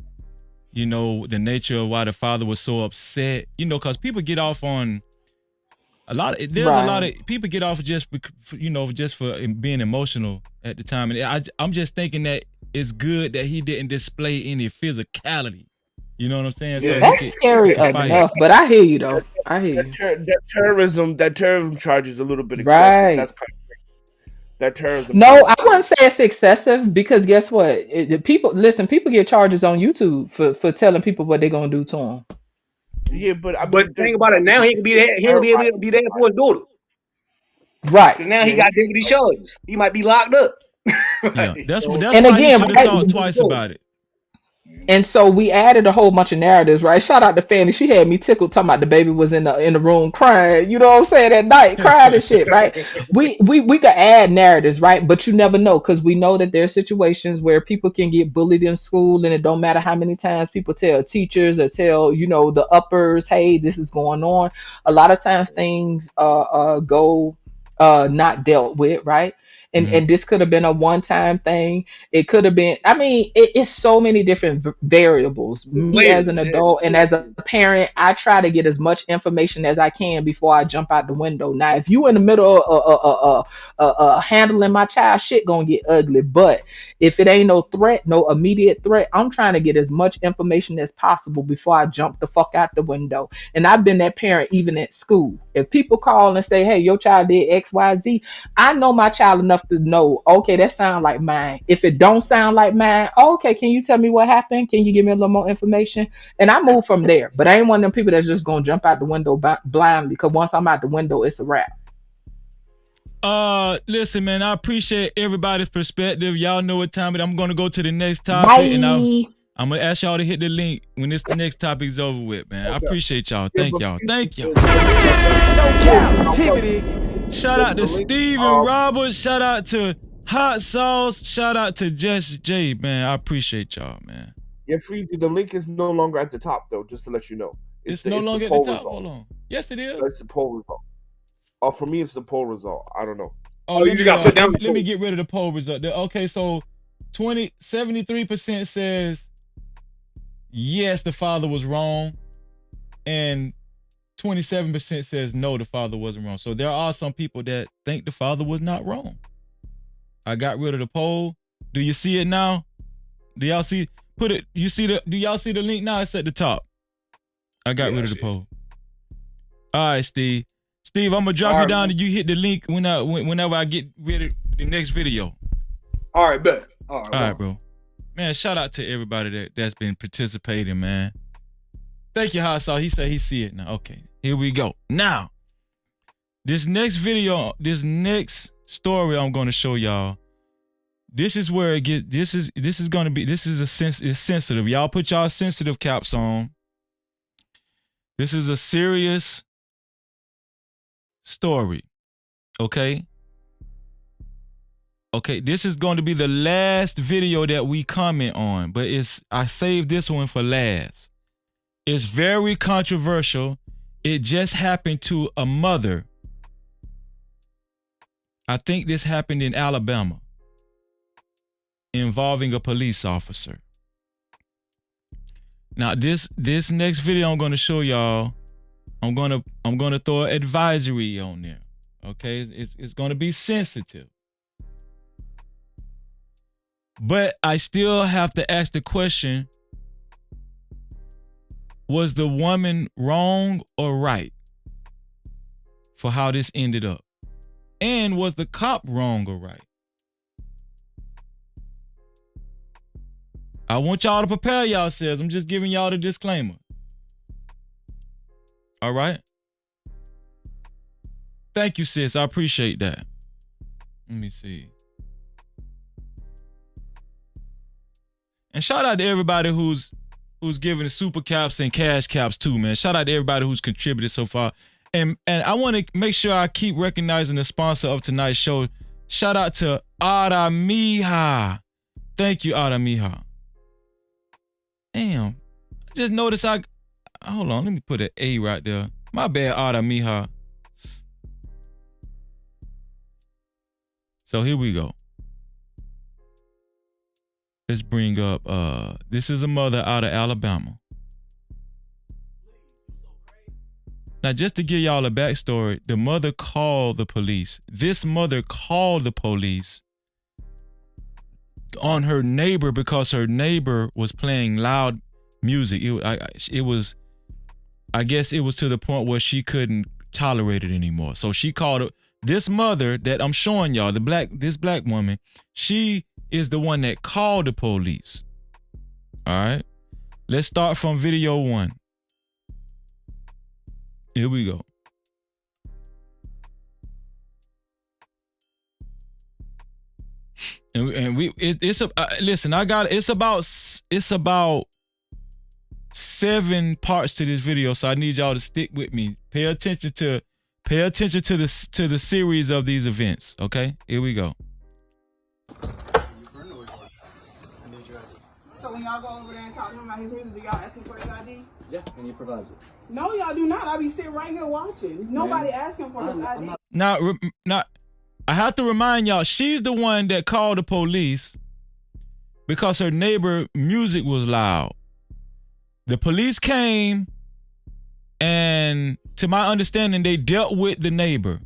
you know, the nature of why the father was so upset, you know, because people get off on a lot of people get off just you know, just for being emotional at the time, and I'm just thinking that it's good that he didn't display any physicality. You know what I'm saying? Yeah, So That's scary fight it. enough, but I hear you though. I hear you. That terrorism charge is a little bit excessive. Right. That's kind of crazy. That terrorism No, charge I is a wouldn't little. say it's excessive because guess what? People get charges on YouTube for telling people what they're gonna do to them. Yeah, but I But mean, the thing about it now, he can be there. He ain't gonna be able to be there for his daughter. Right. Because now he Yeah, got different charges. He might be locked up. Yeah, that's So that's And why he again, should have right, thought twice about it. And so we added a whole bunch of narratives, right? Shout out to Fanny. She had me tickled talking about the baby was in the room crying, you know what I'm saying, at night, crying and shit, right? We could add narratives, right? But you never know, because we know that there are situations where people can get bullied in school, and it don't matter how many times people tell teachers or tell, the uppers, hey, this is going on. A lot of times things go not dealt with, right? And this could have been a one-time thing. It could have been, I mean, it's so many different variables. It's Me as layers, an man. adult and as a parent, I try to get as much information as I can before I jump out the window. Now, if you in the middle of handling my child, shit gonna get ugly. But if it ain't no threat, no immediate threat, I'm trying to get as much information as possible before I jump the fuck out the window. And I've been that parent even at school. If people call and say, hey, your child did XYZ, I know my child enough to know, okay, that sound like mine. If it don't sound like mine, okay, can you tell me what happened? Can you give me a little more information? And I move from there. But I ain't one of them people that's just gonna jump out the window blindly, because once I'm out the window, it's a wrap. Listen, man, I appreciate everybody's perspective. Y'all know what time it is. I'm gonna go to the next topic. Bye. And I'm gonna ask y'all to hit the link when this next topic's over with, man. I appreciate y'all. Thank y'all. Thank y'all. No Cap-tivity. Shout out to Steven Roberts. Shout out to Hot Sauce. Shout out to Jess J, man. I appreciate y'all, man. Yeah, Freezy, the link is no longer at the top, though, just to let you know. It's no longer at the top? Hold on. Yes, it is. It's the poll result. Oh, for me, it's the poll result. I don't know. Oh, let me get rid of the poll result. Okay, so 73% says yes, the father was wrong, and 27% says no, the father wasn't wrong. So there are some people that think the father was not wrong. I got rid of the poll. Do you see it now? Do y'all see? Do y'all see the link now? It's at the top. I got rid of the poll. All right, Steve. Steve, I'm gonna drop you down and you hit the link whenever I get rid of the next video. All right, bet. All right, bro. Man, shout out to everybody that's been participating, man. Thank you, Hot Sauce. He said he see it now. Okay, here we go. Now, this next video, this next story I'm gonna show y'all. This is where it gets. This is it's sensitive. Y'all put y'all sensitive caps on. This is a serious story. Okay. Okay, this is going to be the last video that we comment on, but I saved this one for last. It's very controversial. It just happened to a mother. I think this happened in Alabama, involving a police officer. Now, this next video I'm going to show y'all, I'm gonna throw an advisory on there. Okay, it's going to be sensitive. But I still have to ask the question, was the woman wrong or right for how this ended up? And was the cop wrong or right? I want y'all to prepare yourselves. I'm just giving y'all the disclaimer. All right? Thank you, sis. I appreciate that. Let me see. And shout out to everybody who's giving super caps and cash caps too, man. Shout out to everybody who's contributed so far. And I want to make sure I keep recognizing the sponsor of tonight's show. Shout out to Ara Mija. Thank you, Ara Mija. Damn. I just noticed hold on, let me put an A right there. My bad, Ara Mija. So here we go. Let's bring up, this is a mother out of Alabama. Now, just to give y'all a backstory, the mother called the police. This mother called the police on her neighbor because her neighbor was playing loud music. I guess it was to the point where she couldn't tolerate it anymore. So she called this mother that I'm showing y'all, this black woman, she is the one that called the police. All right. Let's start from video 1. Here we go. And it's listen, it's about 7 parts to this video, so I need y'all to stick with me. Pay attention to the series of these events. Okay, here we go. So when y'all go over there and talk to him about his reason, do y'all ask him for his ID? Yeah, and he provides it. No, y'all do not. I be sitting right here watching. Nobody asking for his ID. Now, I have to remind y'all, she's the one that called the police because her neighbor music was loud. The police came, and to my understanding, they dealt with the neighbor.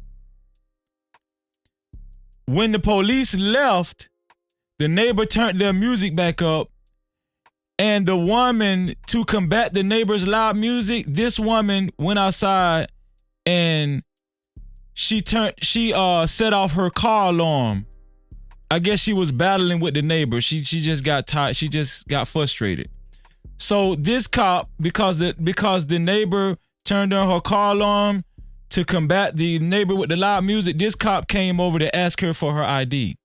When the police left, the neighbor turned their music back up, and the woman, to combat the neighbor's loud music, this woman went outside and she set off her car alarm. I guess she was battling with the neighbor. She just got tired. She just got frustrated. So this cop, because the neighbor turned on her car alarm to combat the neighbor with the loud music, this cop came over to ask her for her ID.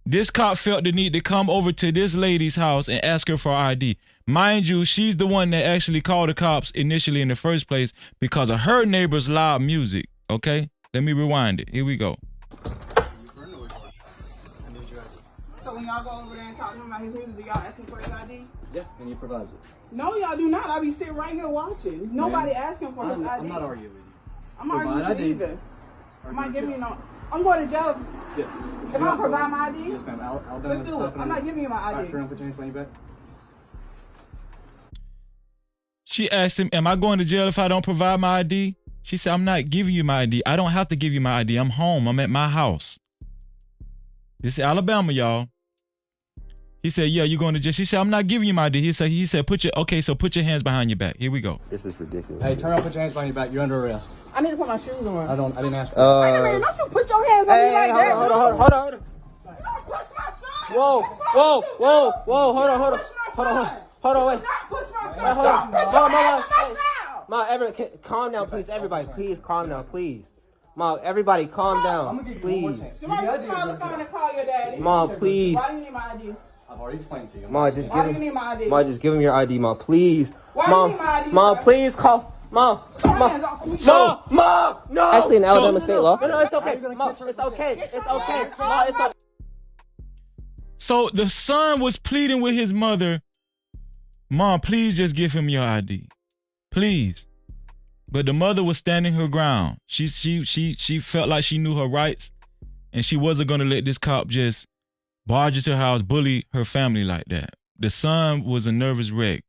This cop felt the need to come over to this lady's house and ask her for her ID. Mind you, she's the one that actually called the cops initially in the first place because of her neighbor's loud music. Okay? Let me rewind it. Here we go. So when y'all go over there and talk to him about his reason, do y'all ask him for his ID? Yeah, and he provides it. No, y'all do not. I be sitting right here watching. Nobody asking for his ID. I'm not arguing with you. I'm not arguing with you either. I'm not giving you no. I'm going to jail. Yes. If I don't provide my ID? Yes, ma'am. Let's do it. I'm not giving you my ID. Alright, put your hands behind your back. She asked him, am I going to jail if I don't provide my ID? She said, I'm not giving you my ID. I don't have to give you my ID. I'm home. I'm at my house. This is Alabama, y'all. He said, yeah, you're going to jail. She said, I'm not giving you my ID. He said, put your hands behind your back. Here we go. This is ridiculous. Hey, turn around, put your hands behind your back. You're under arrest. I need to put my shoes on. I didn't ask for Wait a minute, don't you put your hands on me like that. Hold on. Hold on, Wait. Ma, calm down, please, everybody. Please, calm down, please. Ma, everybody, calm down, please. Ma, please. Why do you need my ID? I've already explained to you. Ma, just Why do you need my ID? Ma, just give him your ID, Ma, please. Why do you need my ID? Ma, please call. Ma, no. Actually, in Alabama state law. No, it's okay. Ma, it's okay. It's okay. Ma, it's okay. So the son was pleading with his mother, Mom, please just give him your ID. Please. But the mother was standing her ground. She felt like she knew her rights, and she wasn't going to let this cop just barge into her house, bully her family like that. The son was a nervous wreck.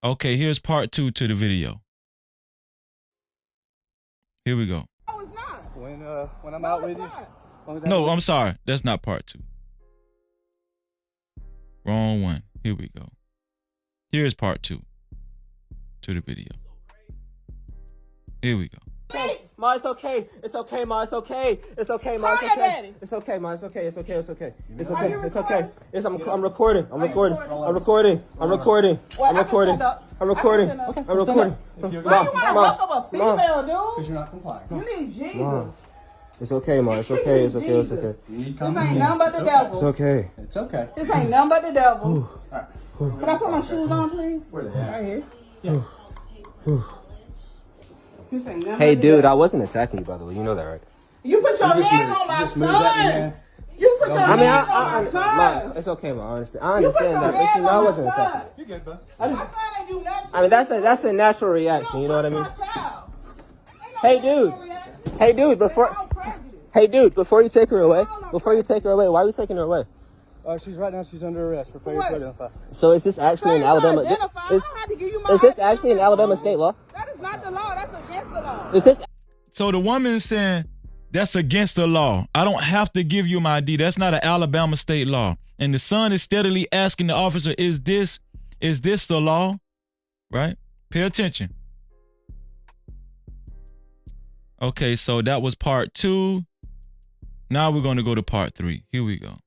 Okay, here's part 2 to the video. Here we go. No, it's not. When I'm out with you. No, I'm sorry. That's not part 2. Wrong one. Here we go. Here's part 2 to the video. Here we go. Hey, Ma, it's okay. It's okay, Ma. It's okay. It's okay, Ma. It's okay. It's okay, Ma. It's okay. It's okay. It's okay. It's okay. It's okay. I'm recording. I'm recording. I'm recording. I'm recording. I'm recording. I'm recording. I'm recording. Why you want to rough up a female, dude? Because you're not complying. You need Jesus. It's okay, Ma. It's okay. It's okay. It's okay. This ain't nothing but the devil. It's okay. It's okay. This ain't nothing but the devil. Can I put my shoes on, please? Where they at? Right here. Yeah. This ain't nothing Hey, but the dude, devil. I wasn't attacking you, by the way. You know that, right? You put your hands on my son. You put your hands on my son. Ma, it's okay, Ma. I understand that. Listen, I wasn't attacking You good, bud? My son ain't do nothing. I mean, that's a natural reaction. You know what I mean? Hey, dude, before you take her away, why are you taking her away? She's right now. She's under arrest for failure to identify. So is this actually in Alabama? Is this actually in Alabama state law? That is not the law. That's against the law. Is this? So the woman is saying that's against the law. I don't have to give you my ID. That's not an Alabama state law. And the son is steadily asking the officer, is this the law? Right? Pay attention. Okay, so that was part 2. Now we're going to go to part 3. Here we go.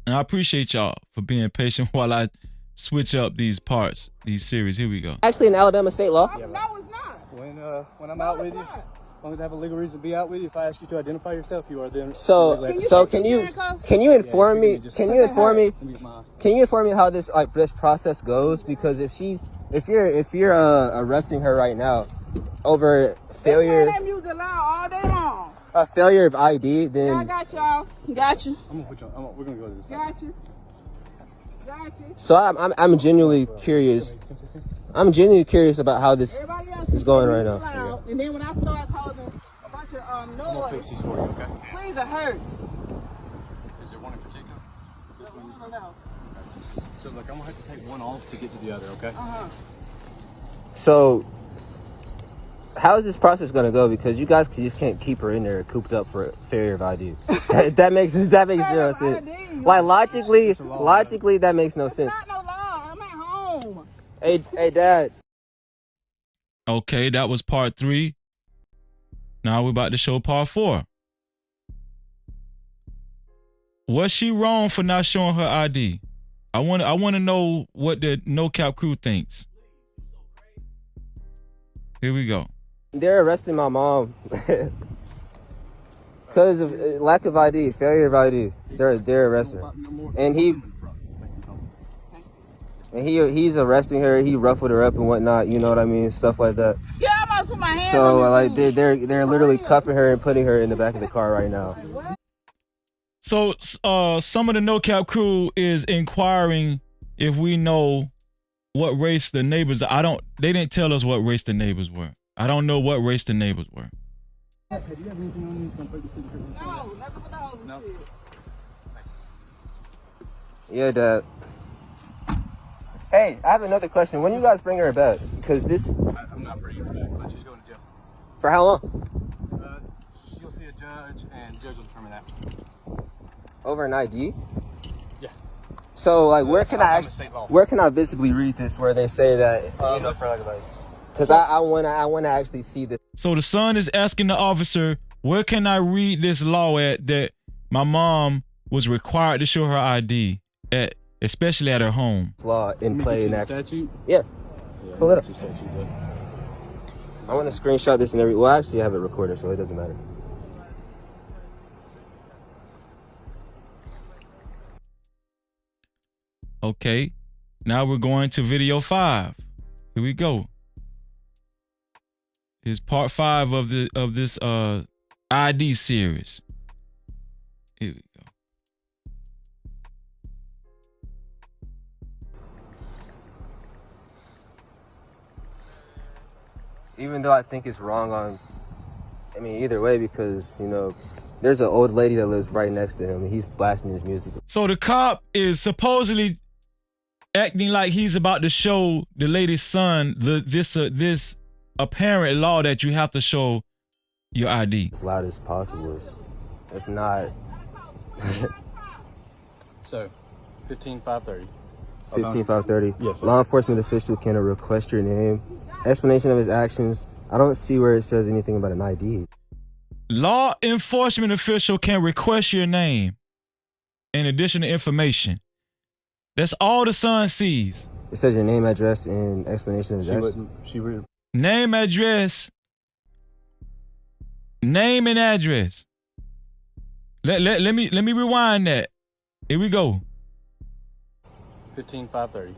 And I appreciate y'all for being patient while I switch up these parts, these series. Here we go. Actually in Alabama state law? No, it's not. When I'm out with you. long as I have a legal reason to be out with you, if I ask you to identify yourself, you are then. So can you inform me? Can you inform me? Can you inform me how this this process goes? Because if you're arresting her right now over failure failure of ID, then I got y'all. Got you. We're gonna go to this. Got you. Got you. so I'm genuinely curious. I'm genuinely curious about how this is going right now. Loud, and then when I start causing a bunch of noise, please, it hurts. Is there one in particular? No. So look, I'm gonna have to take one off to get to the other, okay? So how is this process going to go? Because you guys just can't keep her in there cooped up for failure of ID. that makes zero sense. Like logically, that makes no sense. Not no law. I'm at home. Hey, Dad. Okay, that was part 3. Now we're about to show part 4. Was she wrong for not showing her ID? I want to know what the No Cap crew thinks. Here we go. They're arresting my mom because of lack of ID, failure of ID. They're arresting her, and he's arresting her. He ruffled her up and whatnot. You know what I mean? Stuff like that. Yeah, I'm about to put my hands So on this. they're literally cuffing her and putting her in the back of the car right now. So some of the No Cap crew is inquiring if we know what race the neighbors are. They didn't tell us what race the neighbors were. I don't know what race the neighbors were. No, never for those. No. Yeah, Dad. Hey, I have another question. When you guys bring her back? Because this... I'm not bringing her back, but she's going to jail. For how long? She'll see a judge, and judge will determine that. Over an ID? Yeah. So, like, where can I visibly read this where they say that, because I want to actually see this. So the son is asking the officer, where can I read this law at that my mom was required to show her ID at, especially at her home? Law in play in action. Statute? Yeah. Pull it up. I want to screenshot this and well, actually I have it recorded, so it doesn't matter. Okay, now we're going to video 5. Here we go. Here's part 5 of this ID series. Here we go. Even though I think it's wrong either way, because, there's an old lady that lives right next to him and he's blasting his music. So the cop is supposedly acting like he's about to show the lady's son this apparent law that you have to show your ID. As loud as possible. It's not. So, 15-530. 15-530. Yes, sir. Law enforcement official can request your name, explanation of his actions. I don't see where it says anything about an ID. Law enforcement official can request your name and additional information. That's all the son sees. It says your name, address, and explanation of his actions. Name, address, name and address. Let me rewind that. Here we go. 15-530.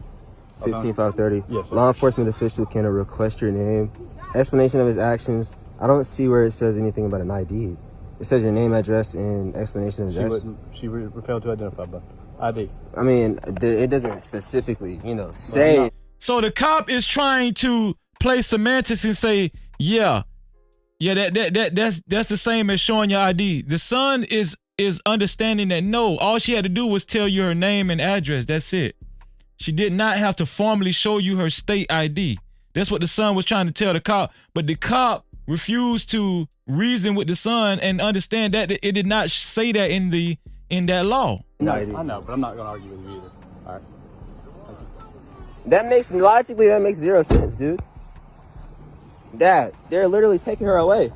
15-530. Yes, sir. Law enforcement official can request your name, explanation of his actions. I don't see where it says anything about an ID. It says your name, address, and explanation of his actions. She failed to identify by ID. It doesn't specifically, say. So the cop is trying to play semantics and say, yeah, that's the same as showing your ID. The son is understanding that no, all she had to do was tell you her name and address. That's it. She did not have to formally show you her state ID. That's what the son was trying to tell the cop, but the cop refused to reason with the son and understand that it did not say that in that law. No, I know, but I'm not gonna argue with you either. All right. That makes zero sense, dude. Dad, they're literally taking her away.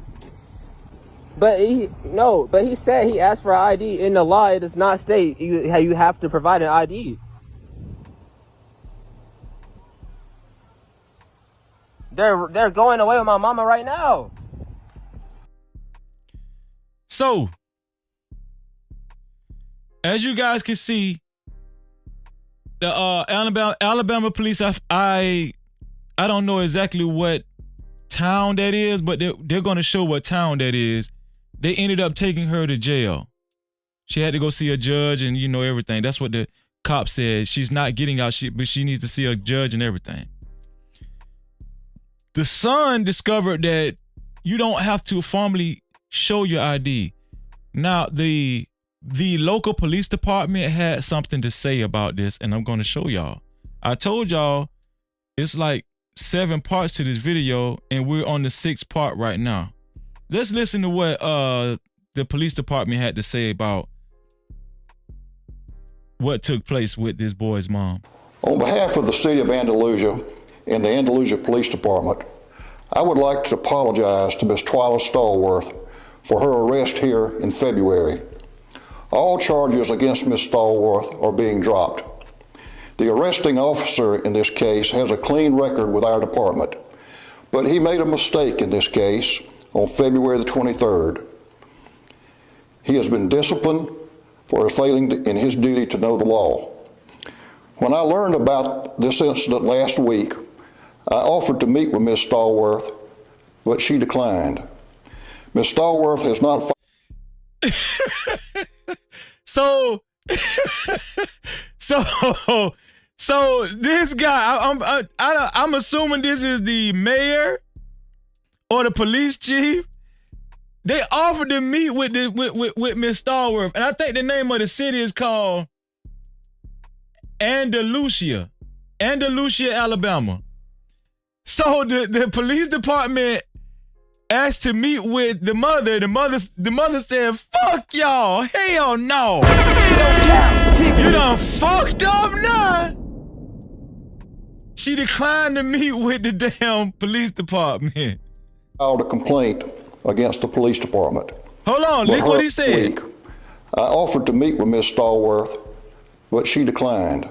But he said he asked for an ID. In the law, it does not state you have to provide an ID. They're going away with my mama right now. So, as you guys can see, the Alabama police, I don't know exactly what town that is, but they're going to show what town that is. They ended up taking her to jail. She had to go see a judge and, you know, everything. That's what the cop said. She's not getting out, but she needs to see a judge and everything. The son discovered that you don't have to formally show your ID. Now, the local police department had something to say about this, and I'm going to show y'all. I told y'all it's like 7 parts to this video, and we're on the 6th part right now. Let's listen to what the police department had to say about what took place with this boy's mom. On behalf of the city of Andalusia and the Andalusia Police Department, I would like to apologize to Ms. Twyla Stallworth for her arrest here in February. All charges against Ms. Stallworth are being dropped. The arresting officer in this case has a clean record with our department, but he made a mistake in this case on February the 23rd. He has been disciplined for failing in his duty to know the law. When I learned about this incident last week, I offered to meet with Ms. Stallworth, but she declined. Ms. Stallworth has not So this guy, I'm assuming this is the mayor or the police chief. They offered to meet with Miss Stallworth, and I think the name of the city is called Andalusia, Alabama. So the police department asked to meet with the mother. The mother said, "Fuck y'all, hell no. You done fucked up now." She declined to meet with the damn police department. Filed a complaint against the police department. Hold on, look what he said. I offered to meet with Ms. Stallworth, but she declined.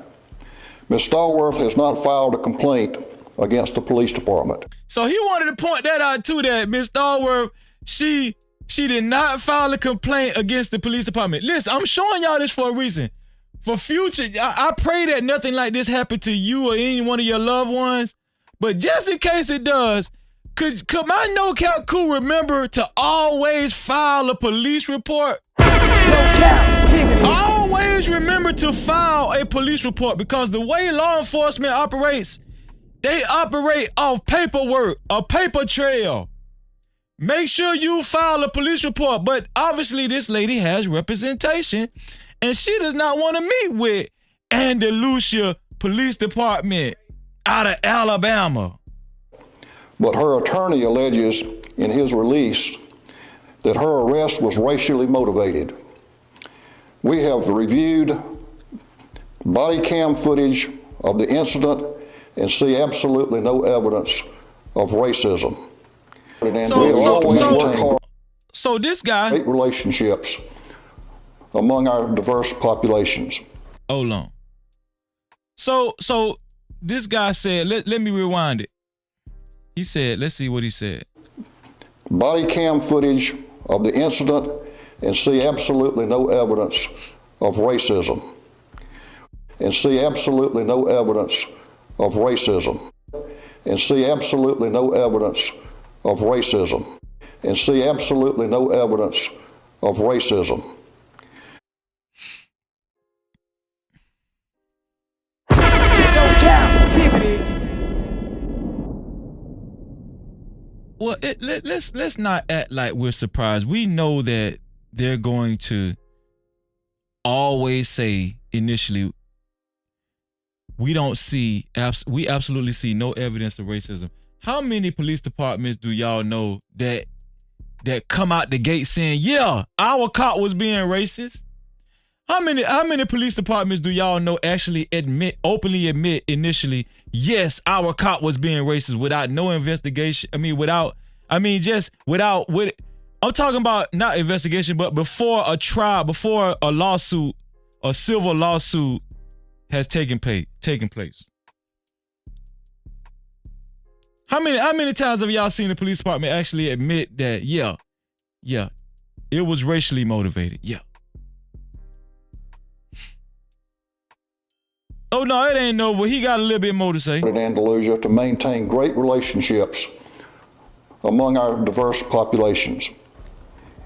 Ms. Stallworth has not filed a complaint against the police department. So he wanted to point that out too, that Ms. Stallworth, she did not file a complaint against the police department. Listen, I'm showing y'all this for a reason. For future, I pray that nothing like this happened to you or any one of your loved ones. But just in case it does, could my no cap crew remember to always file a police report? Always remember to file a police report, because the way law enforcement operates, they operate off paperwork, a paper trail. Make sure you file a police report. But obviously this lady has representation, and she does not want to meet with Andalusia Police Department out of Alabama. But her attorney alleges in his release that her arrest was racially motivated. We have reviewed body cam footage of the incident and see absolutely no evidence of racism. So this guy, relationships among our diverse populations. Hold on. So this guy said, let me rewind it. He said, let's see what he said. Body cam footage of the incident and see absolutely no evidence of racism. And see absolutely no evidence of racism. And see absolutely no evidence of racism. And see absolutely no evidence of racism. No Cap-tivity. Well, let's not act like we're surprised. We know that they're going to always say initially, we absolutely see no evidence of racism. How many police departments do y'all know that come out the gate saying, yeah, our cop was being racist? How many police departments do y'all know actually openly admit initially, yes, our cop was being racist without no investigation? I'm talking about not investigation, but before a trial, before a lawsuit, a civil lawsuit has taken place. How many times have y'all seen the police department actually admit that, yeah, It was racially motivated. Yeah. Oh no, it ain't no, but he got a little bit more to say. In Andalusia to maintain great relationships among our diverse populations.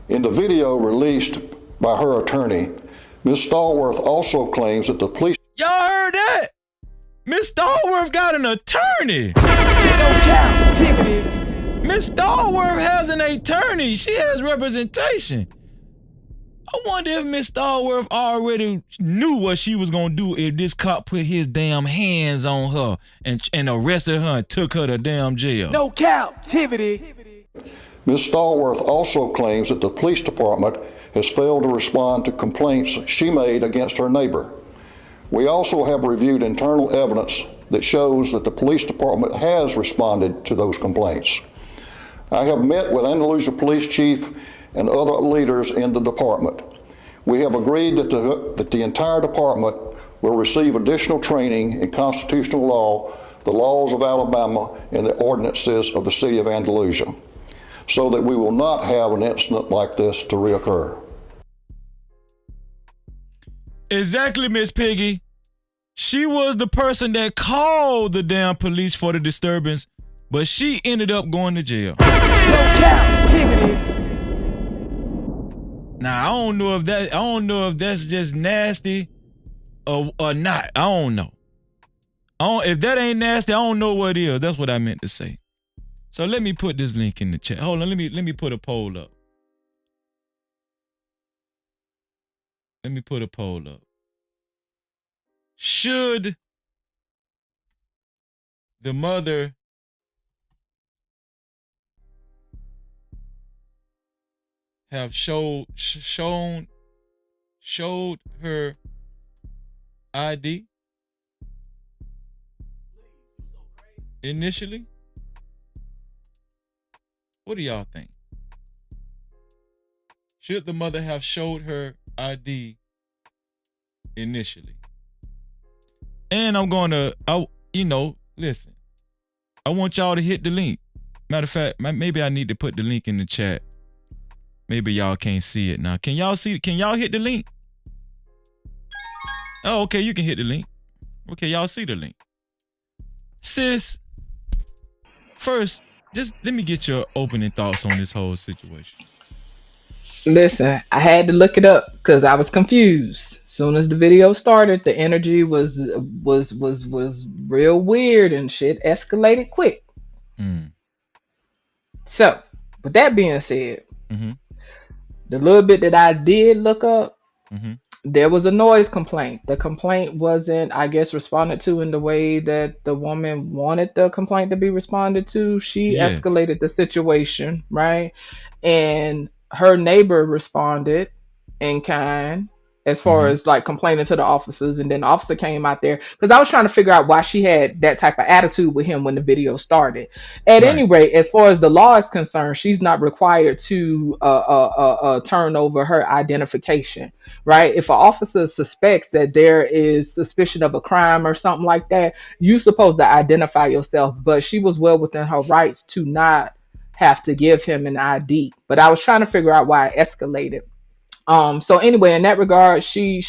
In the video released by her attorney, Ms. Stallworth also claims that the police... Y'all heard that? Miss Stallworth got an attorney. No Cap-tivity. Miss Stallworth has an attorney. She has representation. I wonder if Miss Stallworth already knew what she was gonna do if this cop put his damn hands on her and arrested her and took her to damn jail. No Cap-tivity. Ms. Stallworth also claims that the police department has failed to respond to complaints she made against her neighbor. We also have reviewed internal evidence that shows that the police department has responded to those complaints. I have met with Andalusia Police Chief and other leaders in the department. We have agreed that the entire department will receive additional training in constitutional law, the laws of Alabama, and the ordinances of the city of Andalusia, so that we will not have an incident like this to reoccur. Exactly, Miss Piggy. She was the person that called the damn police for the disturbance, but she ended up going to jail. No Cap-tivity. Now, I don't know if that's just nasty or not. I don't know. If that ain't nasty, I don't know what is. That's what I meant to say. So let me put this link in the chat. Hold on, let me put a poll up. Let me put a poll up. Should the mother have showed her ID initially? What do y'all think? Should the mother have showed her ID initially? And I'm gonna, listen, I want y'all to hit the link. Matter of fact, maybe I need to put the link in the chat. Maybe y'all can't see it now. Can y'all see it? Can y'all hit the link? Oh, okay, you can hit the link. Okay, y'all see the link. Sis, first, just let me get your opening thoughts on this whole situation. Listen, I had to look it up because I was confused. Soon as the video started, the energy was real weird and shit escalated quick. So, with that being said, the little bit that I did look up, there was a noise complaint. The complaint wasn't, I guess, responded to in the way that the woman wanted the complaint to be responded to. She escalated the situation, right? And her neighbor responded in kind as far as like complaining to the officers, and then the officer came out there because I was trying to figure out why she had that type of attitude with him when the video started. At any rate, as far as the law is concerned, she's not required to turn over her identification, right? If an officer suspects that there is suspicion of a crime or something like that, you're supposed to identify yourself, but she was well within her rights to not have to give him an ID. But I was trying to figure out why it escalated. So anyway, in that regard, she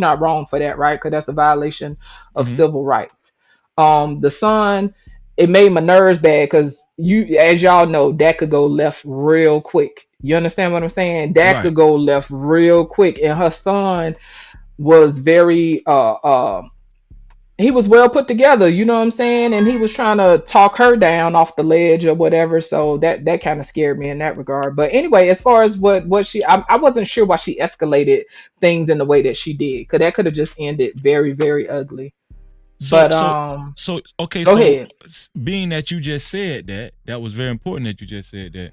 not wrong for that, right? Because that's a violation of civil rights. The son, it made my nerves bad because as y'all know, that could go left real quick. You understand what I'm saying? That could go left real quick. And her son was very he was well put together, you know what I'm saying? And he was trying to talk her down off the ledge or whatever. So that kind of scared me in that regard. But anyway, as far as what she, I wasn't sure why she escalated things in the way that she did, because that could have just ended very, very ugly. So, okay, go ahead. Being that you just said that was very important that you just said that.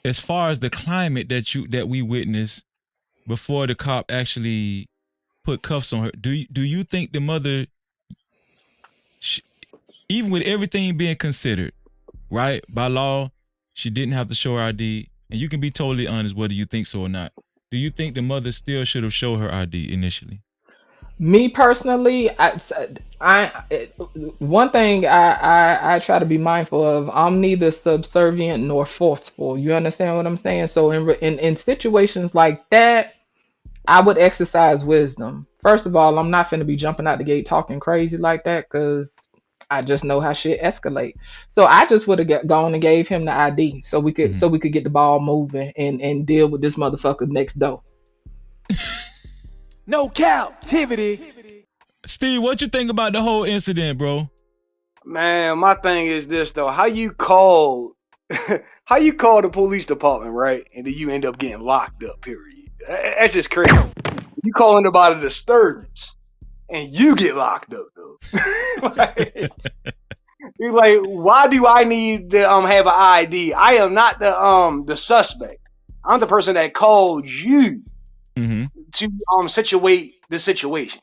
As far as the climate that we witnessed before the cop actually put cuffs on her, do you think the mother, even with everything being considered, right, by law, she didn't have to show her ID, and you can be totally honest whether you think so or not. Do you think the mother still should have showed her ID initially? Me personally, one thing I try to be mindful of. I'm neither subservient nor forceful. You understand what I'm saying? So in situations like that, I would exercise wisdom. First of all, I'm not finna be jumping out the gate talking crazy like that because I just know how shit escalate. So I just would have gone and gave him the ID so we could get the ball moving and deal with this motherfucker next door. No captivity. Steve, what you think about the whole incident, bro? Man, my thing is this though: how you call, how you call the police department, right? And then you end up getting locked up. Period. That's just crazy. You calling about a disturbance, and you get locked up though. You're like, why do I need to have an ID? I am not the suspect. I'm the person that called you to situate the situation.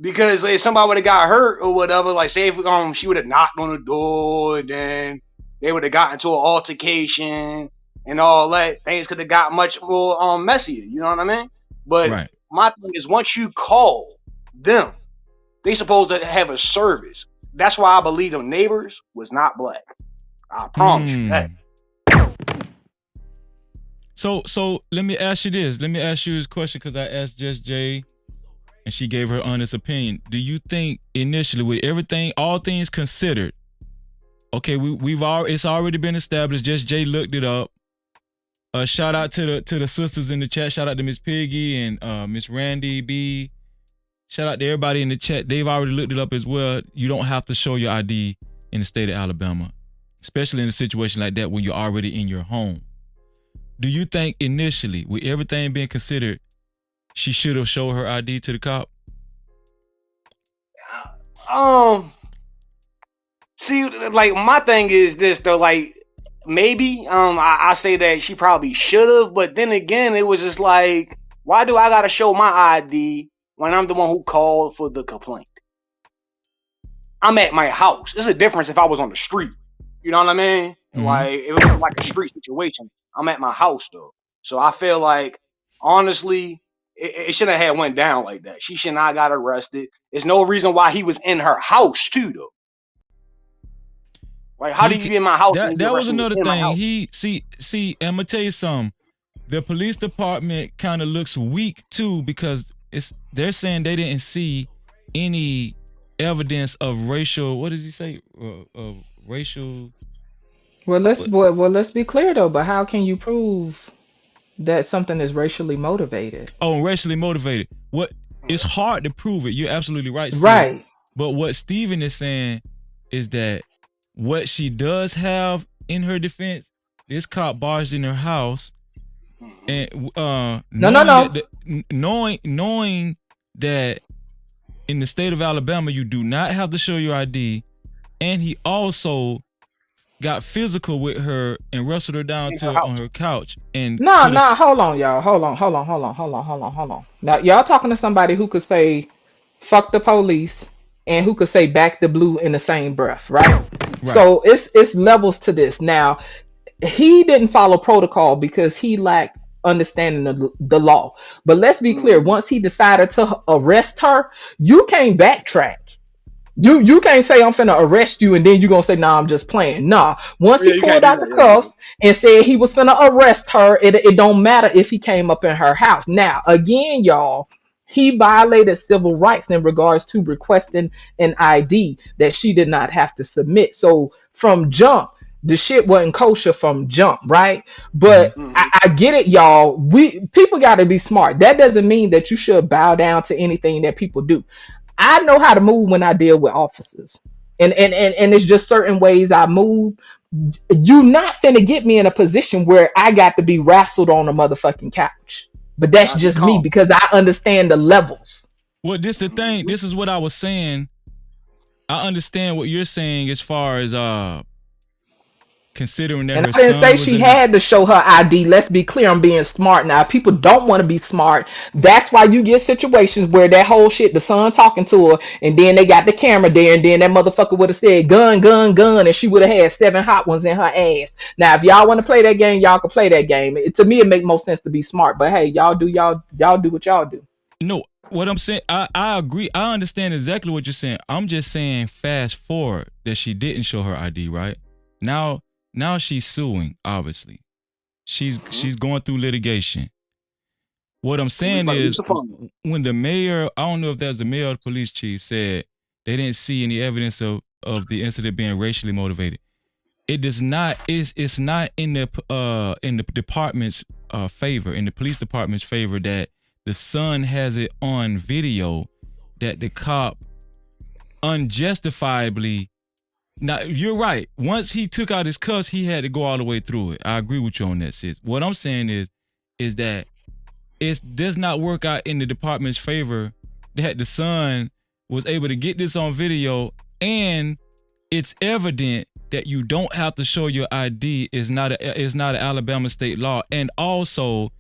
Because if somebody would have got hurt or whatever, like say if she would have knocked on the door, and then they would have got into an altercation and all that, things could have got much more messier. You know what I mean? But my thing is, once you call them, they supposed to have a service. That's why I believe the neighbors was not black. I promise you that. So let me ask you this. Let me ask you this question because I asked Just Jay, and she gave her honest opinion. Do you think initially, with everything, all things considered, okay, it's already been established. Just Jay looked it up. Shout out to the sisters in the chat. Shout out to Miss Piggy and Miss Randy B. Shout out to everybody in the chat. They've already looked it up as well. You don't have to show your ID in the state of Alabama, especially in a situation like that when you're already in your home. Do you think initially, with everything being considered, she should have showed her ID to the cop? See, like my thing is this though, like maybe I say that she probably should have, but then again, it was just like, why do I gotta show my ID when I'm the one who called for the complaint? I'm at my house. It's a difference if I was on the street. You know what I mean? Like if it was like a street situation, I'm at my house though. So I feel like honestly, it shouldn't have went down like that. She should not got arrested. There's no reason why he was in her house too though. Like how did you get in my house? That was another thing. He see, I'm gonna tell you something. The police department kind of looks weak too because they're saying they didn't see any evidence of racial. What does he say? Of racial. Well, let's be clear though. But how can you prove that something is racially motivated? Oh, racially motivated. What? It's hard to prove it. You're absolutely right, sis. Right. But what Steven is saying is that what she does have in her defense, this cop barged in her house, and knowing that in the state of Alabama you do not have to show your ID, and he also got physical with her and wrestled her down on her couch. And hold on, y'all. Hold on. Now y'all talking to somebody who could say fuck the police and who could say back the blue in the same breath, right? So it's levels to this. Now, he didn't follow protocol because he lacked understanding of the law. But let's be clear, once he decided to arrest her, you can't backtrack. You can't say I'm finna arrest you and then you're gonna say nah, I'm just playing. Nah. Once he pulled out the cuffs and said he was finna arrest her, it don't matter if he came up in her house. Now, again, y'all, he violated civil rights in regards to requesting an ID that she did not have to submit. So from jump, the shit wasn't kosher from jump, right? But I get it, y'all. People got to be smart. That doesn't mean that you should bow down to anything that people do. I know how to move when I deal with officers, and it's just certain ways I move. You not finna get me in a position where I got to be wrestled on a motherfucking couch. But that's just me because I understand the levels. Well, this the thing. This is what I was saying. I understand what you're saying as far as considering that. And her I didn't son say she had to show her ID. Let's be clear. I'm being smart now. People don't want to be smart. That's why you get situations where that whole shit, the son talking to her, and then they got the camera there, and then that motherfucker would have said gun, gun, gun, and she would have had 7 hot ones in her ass. Now, if y'all want to play that game, y'all can play that game. To me, it make more sense to be smart. But hey, y'all do what y'all do. No, what I'm saying, I agree. I understand exactly what you're saying. I'm just saying fast forward that she didn't show her ID, right? Now she's suing, obviously. She's going through litigation. What I'm saying is when the mayor, I don't know if that was the mayor or the police chief, said they didn't see any evidence of the incident being racially motivated. It does not, it's not in the department's favor, in the police department's favor, that the son has it on video that the cop unjustifiably. Now you're right. Once he took out his cuffs, he had to go all the way through it. I agree with you on that, sis. What I'm saying is that it does not work out in the department's favor that the son was able to get this on video, and it's evident that you don't have to show your ID. Is not an Alabama state law, and also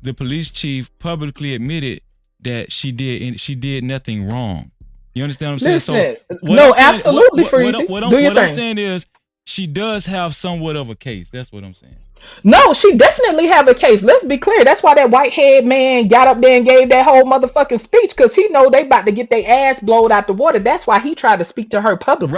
the police chief publicly admitted that she did nothing wrong. You understand what I'm saying? Listen, no, absolutely, Freezy. Do your thing. What I'm saying is she does have somewhat of a case. That's what I'm saying. No, she definitely have a case. Let's be clear. That's why that white-haired man got up there and gave that whole motherfucking speech, because he know they about to get their ass blowed out the water. That's why he tried to speak to her publicly.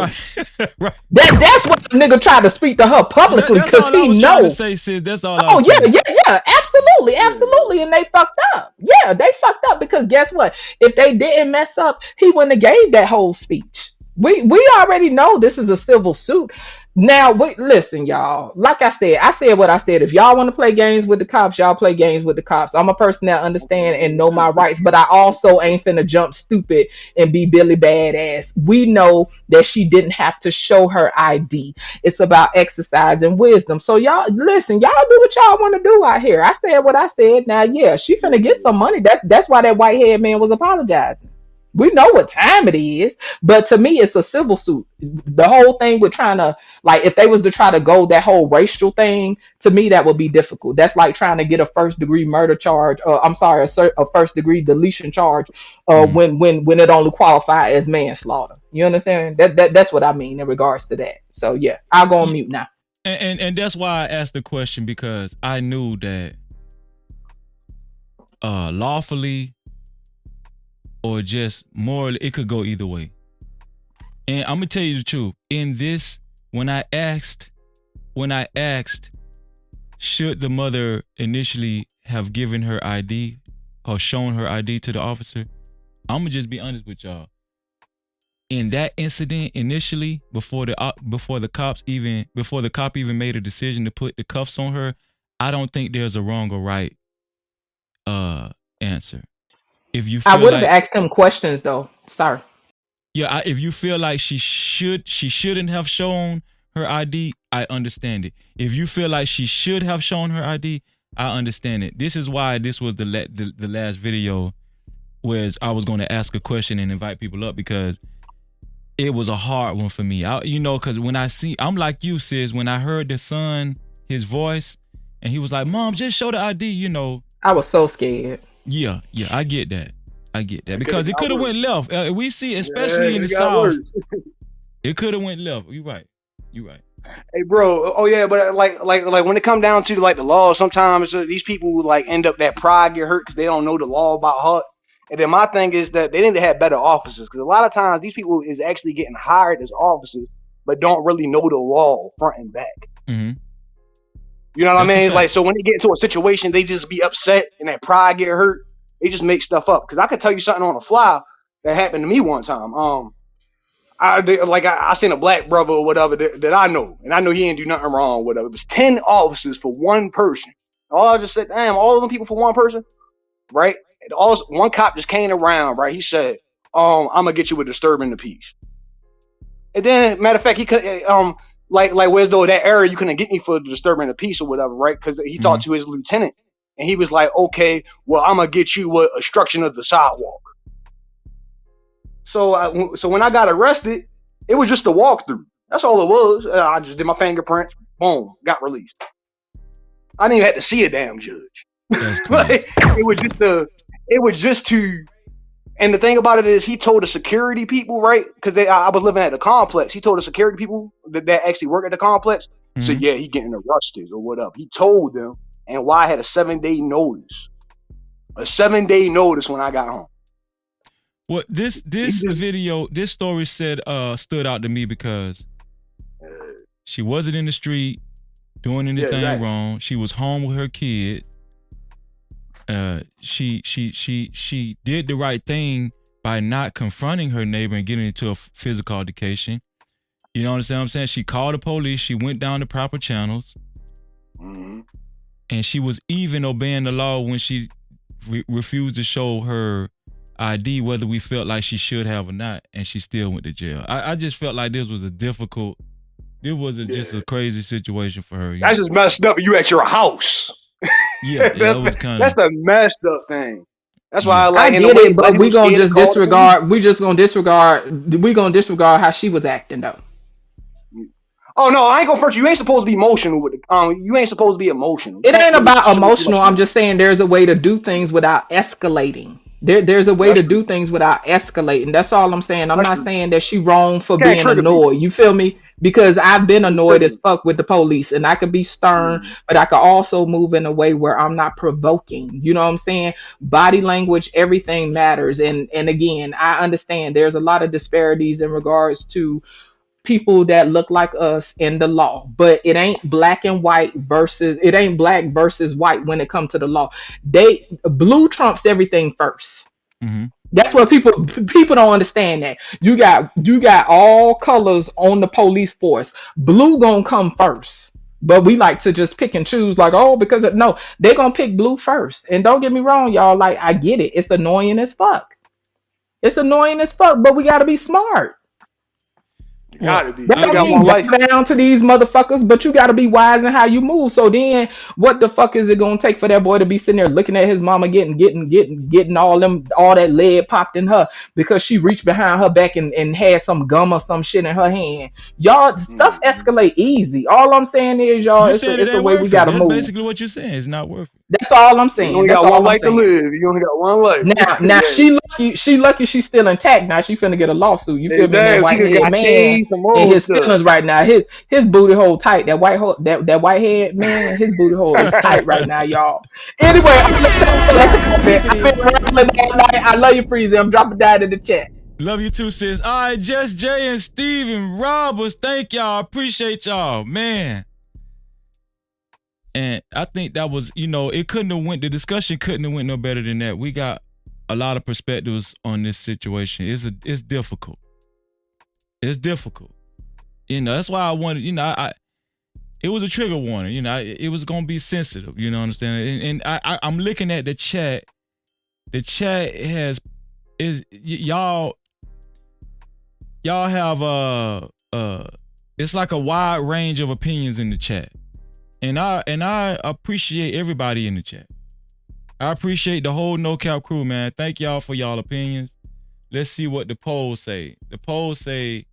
Right. That's what the nigga tried to speak to her publicly, because he know. Trying to say, sis. That's all. Oh yeah, absolutely, and they fucked up. Yeah, they fucked up, because guess what? If they didn't mess up, he wouldn't have gave that whole speech. We already know this is a civil suit. Now, listen, y'all. Like I said what I said. If y'all want to play games with the cops, y'all play games with the cops. I'm a person that understand and know my rights, but I also ain't finna jump stupid and be Billy Badass. We know that she didn't have to show her ID. It's about exercising wisdom. So y'all, listen, y'all do what y'all want to do out here. I said what I said. Now, yeah, she finna get some money. That's why that white-haired man was apologizing. We know what time it is, but to me, it's a civil suit. The whole thing with trying to, like, if they was to try to go that whole racial thing, to me, that would be difficult. That's like trying to get a first-degree murder charge. A first-degree deletion charge, when it only qualify as manslaughter. You understand? That's what I mean in regards to that. So yeah, I'll go on mute now. And that's why I asked the question, because I knew that lawfully or just morally, it could go either way. And I'm gonna tell you the truth. In this, when I asked, should the mother initially have given her ID or shown her ID to the officer, I'm gonna just be honest with y'all. In that incident, initially, before the cop even made a decision to put the cuffs on her, I don't think there's a wrong or right answer. If you feel I would have asked him questions though. Sorry. Yeah, if you feel like she shouldn't have shown her ID, I understand it. If you feel like she should have shown her ID, I understand it. This is why this was the last video, whereas I was going to ask a question and invite people up, because it was a hard one for me. Because when I'm like you, sis, when I heard the son, his voice, and he was like, "Mom, just show the ID," I was so scared. Yeah, I get that. Because it could have went left. We see, especially in the South, it could have went left. You're right. Hey, bro. Oh yeah, but like when it come down to like the law, sometimes these people like end up that pride get hurt because they don't know the law about heart. And then my thing is that they need to have better officers, because a lot of times these people is actually getting hired as officers, but don't really know the law front and back. Mm-hmm. You know what I mean? It's like, so when they get into a situation, they just be upset and that pride get hurt. They just make stuff up. Because I could tell you something on the fly that happened to me one time. I seen a black brother or whatever that I know, and I know he ain't do nothing wrong. Whatever. It was 10 officers for one person. I just said, damn, all of them people for one person, right? And one cop just came around, right? He said, I'm gonna get you with disturbing the peace. And then, matter of fact, he could like whereas though that area you couldn't get me for disturbing the peace or whatever, right? Because he talked to his lieutenant, and he was like, okay, well, I'm gonna get you with obstruction of the sidewalk. So when I got arrested, it was just a walkthrough. That's all it was. I just did my fingerprints, boom, got released. I didn't even have to see a damn judge. Like, it was just to. And the thing about it is, he told the security people, right? Because I was living at the complex. He told the security people that actually work at the complex. Mm-hmm. So yeah, he getting arrested or whatever. He told them, and why I had a 7-day notice. A 7-day notice when I got home. Well, this video, this story stood out to me because she wasn't in the street doing anything wrong. She was home with her kid. She did the right thing by not confronting her neighbor and getting into a physical altercation. You know what I'm saying? She called the police. She went down the proper channels. Mm-hmm. And she was even obeying the law when she refused to show her ID, whether we felt like she should have or not, and she still went to jail. I just felt like this was just a crazy situation for her. That's just messed up. You at your house. That was kind of. That's the messed up thing. That's why I like. I get it, but we gonna just disregard. We gonna disregard how she was acting though. Oh no, I ain't gonna first. You ain't supposed to be emotional with it. You ain't supposed to be emotional. It ain't about emotional. I'm just saying there's a way to do things without escalating. There's a way to do things without escalating. That's all I'm saying. I'm not saying that she wrong for being annoyed. You feel me? Because I've been annoyed as fuck with the police, and I could be stern, but I could also move in a way where I'm not provoking. You know what I'm saying? Body language, everything matters. And again, I understand there's a lot of disparities in regards to people that look like us in the law, but it ain't black versus white when it comes to the law. Blue trumps everything first. Mm-hmm. That's what people don't understand. That you got all colors on the police force. Blue gonna come first, but we like to just pick and choose, like, oh, because no, they're gonna pick blue first. And don't get me wrong, y'all, like, I get it, it's annoying as fuck, but we gotta be smart. Gotta be. That don't mean get down to these motherfuckers, but you gotta be wise in how you move. So then, what the fuck is it gonna take for that boy to be sitting there looking at his mama getting all that lead popped in her because she reached behind her back and had some gum or some shit in her hand? Y'all, stuff escalate easy. All I'm saying is, y'all, it's a way we gotta move. That's basically what you're saying. It's not worth it. That's all I'm saying. You only got one life to live. You only got one life. Now she lucky she's still intact. Now she finna get a lawsuit. You feel me? That white head man in his feelings right now. His booty hole tight. That white head man, his booty hole is tight right now, y'all. Anyway, I've been rambling all night. I love you, Freezy. I'm dropping down in the chat. Love you too, sis. All right, Just Jay and Steven Roberts. Thank y'all. Appreciate y'all, man. And I think that was, the discussion couldn't have went no better than that. We got a lot of perspectives on this situation. It's difficult. It's difficult. That's why I wanted, it was a trigger warning. It was going to be sensitive, you know what I'm saying? And I'm looking at the chat. The chat y'all have, it's like a wide range of opinions in the chat. And I appreciate everybody in the chat. I appreciate the whole No Cap crew, man. Thank y'all for y'all opinions. Let's see what the polls say. The polls say,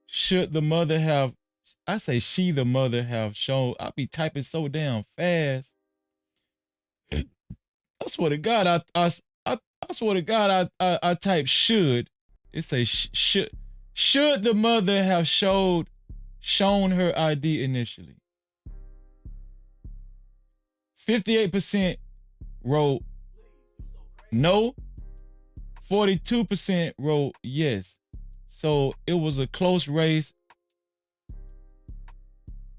should the mother have, I say she the mother have shown, I'll be typing so damn fast. I swear to God, I swear to God, I type should. It say should the mother have shown her ID initially. 58% wrote no. 42% wrote yes. So it was a close race.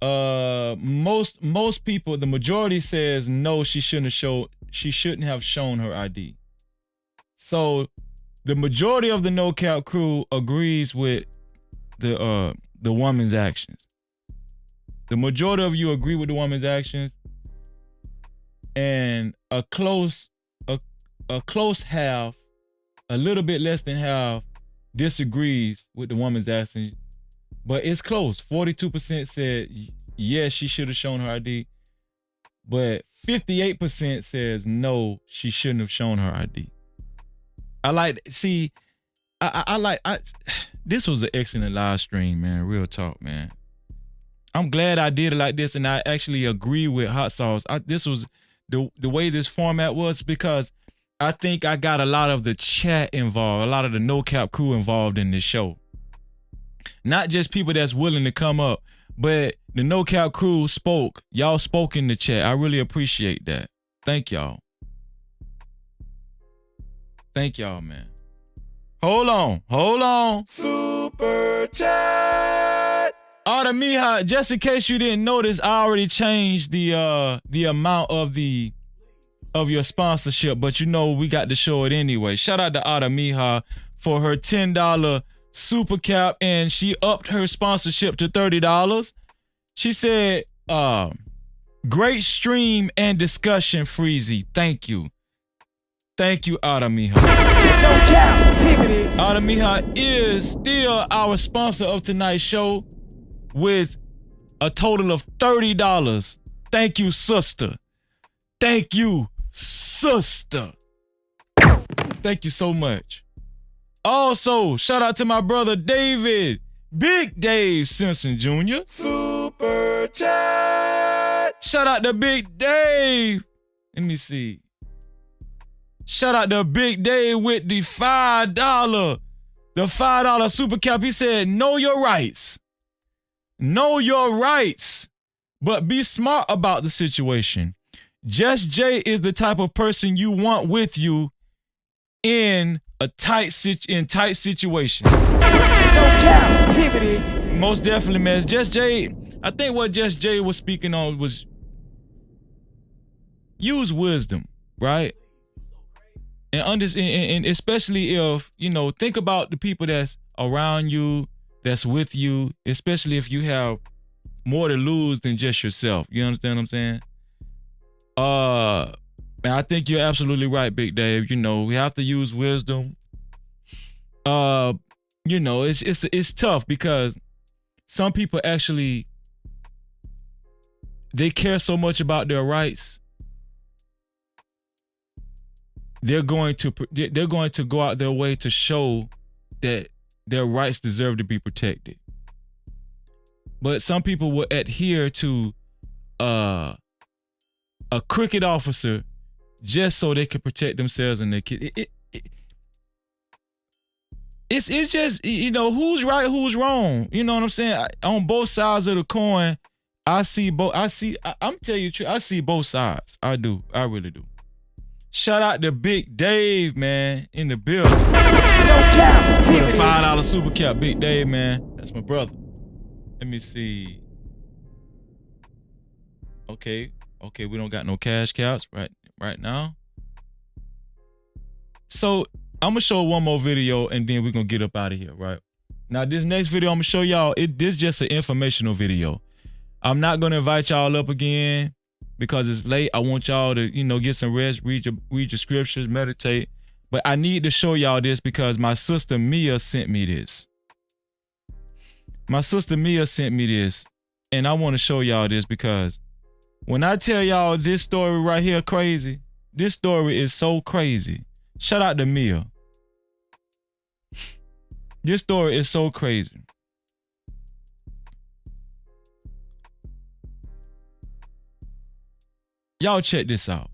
Most people, the majority says no, she shouldn't have shown her ID. So the majority of the No Cap crew agrees with the woman's actions. The majority of you agree with the woman's actions, and a close half, a little bit less than half, disagrees with the woman's actions. But it's close. 42% said yes, she should have shown her ID, but 58% says no, she shouldn't have shown her ID. This was an excellent live stream, man. Real talk, man. I'm glad I did it like this, and I actually agree with Hot Sauce. This was the way this format was, because I think I got a lot of the chat involved, a lot of the No Cap crew involved in this show. Not just people that's willing to come up, but the No Cap crew spoke. Y'all spoke in the chat. I really appreciate that. Thank y'all. Thank y'all, man. Hold on. Super chat. Mija, just in case you didn't notice, I already changed the amount of your sponsorship, but you know we got to show it anyway. Shout out to Mija for her $10 super cap, and she upped her sponsorship to $30. She said, great stream and discussion, Freezy. Thank you. Thank you, Mija. No Cap-tivity. Mija is still our sponsor of tonight's show with a total of $30. Thank you, sister. Thank you, sister. Thank you so much. Also, shout out to my brother David, Big Dave Simpson Jr. Super chat. Shout out to Big Dave. Let me see. Shout out to Big Dave with the $5. The $5 super cap. He said, know your rights. Know your rights. But be smart about the situation. Just Jay is the type of person you want with you in tight situations. No Cap-tivity. Most definitely, man. Just Jay, I think what Just Jay was speaking on was use wisdom, right? And especially if, you know, think about the people that's around you, that's with you, especially if you have more to lose than just yourself. You understand what I'm saying? And I think you're absolutely right, Big Dave. You know, we have to use wisdom. You know, it's tough because some people actually, they care so much about their rights. They're going to go out their way to show that their rights deserve to be protected. But some people will adhere to a crooked officer just so they can protect themselves and their kids. It's just, you know, who's right, who's wrong. You know what I'm saying? On both sides of the coin, I'm telling you the truth, I see both sides. I do. I really do. Shout out to Big Dave, man, in the building. No cap. With a $5 super cap, Big Dave, man. That's my brother. Let me see. Okay, we don't got no cash caps right now. So I'm gonna show one more video and then we're gonna get up out of here, right? Now this next video I'm gonna show y'all, this is just an informational video. I'm not gonna invite y'all up again because it's late. I want y'all to, you know, get some rest, read your scriptures, meditate. But I need to show y'all this because my sister Mia sent me this. My sister Mia sent me this, and I want to show y'all this because when I tell y'all this story right here crazy, this story is so crazy. Shout out to Mia. This story is so crazy. Y'all check this out.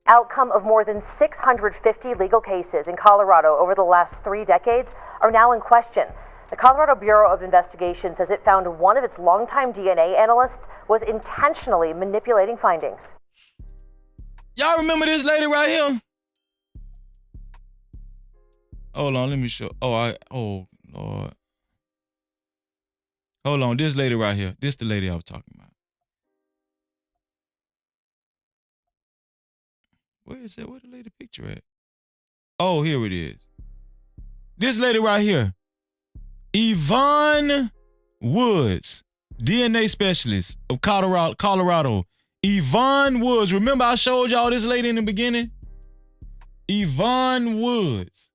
Outcome of more than 650 legal cases in Colorado over the last 3 decades are now in question. The Colorado Bureau of Investigation says it found one of its longtime DNA analysts was intentionally manipulating findings. Y'all remember this lady right here? Hold on, let me show. Oh Lord. Hold on, this lady right here. This the lady I was talking about. Where is that? Where the lady picture at? Oh, here it is. This lady right here. Yvonne Woods, DNA specialist of Colorado. Yvonne Woods. Remember I showed y'all this lady in the beginning? Yvonne Woods.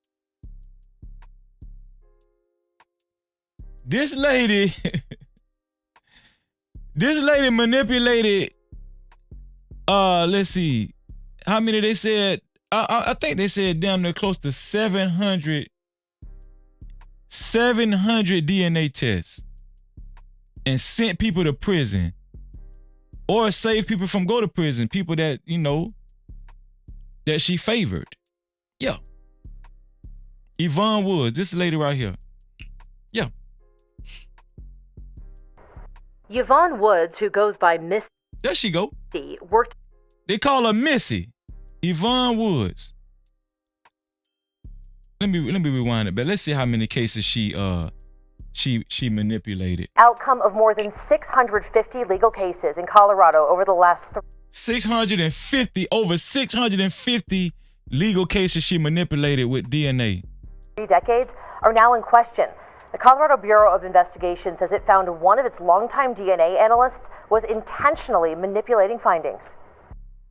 This lady manipulated, let's see, how many they said? I think they said damn near close to 700 DNA tests and sent people to prison or saved people from go to prison, people that, you know, that she favored. Yeah. Yvonne Woods, this lady right here. Yeah. Yvonne Woods, who goes by Missy. There she go. Worked. They call her Missy. Yvonne Woods. Let me rewind it, but let's see how many cases she manipulated. Outcome of more than 650 legal cases in Colorado over the last 650 legal cases she manipulated with DNA. 3 decades are now in question. The Colorado Bureau of Investigation says it found one of its longtime DNA analysts was intentionally manipulating findings.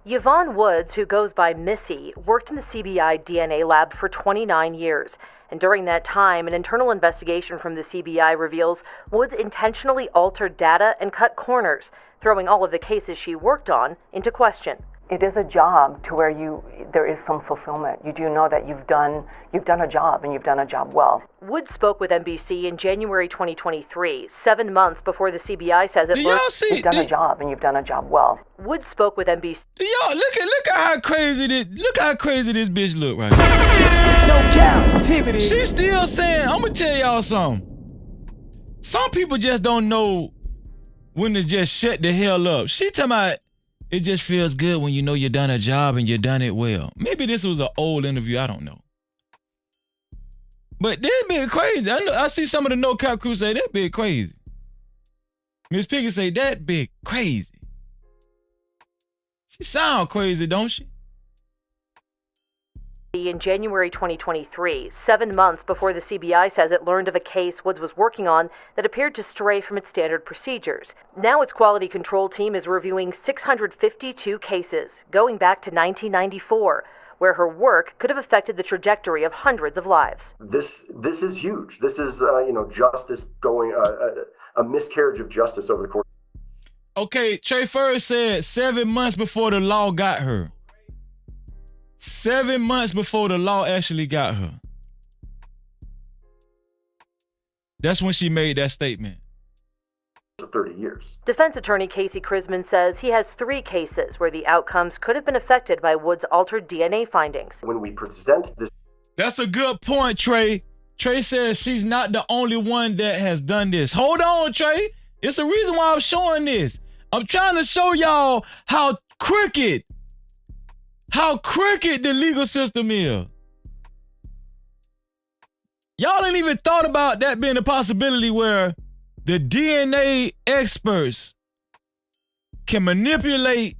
Yvonne Woods, who goes by Missy, worked in the CBI DNA lab for 29 years. And during that time, an internal investigation from the CBI reveals Woods intentionally altered data and cut corners, throwing all of the cases she worked on into question. It is a job to where there is some fulfillment. You do know that you've done a job and you've done a job well. Woods spoke with NBC in January 2023, 7 months before the CBI says it learned you've done a job and you've done a job well. Woods spoke with NBC. Y'all look at how crazy this bitch look right now. No Cap-tivity. She's still saying, I'm gonna tell y'all something. Some people just don't know when to just shut the hell up. She talking about it just feels good when you know you done a job and you done it well. Maybe this was an old interview, I don't know. But that bit crazy. I see some of the No Cap crew say that bit crazy. Miss Piggy say that bit crazy. She sound crazy, don't she? In January 2023, 7 months before the CBI says it learned of a case Woods was working on that appeared to stray from its standard procedures. Now its quality control team is reviewing 652 cases, going back to 1994, where her work could have affected the trajectory of hundreds of lives. This is huge. This is, justice going, a miscarriage of justice over the course. Okay, Trey Furr said 7 months before the law got her. 7 months before the law actually got her. That's when she made that statement. 30 years. Defense attorney Casey Crisman says he has 3 cases where the outcomes could have been affected by Woods' altered DNA findings. When we present this... That's a good point, Trey. Trey says she's not the only one that has done this. Hold on, Trey. It's a reason why I'm showing this. I'm trying to show y'all how crooked the legal system is. Y'all ain't even thought about that being a possibility where the DNA experts can manipulate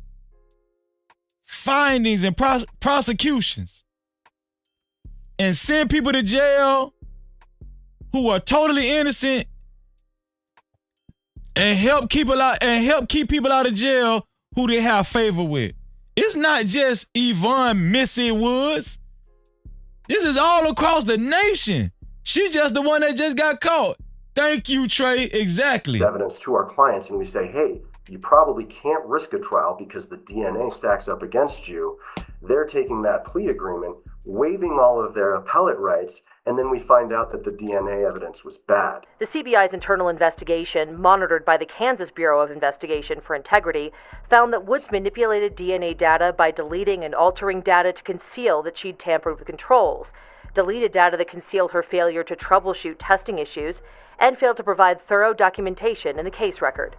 findings and prosecutions and send people to jail who are totally innocent and help keep people out of jail who they have favor with. It's not just Yvonne Missy Woods. This is all across the nation. She's just the one that just got caught. Thank you, Trey. Exactly. Evidence to our clients, and we say, hey, you probably can't risk a trial because the DNA stacks up against you. They're taking that plea agreement, waiving all of their appellate rights, and then we find out that the DNA evidence was bad. The CBI's internal investigation, monitored by the Kansas Bureau of Investigation for Integrity, found that Woods manipulated DNA data by deleting and altering data to conceal that she'd tampered with controls, deleted data that concealed her failure to troubleshoot testing issues, and failed to provide thorough documentation in the case record.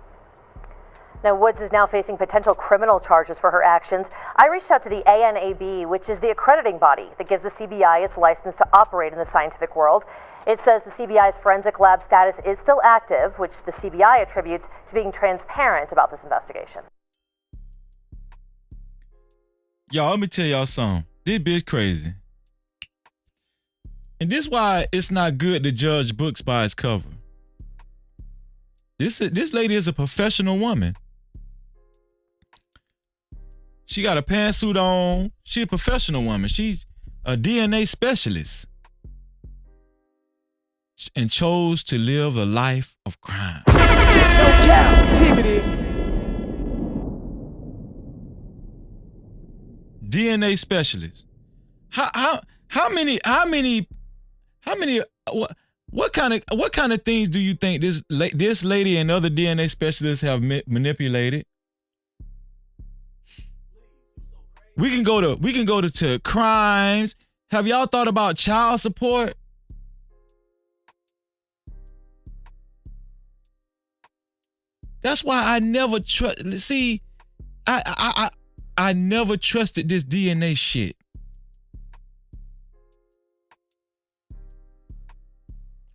Now, Woods is now facing potential criminal charges for her actions. I reached out to the ANAB, which is the accrediting body that gives the CBI its license to operate in the scientific world. It says the CBI's forensic lab status is still active, which the CBI attributes to being transparent about this investigation. Y'all, let me tell y'all something. This bitch crazy. And this is why it's not good to judge books by its cover. This lady is a professional woman. She got a pantsuit on. She a professional woman. She's a DNA specialist. And chose to live a life of crime. No Cap-tivity. DNA specialist. How many what kind of things do you think this lady and other DNA specialists have manipulated? We can go to crimes. Have y'all thought about child support? That's why I never trust. See, I never trusted this DNA shit.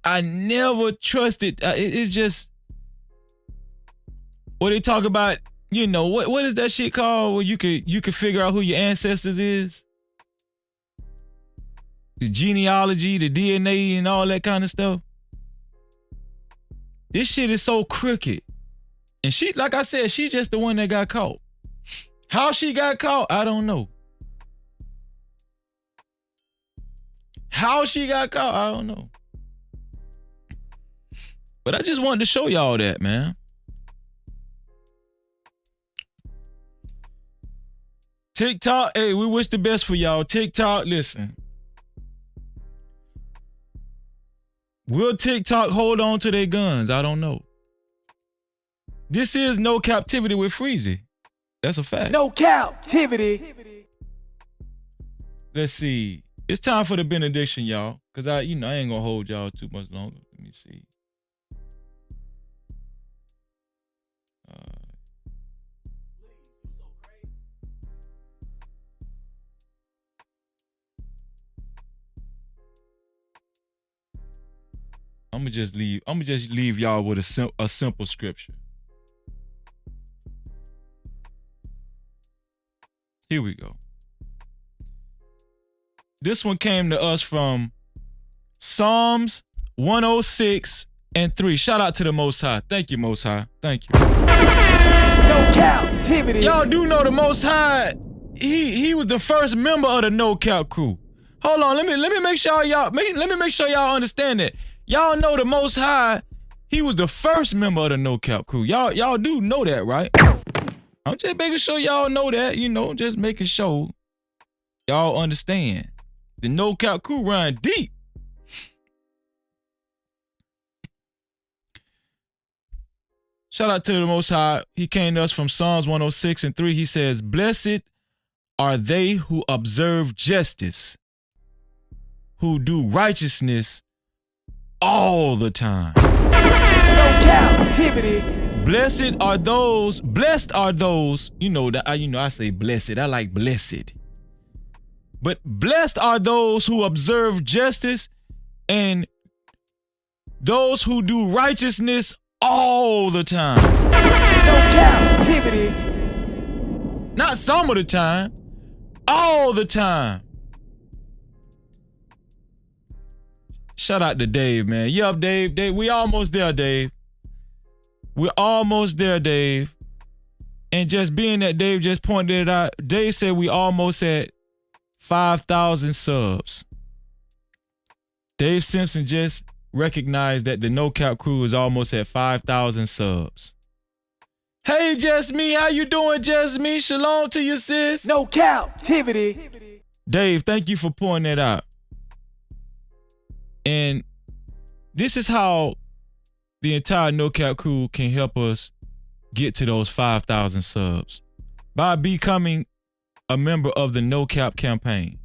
I never trusted. It's just what they talk about. You know what is that shit called? Where you could figure out who your ancestors is. The genealogy, the DNA, and all that kind of stuff. This shit is so crooked. And she, like I said, she's just the one that got caught. How she got caught, I don't know. How she got caught, I don't know. But I just wanted to show y'all that, man. TikTok, hey, we wish the best for y'all. TikTok, listen. Will TikTok hold on to their guns? I don't know. This is No Cap-tivity with Freezy. That's a fact. No Cap-tivity. Let's see. It's time for the benediction, y'all. Cause I ain't gonna hold y'all too much longer. Let me see. I'm gonna just leave y'all with a simple scripture. Here we go. This one came to us from Psalms 106:3. Shout out to the Most High. Thank you, Most High. Thank you. No Cap-tivity. Y'all do know the Most High. He was the first member of the No Cap crew. Hold on, let me make sure y'all understand that. Y'all know the Most High. He was the first member of the No Cap crew. Y'all do know that, right? I'm just making sure y'all know that. Just making sure y'all understand. The No Cap crew run deep. Shout out to the Most High. He came to us from Psalms 106:3. He says, "Blessed are they who observe justice, who do righteousness all the time." No Cap-tivity. Blessed are those. I say blessed. I like blessed. But blessed are those who observe justice and those who do righteousness all the time. No Cap-tivity. Not some of the time. All the time. Shout out to Dave, man. Yup, Dave. We almost there, Dave. We're almost there, Dave. And just being that Dave just pointed it out, Dave said we almost at 5,000 subs. Dave Simpson just recognized that the No Cap crew is almost at 5,000 subs. Hey, Just Me, how you doing, Just Me? Shalom to you, sis. No Cap-tivity. Dave, thank you for pointing that out. And this is how the entire No Cap crew can help us get to those 5,000 subs. By becoming a member of the No Cap campaign.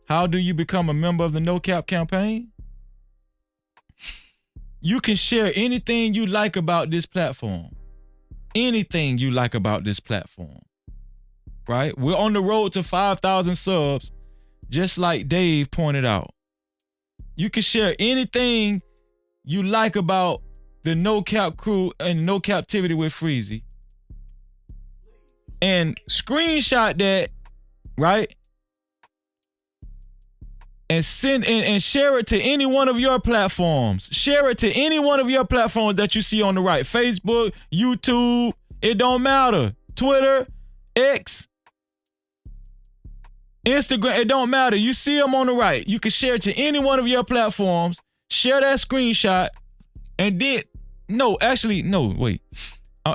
How do you become a member of the No Cap campaign? You can share anything you like about this platform. Anything you like about this platform. Right? We're on the road to 5,000 subs, just like Dave pointed out. You can share anything you like about the No Cap crew and No Cap-tivity with Freezy. And screenshot that, right? And send and share it to any one of your platforms. Share it to any one of your platforms that you see on the right. Facebook, YouTube, it don't matter. Twitter, X, Instagram, it don't matter. You see them on the right. You can share it to any one of your platforms. Share that screenshot. And then, wait.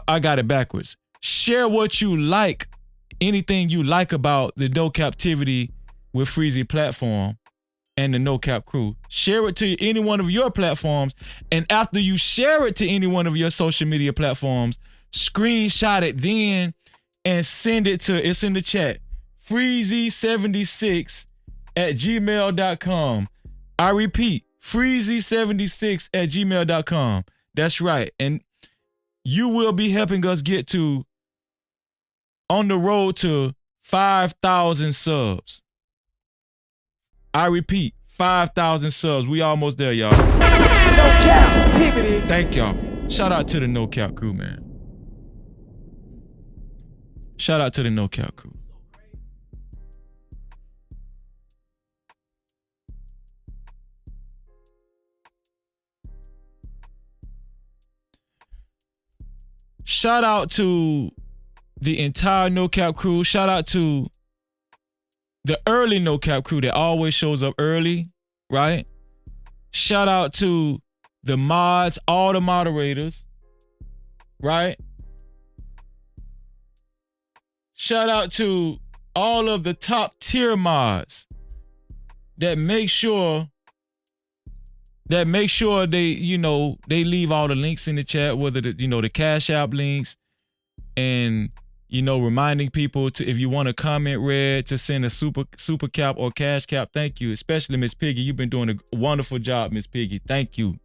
I got it backwards. Share what you like. Anything you like about the No Cap-tivity with Freezy platform and the No Cap crew. Share it to any one of your platforms. And after you share it to any one of your social media platforms, screenshot it then and send it to, it's in the chat, freezy76@gmail.com. I repeat, freezy76@gmail.com. That's right. And you will be helping us get to on the road to 5,000 subs. I repeat, 5,000 subs. We almost there, y'all. No Cap-tivity. Thank y'all. Shout out to the No Cap crew, man. Shout out to the No Cap crew. Shout out to the entire No Cap crew. Shout out to the early No Cap crew that always shows up early, right? Shout out to the mods, all the moderators, right? Shout out to all of the top tier mods that make sure they, they leave all the links in the chat, whether the Cash App links, and reminding people to, if you want a comment read, to send a super cap or cash cap. Thank you, especially Miss Piggy. You've been doing a wonderful job, Miss Piggy. Thank you.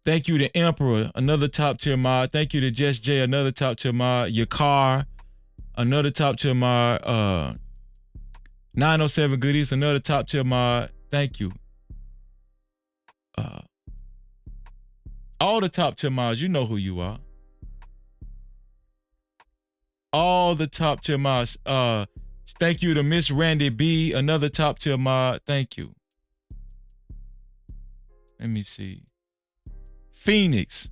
Thank you to Emperor, another top tier mod. Thank you to Just J, another top tier mod. Yakar, another top tier mod. 907 Goodies, another top tier mod. Thank you. All the top tier mods, you know who you are. All the top tier mods. Thank you to Miss Randy B, another top tier mod. Thank you. Let me see. Phoenix,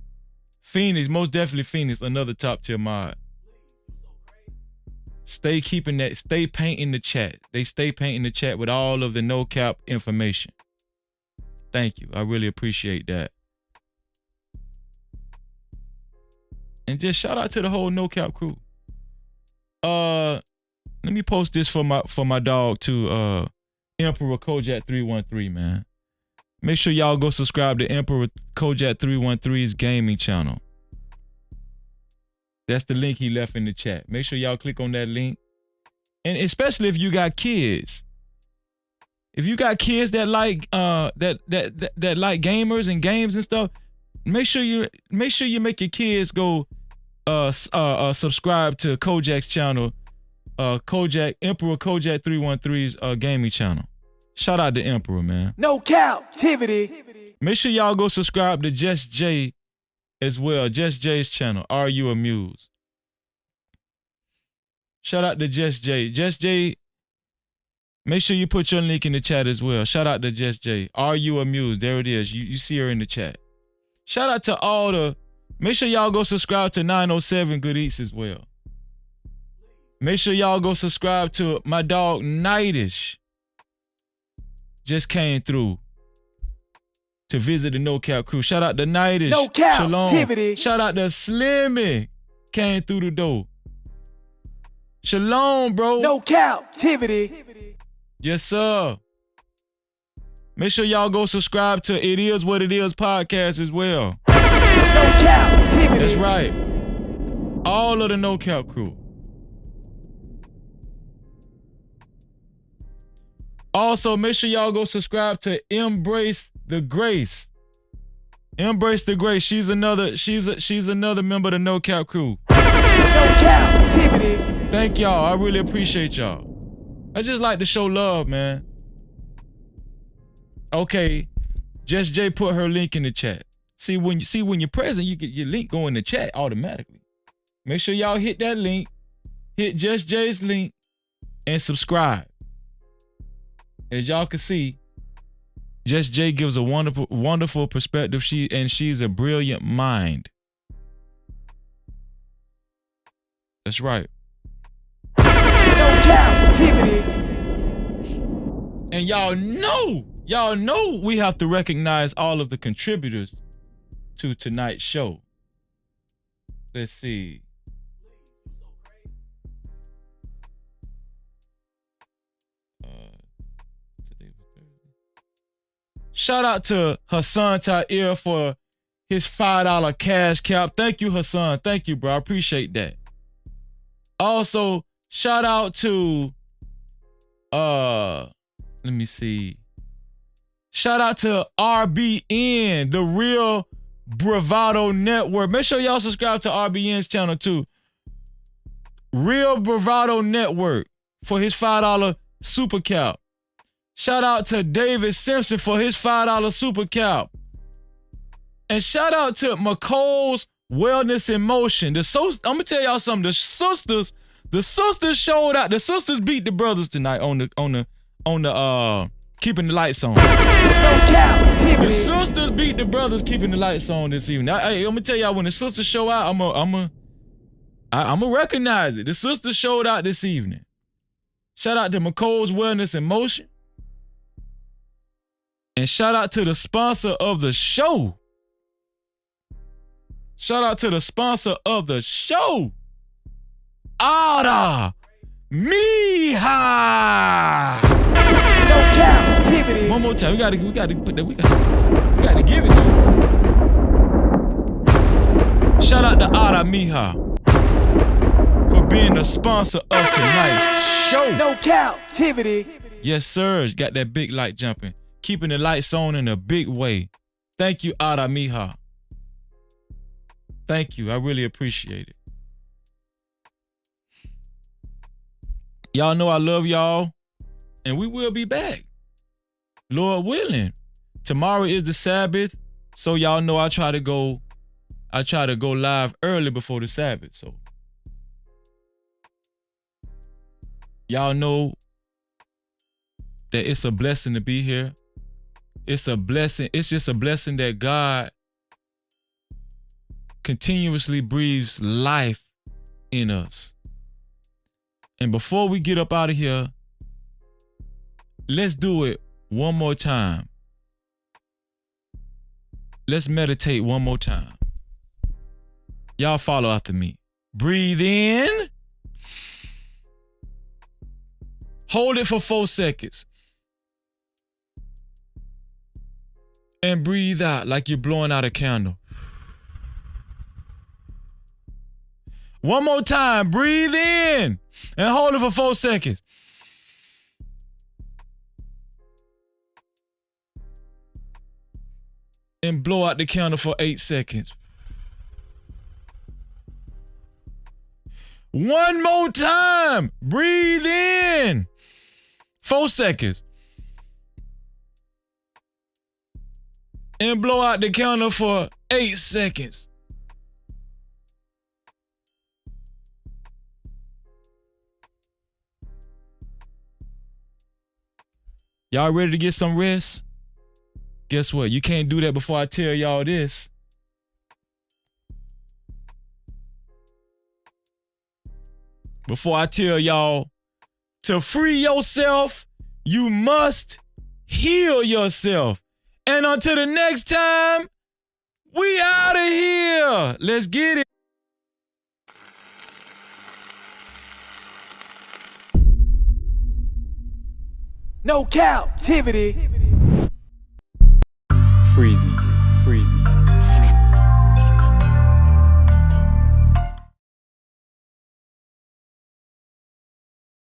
most definitely Phoenix, another top tier mod. Stay painting the chat. They stay painting the chat with all of the No Cap information. Thank you. I really appreciate that. And just shout out to the whole No Cap crew. Let me post this for my dog too. Emperor Kojak 313, man. Make sure y'all go subscribe to Emperor Kojak 313's gaming channel. That's the link he left in the chat. Make sure y'all click on that link. And especially if you got kids. If you got kids that like that like gamers and games and stuff, make sure you make your kids go subscribe to Kojak's channel, Emperor Kojak 313's gaming channel. Shout out to Emperor, man. No Cap-tivity. Make sure y'all go subscribe to Just J as well. Just J's channel. Are You Amused? Shout out to Just J. Just J, make sure you put your link in the chat as well. Shout out to Just J. Are You Amused? There it is. You see her in the chat. Shout out to all the... Make sure y'all go subscribe to 907 Good Eats as well. Make sure y'all go subscribe to my dog Nightish. Just came through to visit the No Cap crew. Shout out to Nightish. No Cap-tivity. Shout out to Slimmy. Came through the door. Shalom, bro. No Cap-tivity. Yes, sir. Make sure y'all go subscribe to It Is What It Is podcast as well. No Cap-tivity. That's right. All of the No Cap crew. Also, make sure y'all go subscribe to Embrace the Grace. Embrace the Grace. She's another member of the No Cap crew. No Cap-tivity. Thank y'all. I really appreciate y'all. I just like to show love, man. Okay, Just J put her link in the chat. See when you're present, you get your link go in the chat automatically. Make sure y'all hit that link, hit Just J's link, and subscribe. As y'all can see, Just J gives a wonderful perspective. She's a brilliant mind. That's right. No Cap-tivity. And y'all know we have to recognize all of the contributors to tonight's show. Let's see. Shout out to Hassan Tair for his $5 cash cap. Thank you, Hassan. Thank you, bro. I appreciate that. Also, shout out to let me see. Shout out to RBN, the Real Bravado Network. Make sure y'all subscribe to RBN's channel too. Real Bravado Network for his $5 super cap. Shout out to David Simpson for his $5 super cap. And shout out to McColl's Wellness in Motion. I'm gonna tell y'all something. The sisters showed out. The sisters beat the brothers tonight on the keeping the lights on. No Cap-tivity. The sisters beat the brothers keeping the lights on this evening. I'm gonna tell y'all, when the sisters show out, I'm gonna recognize it. The sisters showed out this evening. Shout out to McColl's Wellness in Motion. And shout out to the sponsor of the show. Shout out to the sponsor of the show. Ada Mija. No Cap-tivity. One more time. We gotta put that. We gotta give it to him. Shout out to Ada Mija for being the sponsor of tonight's show. No Cap-tivity. Yes, sir. Got that big light jumping. Keeping the lights on in a big way. Thank you, Ada Mija. Thank you. I really appreciate it. Y'all know I love y'all. And we will be back. Lord willing. Tomorrow is the Sabbath. So y'all know I try to go live early before the Sabbath. So y'all know that it's a blessing to be here. It's a blessing. It's just a blessing that God continuously breathes life in us. And before we get up out of here, let's do it one more time. Let's meditate one more time. Y'all follow after me. Breathe in. Hold it for 4 seconds. And breathe out like you're blowing out a candle. One more time. Breathe in and hold it for 4 seconds. And blow out the candle for 8 seconds. One more time. Breathe in. 4 seconds. And blow out the candle for 8 seconds. Y'all ready to get some rest? Guess what? You can't do that before I tell y'all this. Before I tell y'all to free yourself, you must heal yourself. And until the next time, we out of here. Let's get it. No Cap-tivity. Freezy.